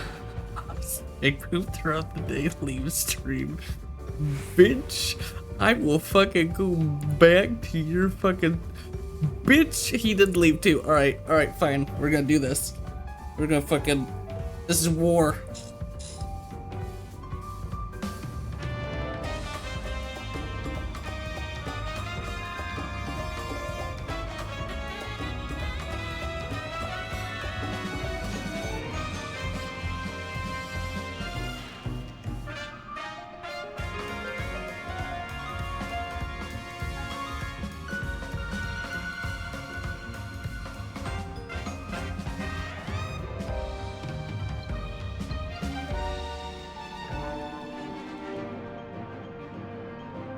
take poop throughout the day, leave stream. Bitch, I will fucking go back to your fucking... Bitch, he did leave too. Alright, fine. We're gonna do this. We're gonna fucking... This is war.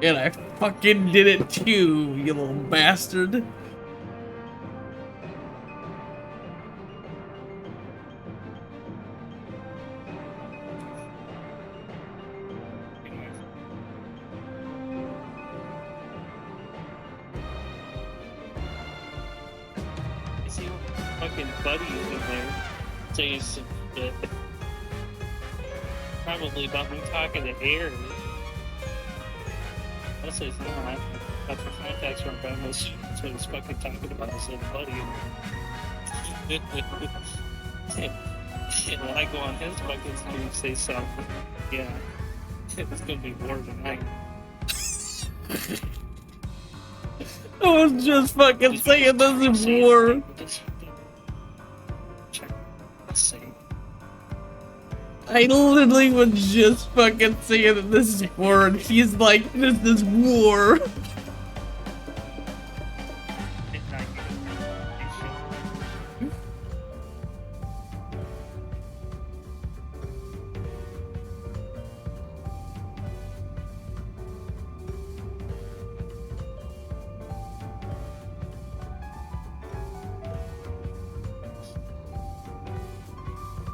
And I fucking did it too, you little bastard. I see fucking Buddy is in there saying some shit. Probably about me talking to Aaron. That says no, I got the contacts from Bama's. That's what he's fucking talking about. I said, Buddy. And when I go on his fucking stream and say something, yeah, it's gonna be war tonight. I was just fucking saying this is war. I literally was just fucking saying that this is war, and he's like, this is war.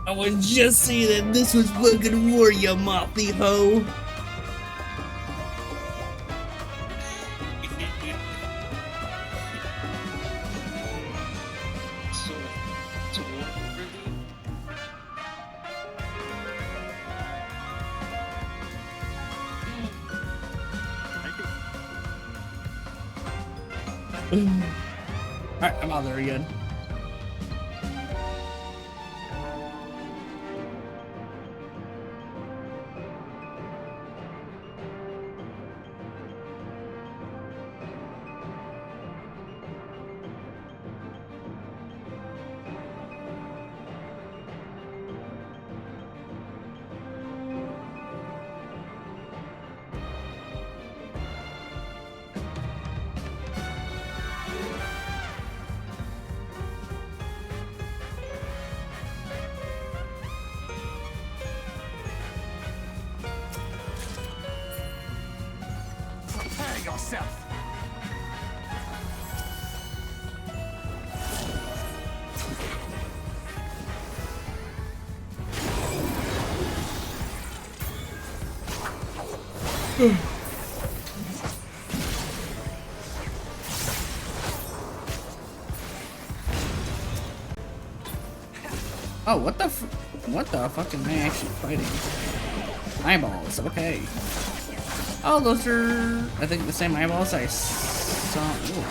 I was just saying that this was fucking war, you mothy hoe. Alright, I'm out there again. yourself. Oh, what the fuck am I actually fighting? Eyeballs, okay. Oh, those are, I think, the same eyeballs I saw. Ooh.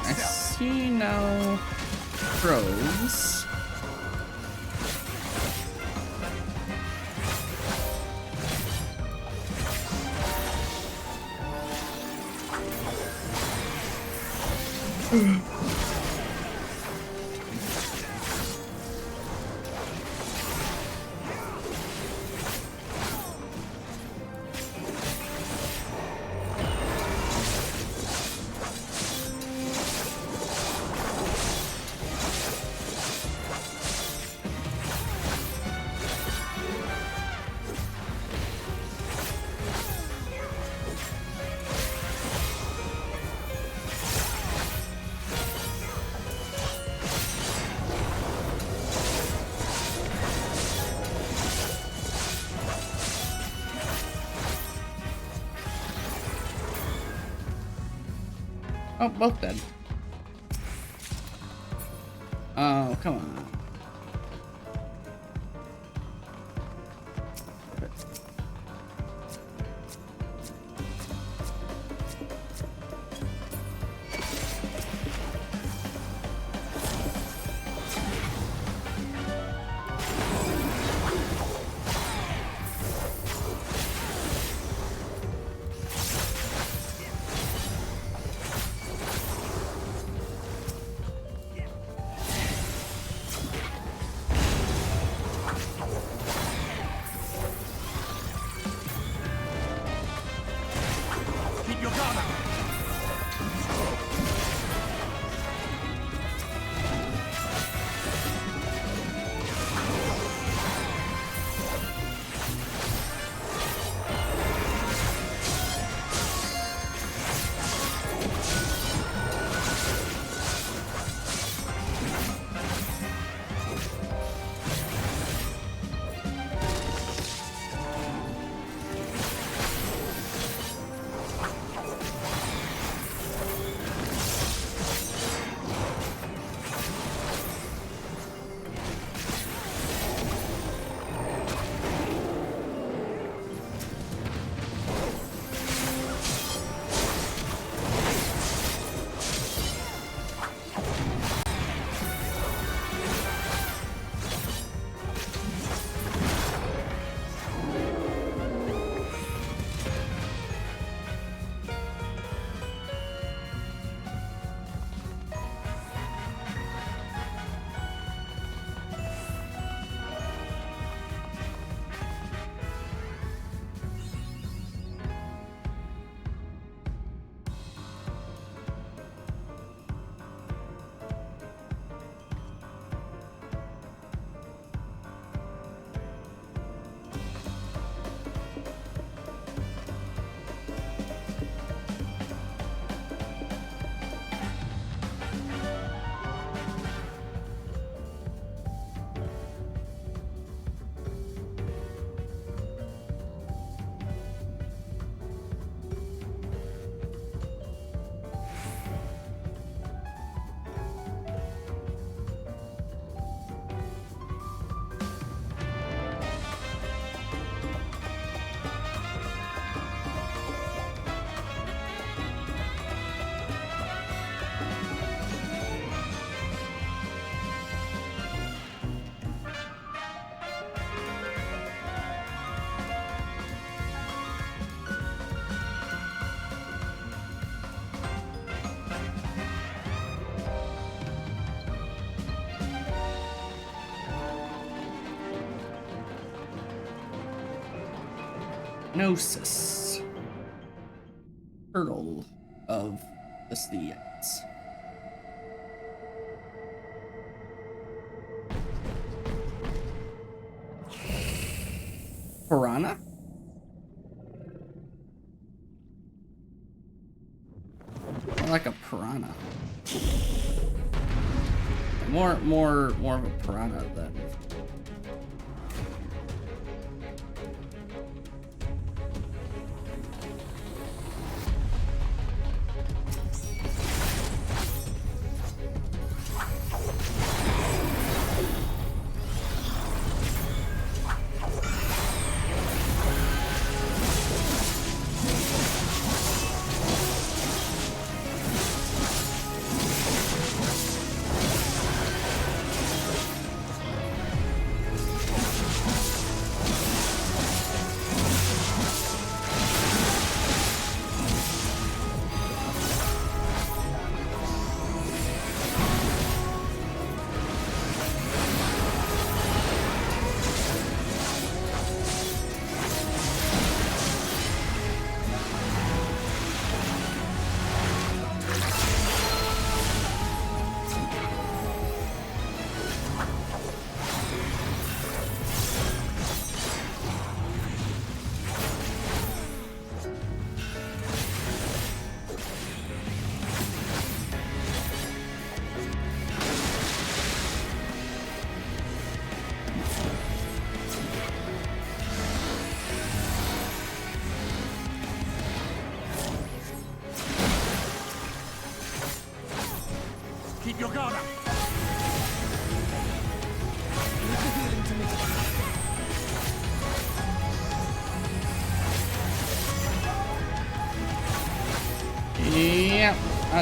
I see no probes. Oh, both dead. Oh, come on. Gnosis. Turtle of the Seas. Piranha? More like a piranha. More of a piranha than.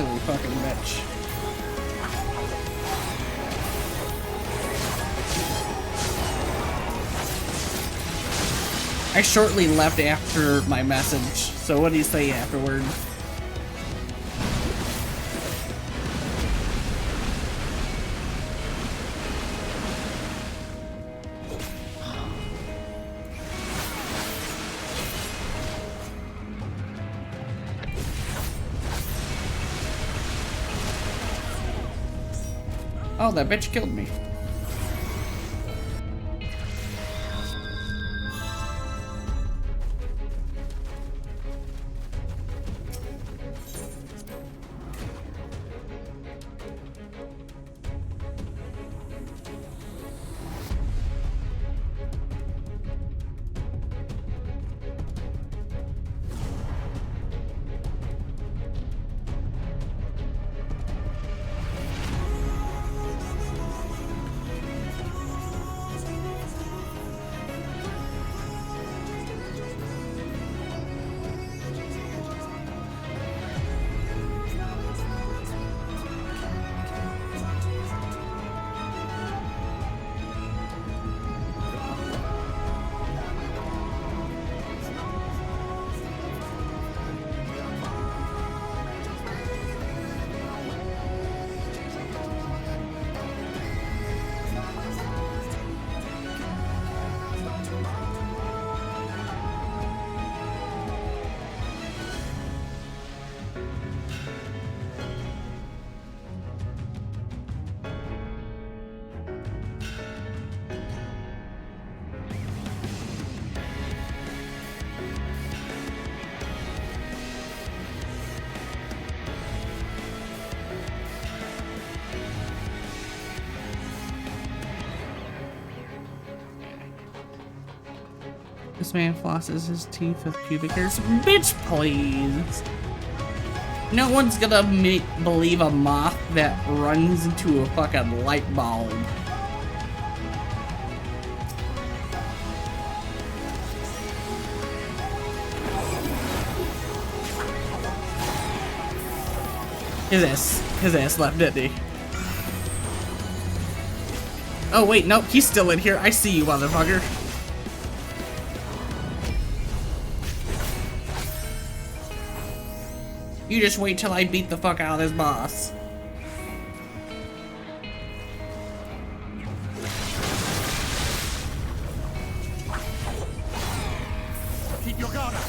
Ugly fucking bitch. I shortly left after my message, so what do you say afterward? Oh, that bitch killed me. This man flosses his teeth with pubic hairs. Bitch, please. No one's gonna believe a moth that runs into a fucking light bulb. His ass left, didn't he? Oh wait, nope, he's still in here. I see you, motherfucker. You just wait till I beat the fuck out of this boss. Keep your guard up.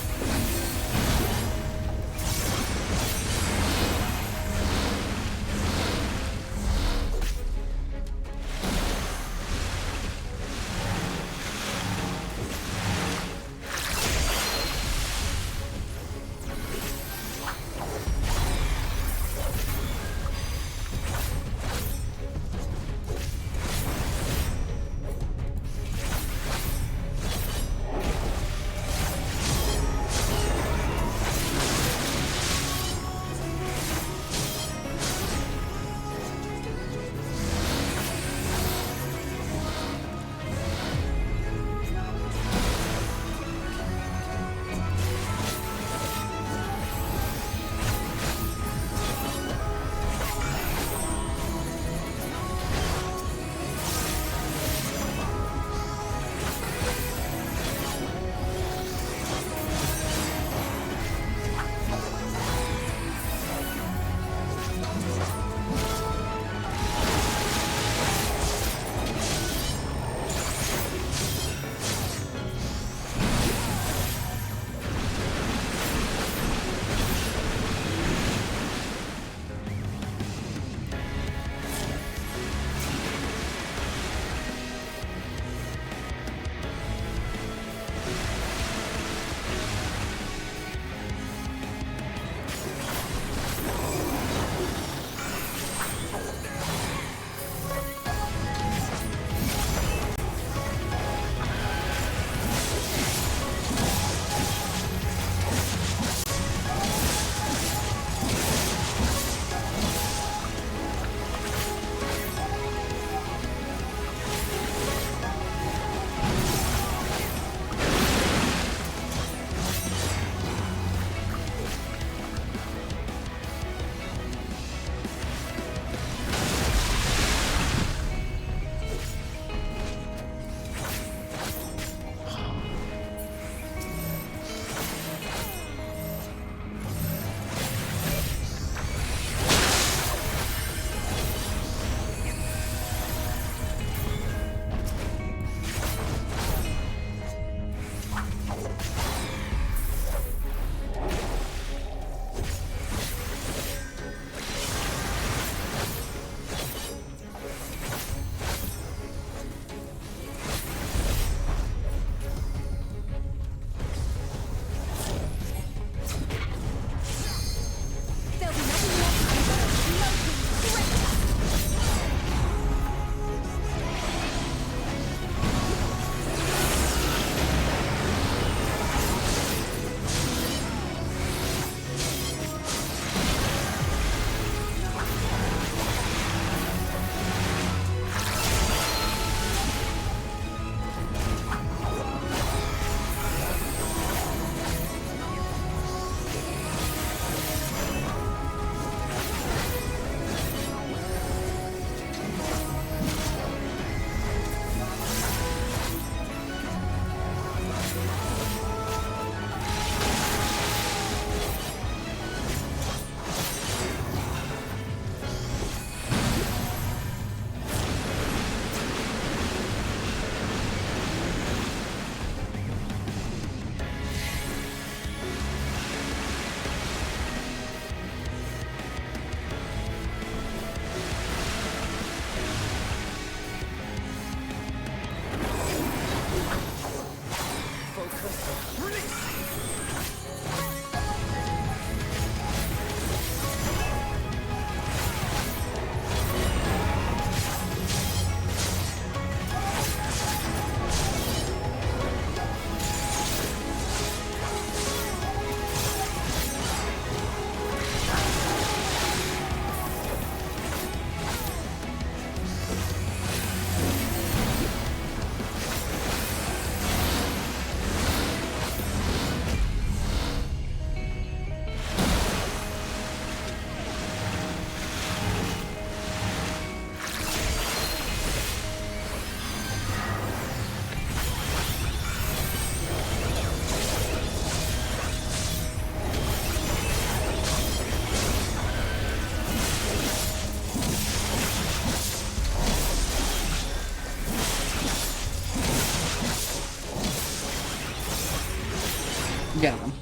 Got him.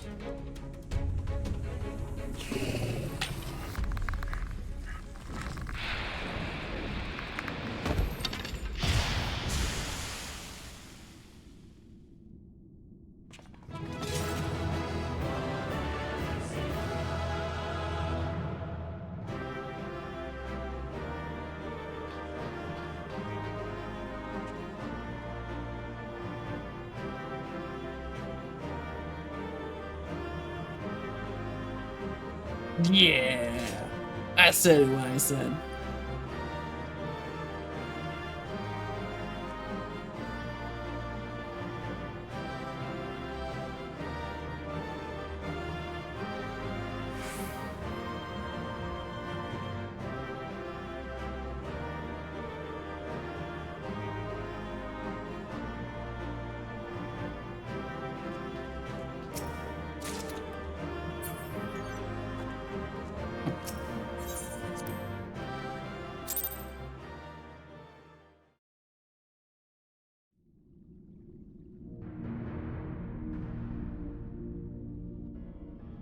Yeah, I said what I said.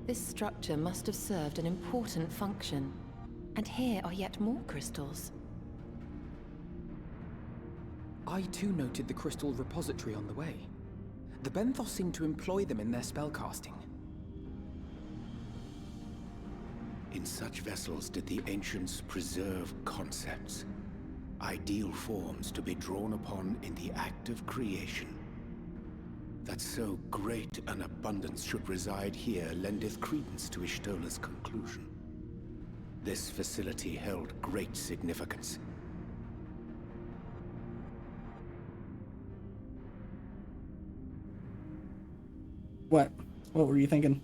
This structure must have served an important function. And here are yet more crystals. I too noted the crystal repository on the way. The Benthos seem to employ them in their spellcasting. In such vessels did the ancients preserve concepts, ideal forms to be drawn upon in the act of creation. That so great an abundance should reside here lendeth credence to Ishtola's conclusion. This facility held great significance. What? What were you thinking?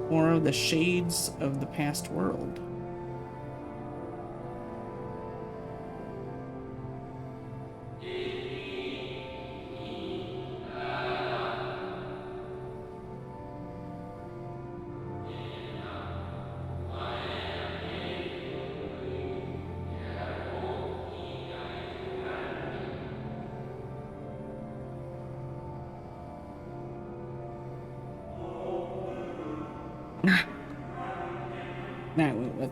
More of the shades of the past world. Nah, what?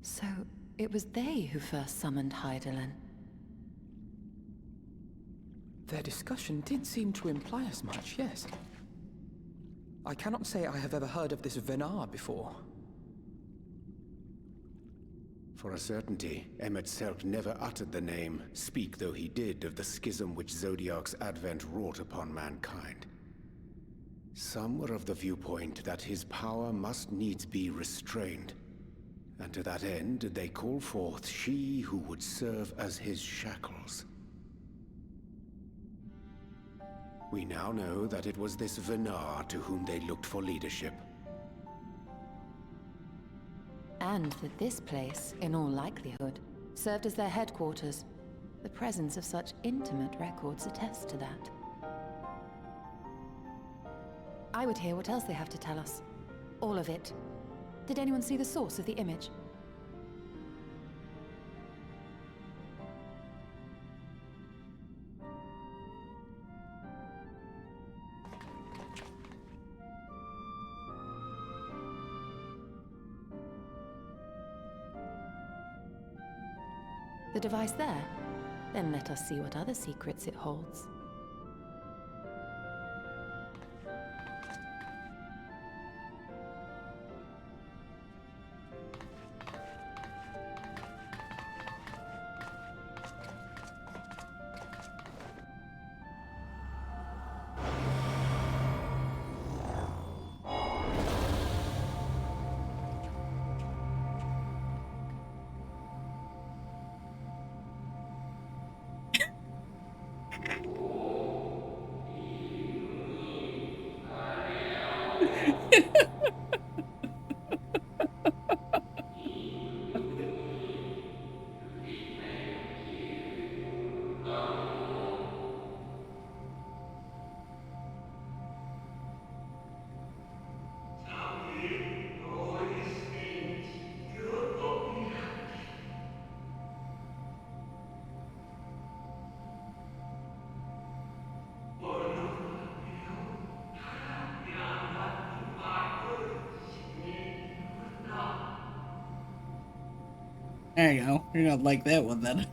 So, it was they who first summoned Hydaelyn. Their discussion did seem to imply as much, yes. I cannot say I have ever heard of this Venar before. For a certainty, Emet-Selch never uttered the name, speak though he did of the schism which Zodiark's advent wrought upon mankind. Some were of the viewpoint that his power must needs be restrained, And to that end did they call forth she who would serve as his shackles. We now know that it was this Venar to whom they looked for leadership. And that this place, in all likelihood, served as their headquarters. The presence of such intimate records attests to that. I would hear what else they have to tell us. All of it. Did anyone see the source of the image? The device there? Then let us see what other secrets it holds. There you go. You're gonna like that one then.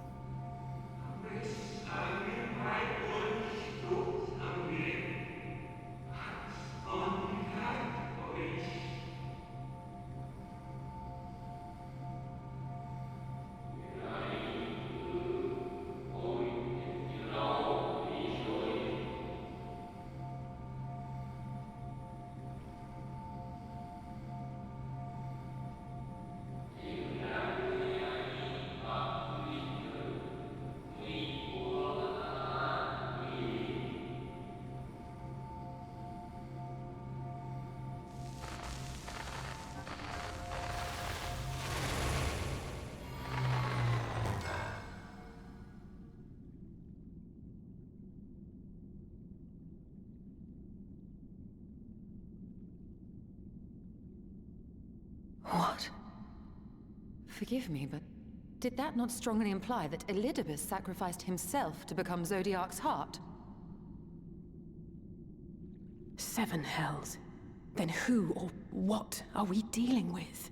What? Forgive me, but did that not strongly imply that Elidibus sacrificed himself to become Zodiark's heart? 7 hells. Then who or what are we dealing with?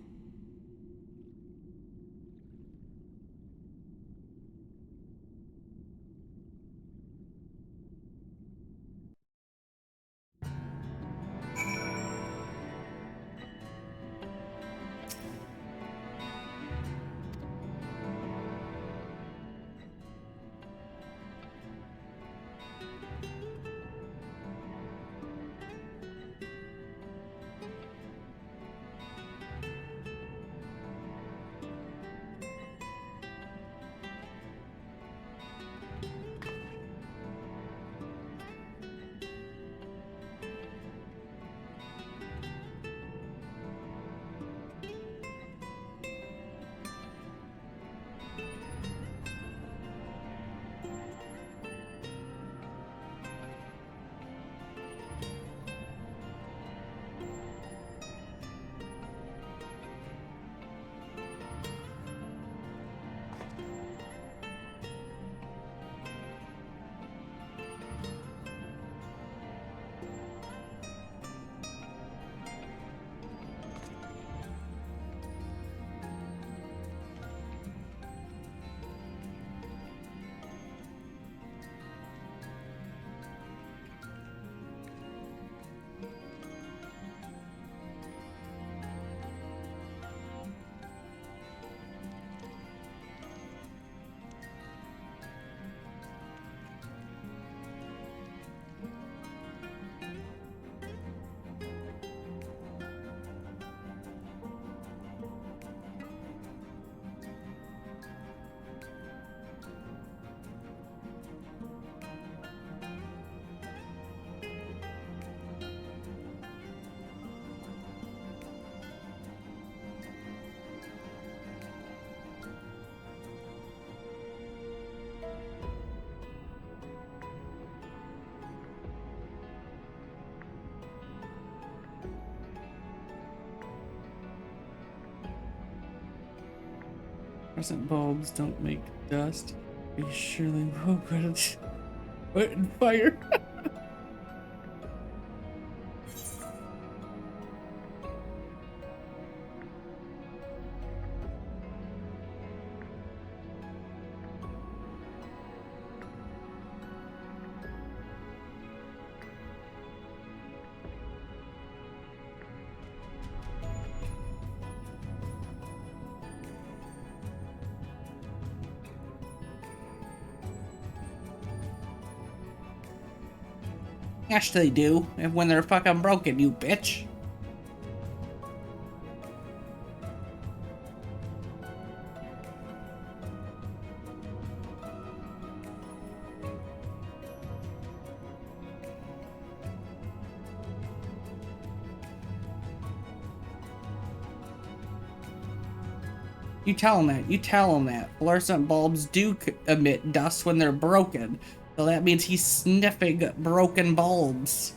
Fluorescent bulbs don't make dust. Are you surely will put it in fire? Yes, they do. And when they're fucking broken, you bitch. You tell them that. You tell them that. Fluorescent bulbs do emit dust when they're broken. So that means he's sniffing broken bulbs.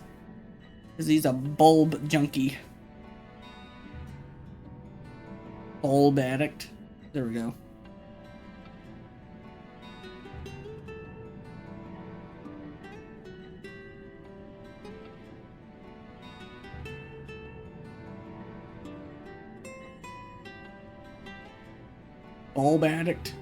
Because he's a bulb junkie. Bulb addict. There we go. Bulb addict.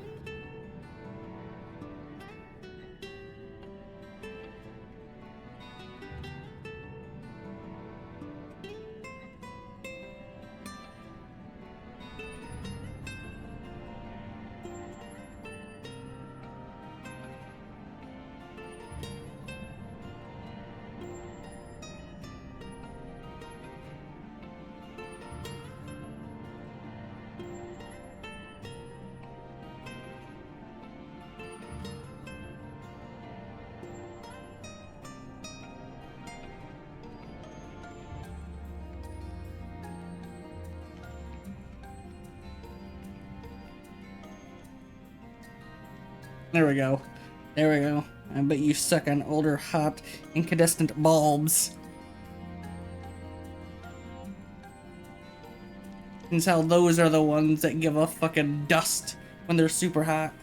There we go. There we go. I bet you suck on older, hot, incandescent bulbs. And how those are the ones that give off fucking dust when they're super hot.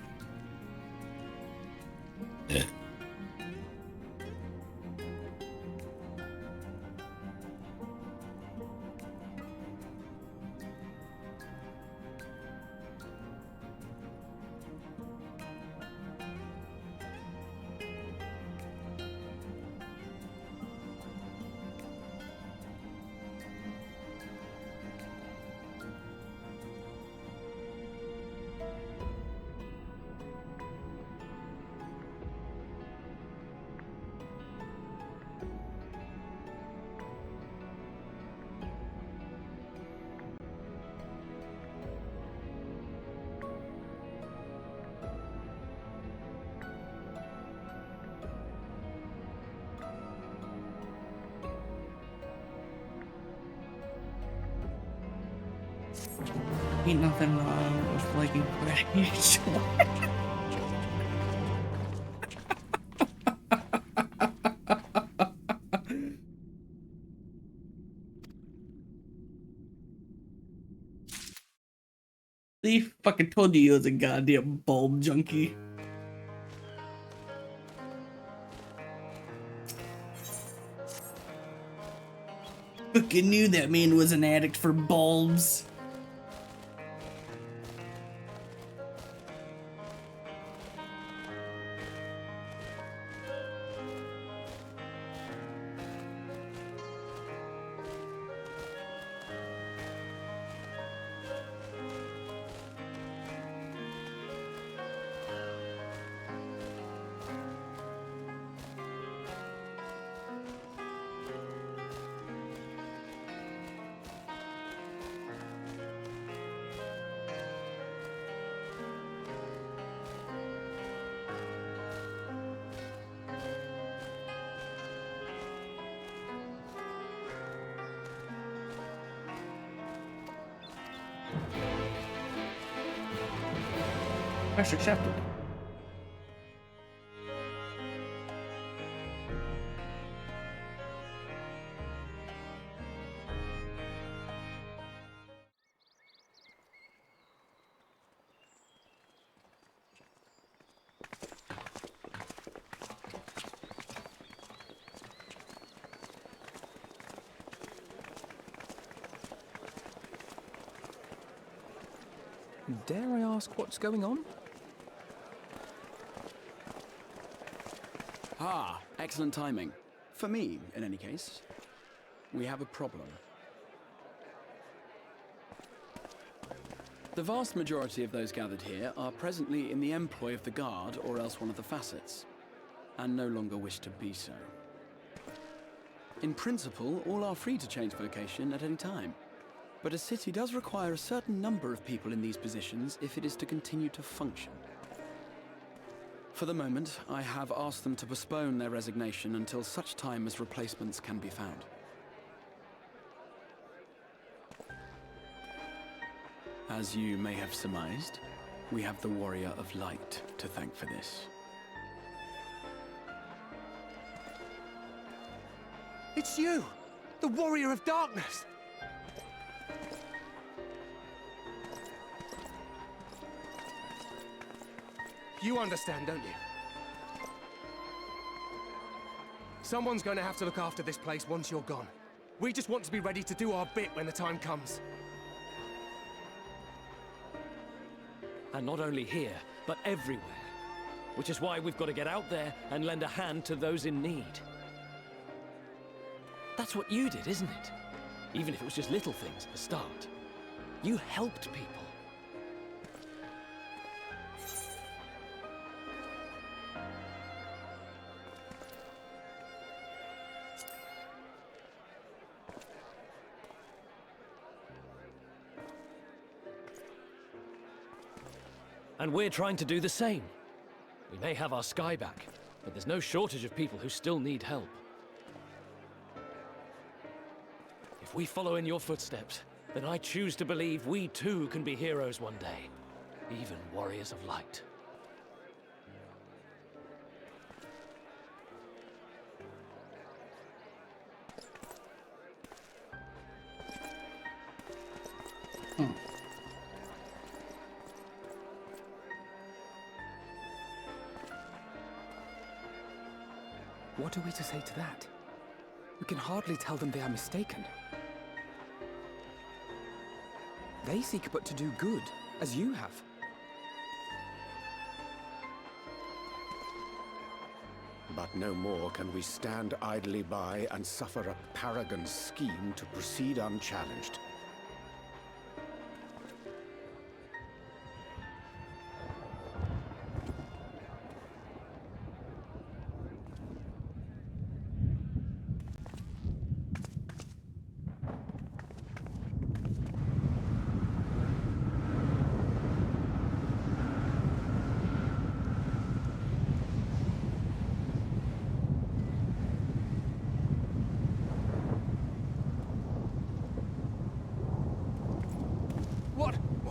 Ain't nothing wrong with liking gladiator. They fucking told you he was a goddamn bulb junkie. Fucking knew that man was an addict for bulbs. Request accepted. Dare I ask what's going on? Ah, excellent timing. For me, in any case. We have a problem. The vast majority of those gathered here are presently in the employ of the Guard or else one of the facets, and no longer wish to be so. In principle, all are free to change vocation at any time, but a city does require a certain number of people in these positions if it is to continue to function. For the moment, I have asked them to postpone their resignation until such time as replacements can be found. As you may have surmised, we have the Warrior of Light to thank for this. It's you! The Warrior of Darkness! You understand, don't you? Someone's going to have to look after this place once you're gone. We just want to be ready to do our bit when the time comes. And not only here, but everywhere. Which is why we've got to get out there and lend a hand to those in need. That's what you did, isn't it? Even if it was just little things at the start. You helped people. And we're trying to do the same. We may have our sky back, but there's no shortage of people who still need help. If we follow in your footsteps, then I choose to believe we too can be heroes one day. Even warriors of light. What are we to say to that? We can hardly tell them they are mistaken. They seek but to do good, as you have. But no more can we stand idly by and suffer a paragon's scheme to proceed unchallenged.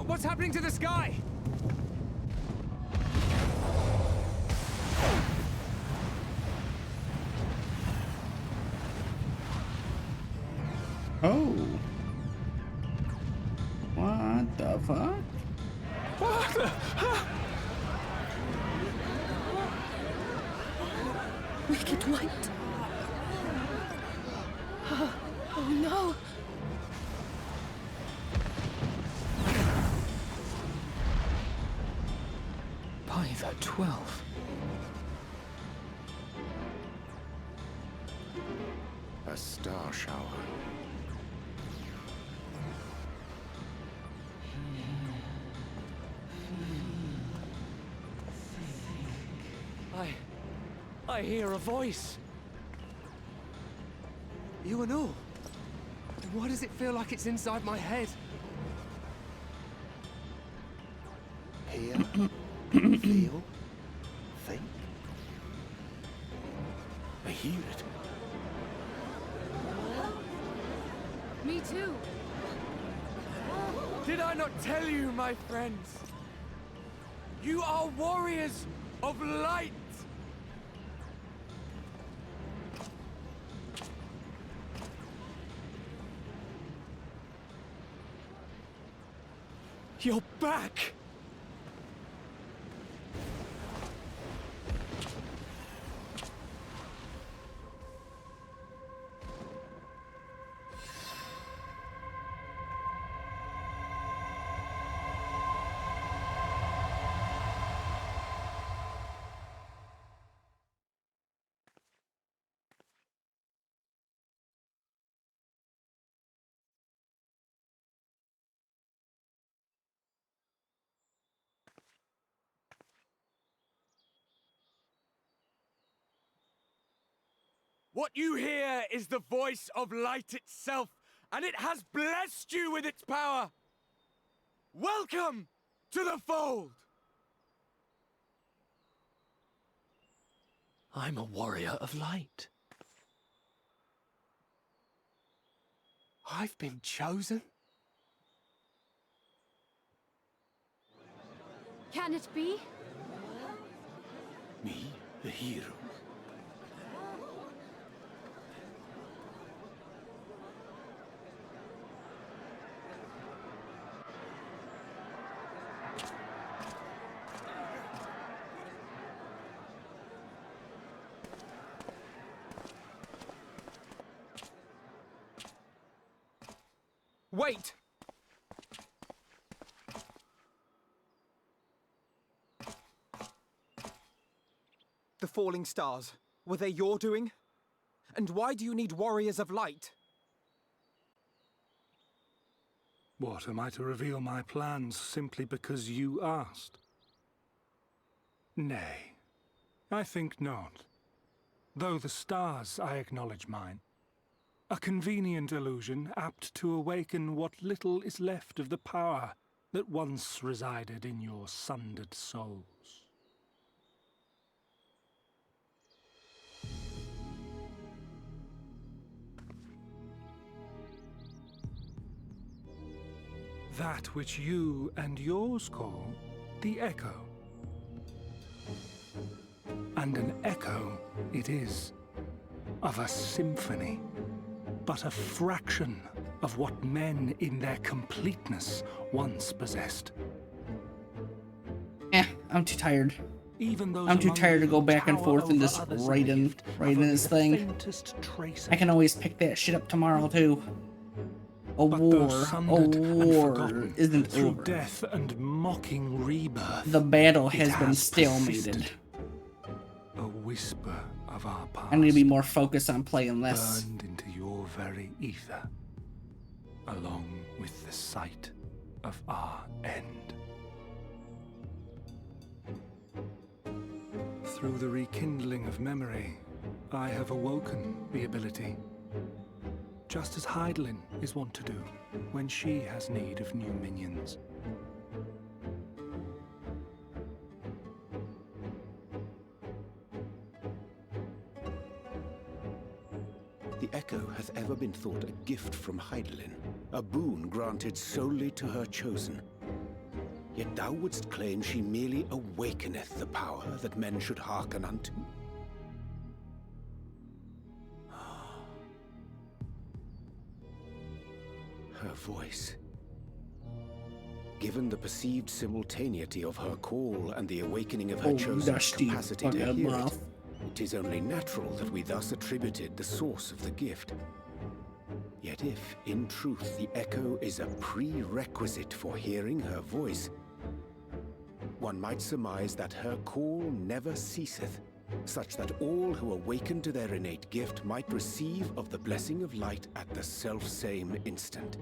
What's happening to the sky? Oh. What the fuck? Wicked light. Oh no. By the 12. A star shower. I hear a voice. You and all? And why does it feel like it's inside my head? Hear, feel, think. I hear it. Me too. Did I not tell you, my friends? You are warriors of light! You're back! What you hear is the voice of light itself, and it has blessed you with its power. Welcome to the fold! I'm a warrior of light. I've been chosen? Can it be? Me, a hero. Wait! The falling stars, were they your doing? And why do you need warriors of light? What, am I to reveal my plans simply because you asked? Nay, I think not. Though the stars, I acknowledge mine. A convenient illusion, apt to awaken what little is left of the power that once resided in your sundered souls. That which you and yours call the echo. And an echo it is, of a symphony, but a fraction of what men in their completeness once possessed. I'm too tired. Even those I'm too among tired to you go who back and tower forth in over this others writing have only this the thing. faintest trace I of can always pick that shit up tomorrow too. A But though war sundered and forgotten isn't through over. death and mocking rebirth, The battle it has been stalemated. persisted. A whisper of our past. I need to be more focused on playing this. Burned into your very ether, along with the sight of our end. Through the rekindling of memory, I have awoken the ability. Just as Heidelin is wont to do when she has need of new minions. The Echo hath ever been thought a gift from Heidelin, a boon granted solely to her chosen. Yet thou wouldst claim she merely awakeneth the power that men should hearken unto? Her voice. Given the perceived simultaneity of her call and the awakening of her chosen's capacity to hear it, it is only natural that we thus attributed the source of the gift. Yet if, in truth, the echo is a prerequisite for hearing her voice, one might surmise that her call never ceaseth, such that all who awaken to their innate gift might receive of the blessing of light at the self-same instant.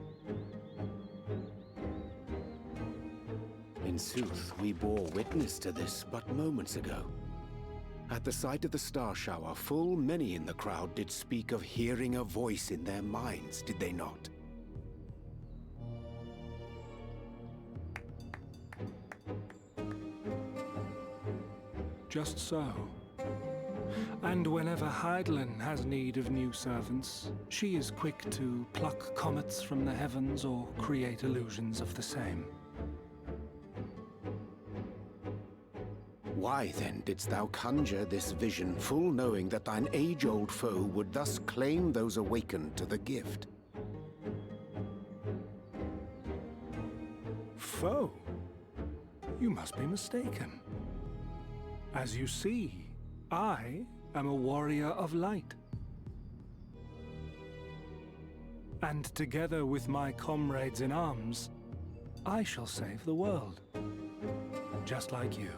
In sooth, we bore witness to this but moments ago. At the sight of the star shower, full many in the crowd did speak of hearing a voice in their minds, did they not? Just so. And whenever Heidelin has need of new servants, she is quick to pluck comets from the heavens or create illusions of the same. Why then didst thou conjure this vision, full knowing that thine age-old foe would thus claim those awakened to the gift? Foe? You must be mistaken. As you see, I am a warrior of light. And together with my comrades in arms, I shall save the world. Just like you.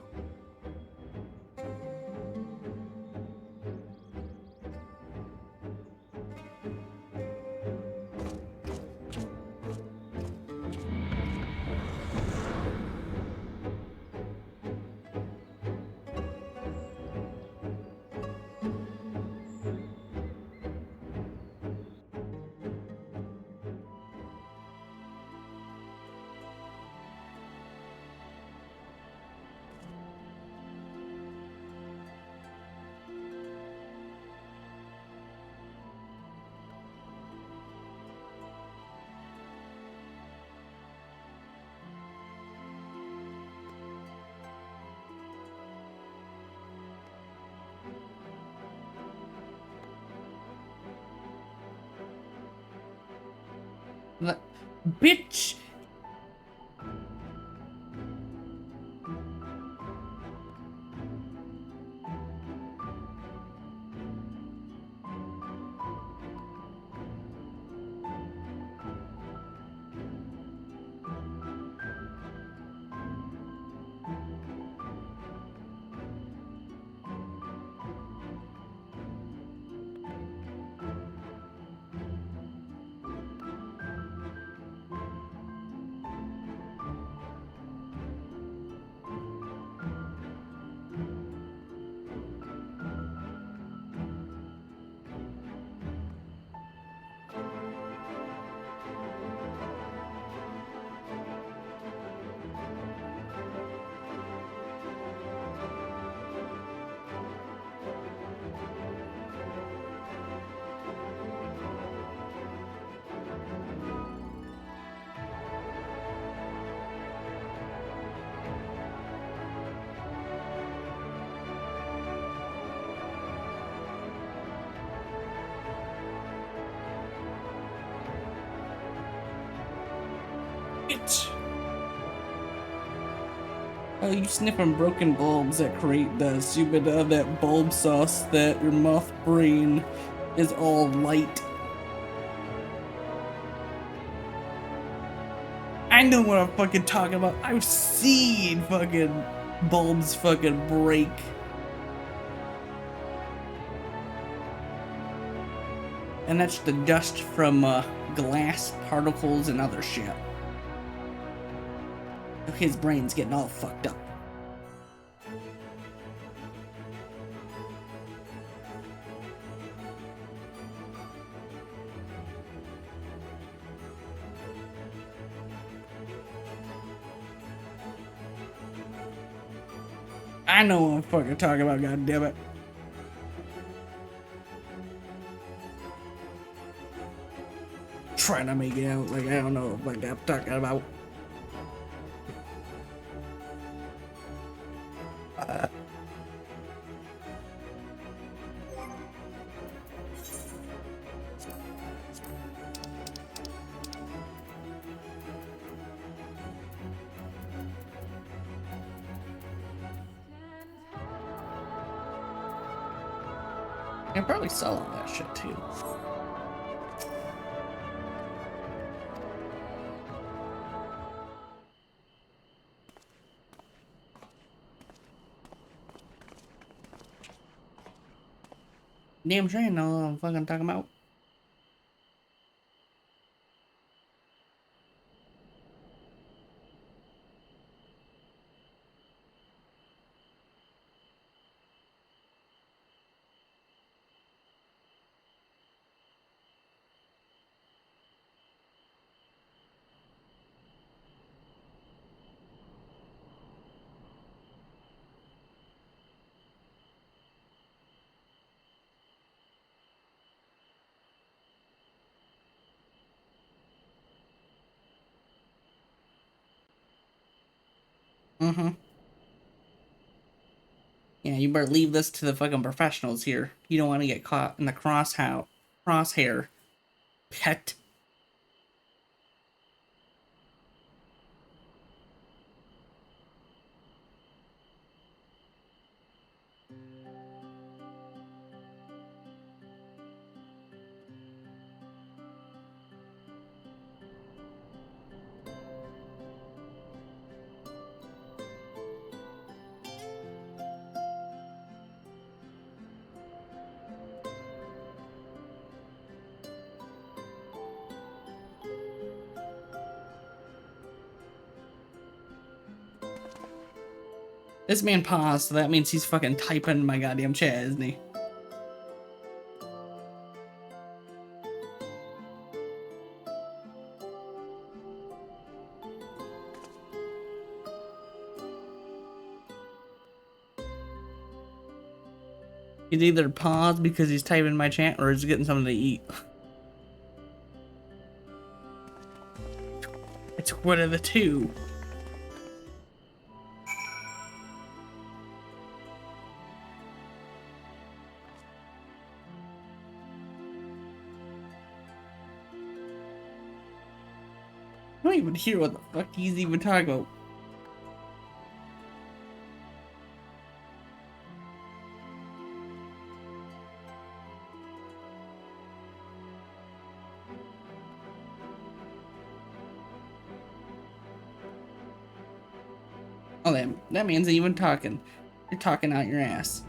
Bitch! Bitch! Oh, you sniffing broken bulbs that create dust. You've been that bulb sauce that your moth brain is all light. I know what I'm fucking talking about. I've seen fucking bulbs fucking break. And that's the dust from glass particles and other shit. His brain's getting all fucked up. I know what I'm fucking talking about, goddammit. Trying to make it out like I don't know what I'm talking about. I can probably sell all that shit too. Damn sure I know what I'm fucking talking about. Mm-hmm. Yeah, you better leave this to the fucking professionals here. You don't want to get caught in the crosshair, pet. This man paused, so that means he's fucking typing my goddamn chat, isn't he? He's either paused because he's typing my chat or he's getting something to eat. It's one of the two. even hear what the fuck he's even talking about. Oh, that man's even talking. You're talking out your ass.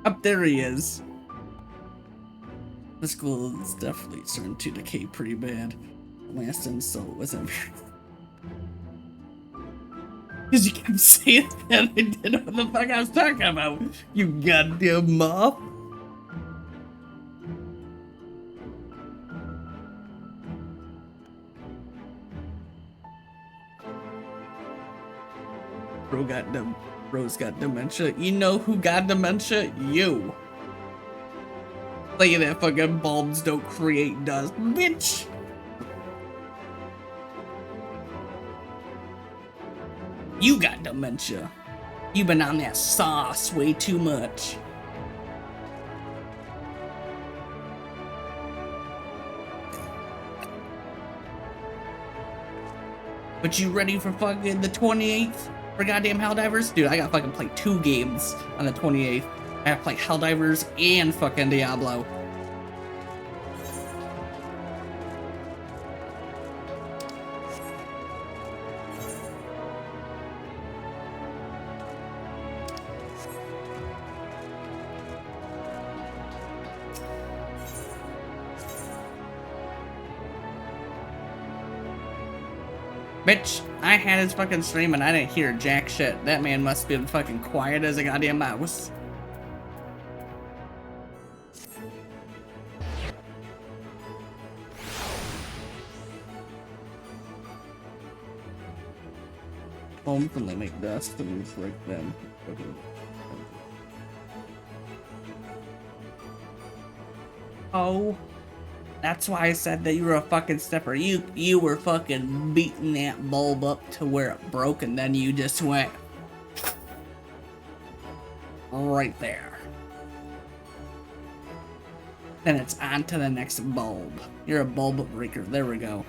Up there he is. The school is definitely starting to decay pretty bad. The last insult wasn't very. Because you kept saying that I didn't know what the fuck I was talking about. You goddamn mop. Bro's got dementia. You know who got dementia? You. Like that fucking bulbs don't create dust, bitch. You got dementia. You've been on that sauce way too much. But you ready for fucking the 28th for goddamn Helldivers? Dude, I gotta fucking play 2 games on the 28th. I have to play Helldivers and fucking Diablo. Bitch, I had his fucking stream and I didn't hear jack shit. That man must have been fucking quiet as a goddamn mouse. Home from they make dust and break them. Oh. That's why I said that you were a fucking stepper. You were fucking beating that bulb up to where it broke and then you just went right there. Then it's on to the next bulb. You're a bulb breaker. There we go.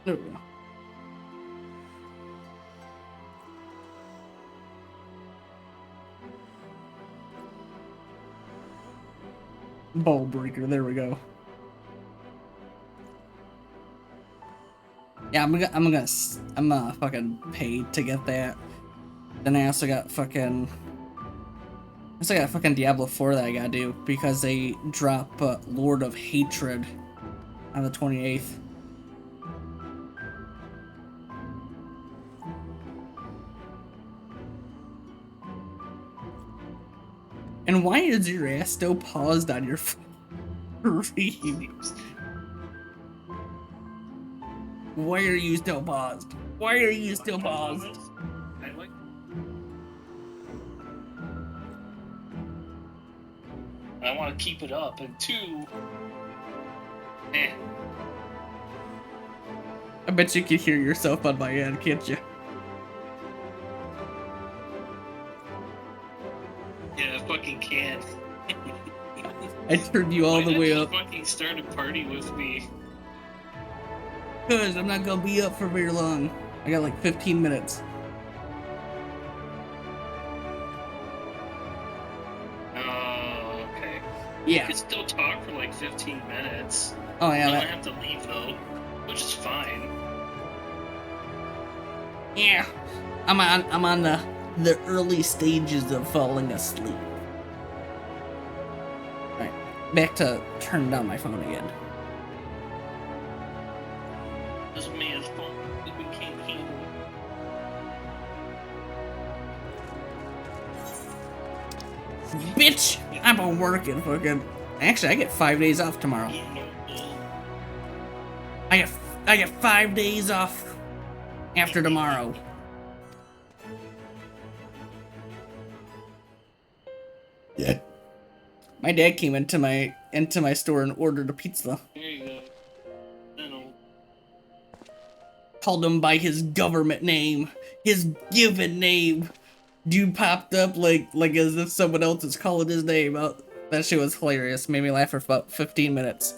There we go. Ball breaker, there we go. Yeah, I'm fucking paid to get that. Then I also got fucking Diablo 4 that I gotta do because they drop Lord of Hatred on the 28th. And why is your ass still paused on your streams? Why are you still paused? Why are you still paused? I want to keep it up, and 2, eh. I bet you can hear yourself on my end, can't you? Yeah, I fucking can. I turned you all the way up. Fucking start a party with me. Cause I'm not gonna be up for very long. I got like 15 minutes. Oh, okay. Yeah. You can still talk for like 15 minutes. Oh yeah. You don't have to leave though, which is fine. Yeah. I'm on the early stages of falling asleep. Alright. Back to turn down my phone again. This man's phone even can't handle it. Bitch! I've been working fucking. Actually, I get 5 days off tomorrow. I get 5 days off after tomorrow. Yeah. My dad came into my store and ordered a pizza. There you go. Called him by his government name, his given name. Dude popped up like as if someone else is calling his name out. That shit was hilarious. Made me laugh for about 15 minutes.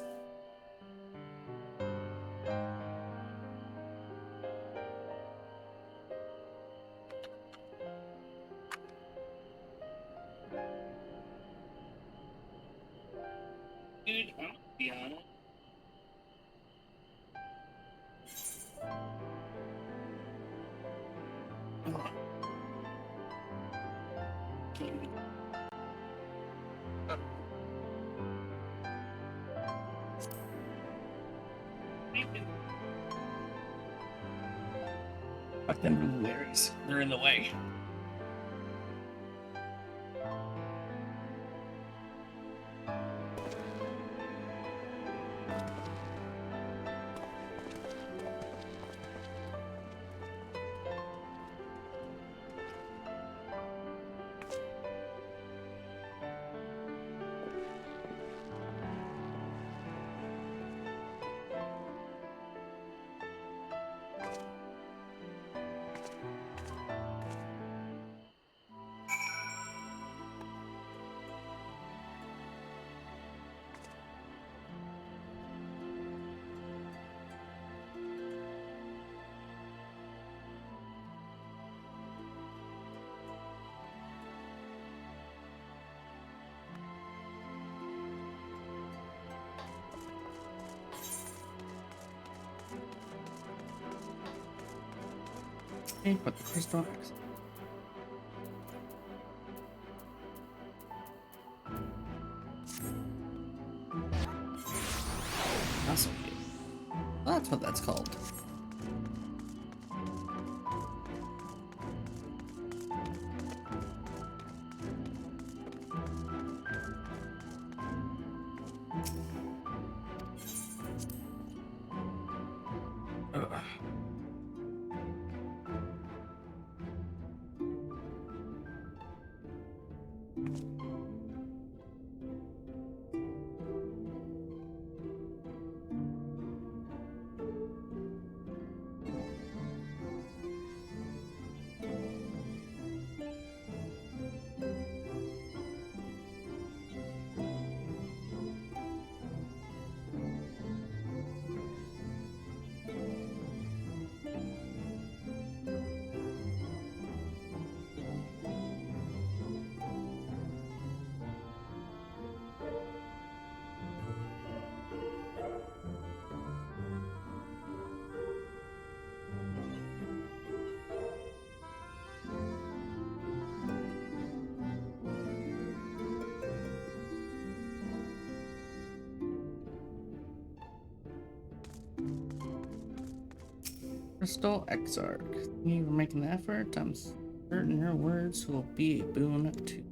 Dude, I'm gonna be honest. Fuck them blueberries. They're in the way. Okay, put the crystal axe. That's okay. Well, that's what that's called. Crystal Exarch. Thank you for making the effort. I'm certain your words will be a boon to.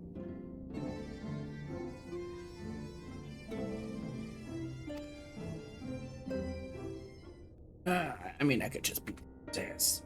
I mean, I could just be this.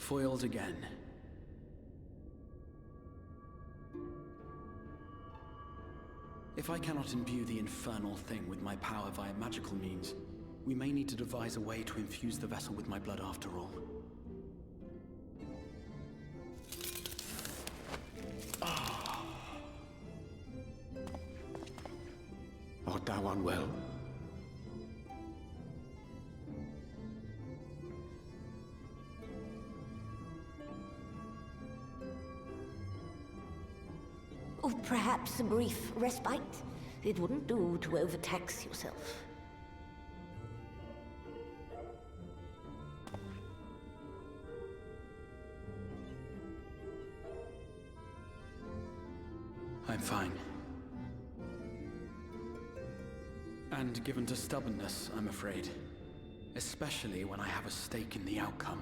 foiled again. If I cannot imbue the infernal thing with my power via magical means, we may need to devise a way to infuse the vessel with my blood after all. Art thou unwell? Or perhaps a brief respite? It wouldn't do to overtax yourself. I'm fine. And given to stubbornness, I'm afraid. Especially when I have a stake in the outcome.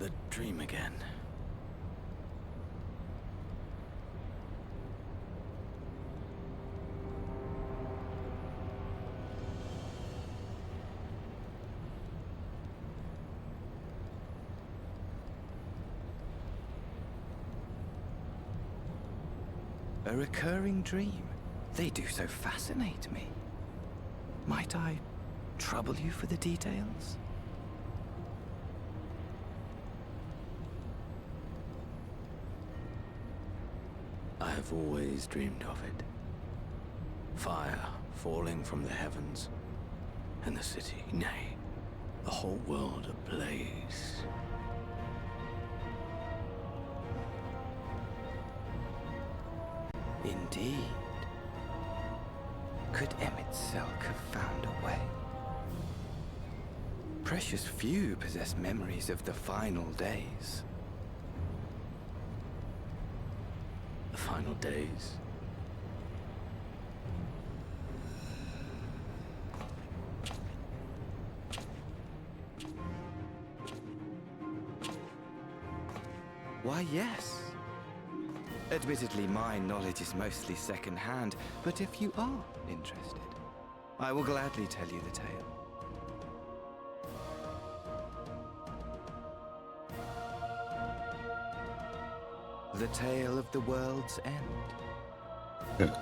The dream again. A recurring dream. They do so fascinate me. Might I trouble you for the details? I have always dreamed of it. Fire falling from the heavens, and the city, nay, the whole world ablaze. Indeed. Could Emmett Selk have found a way? Precious few possess memories of the final days. The final days? Why, yes. Admittedly, my knowledge is mostly second-hand, but if you are interested, I will gladly tell you the tale. The tale of the world's end.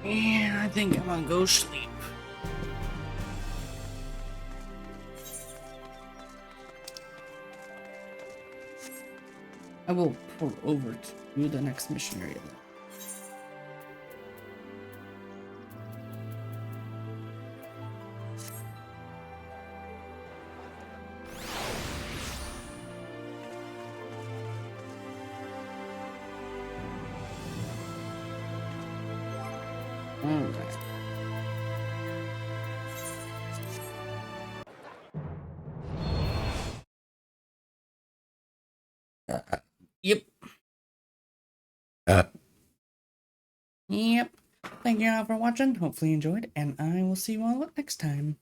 Yeah, I think I'm gonna go sleep. I will pour over to the next mission area though. Alright. Yep. Yep. Thank you all for watching. Hopefully you enjoyed, and I will see you all next time.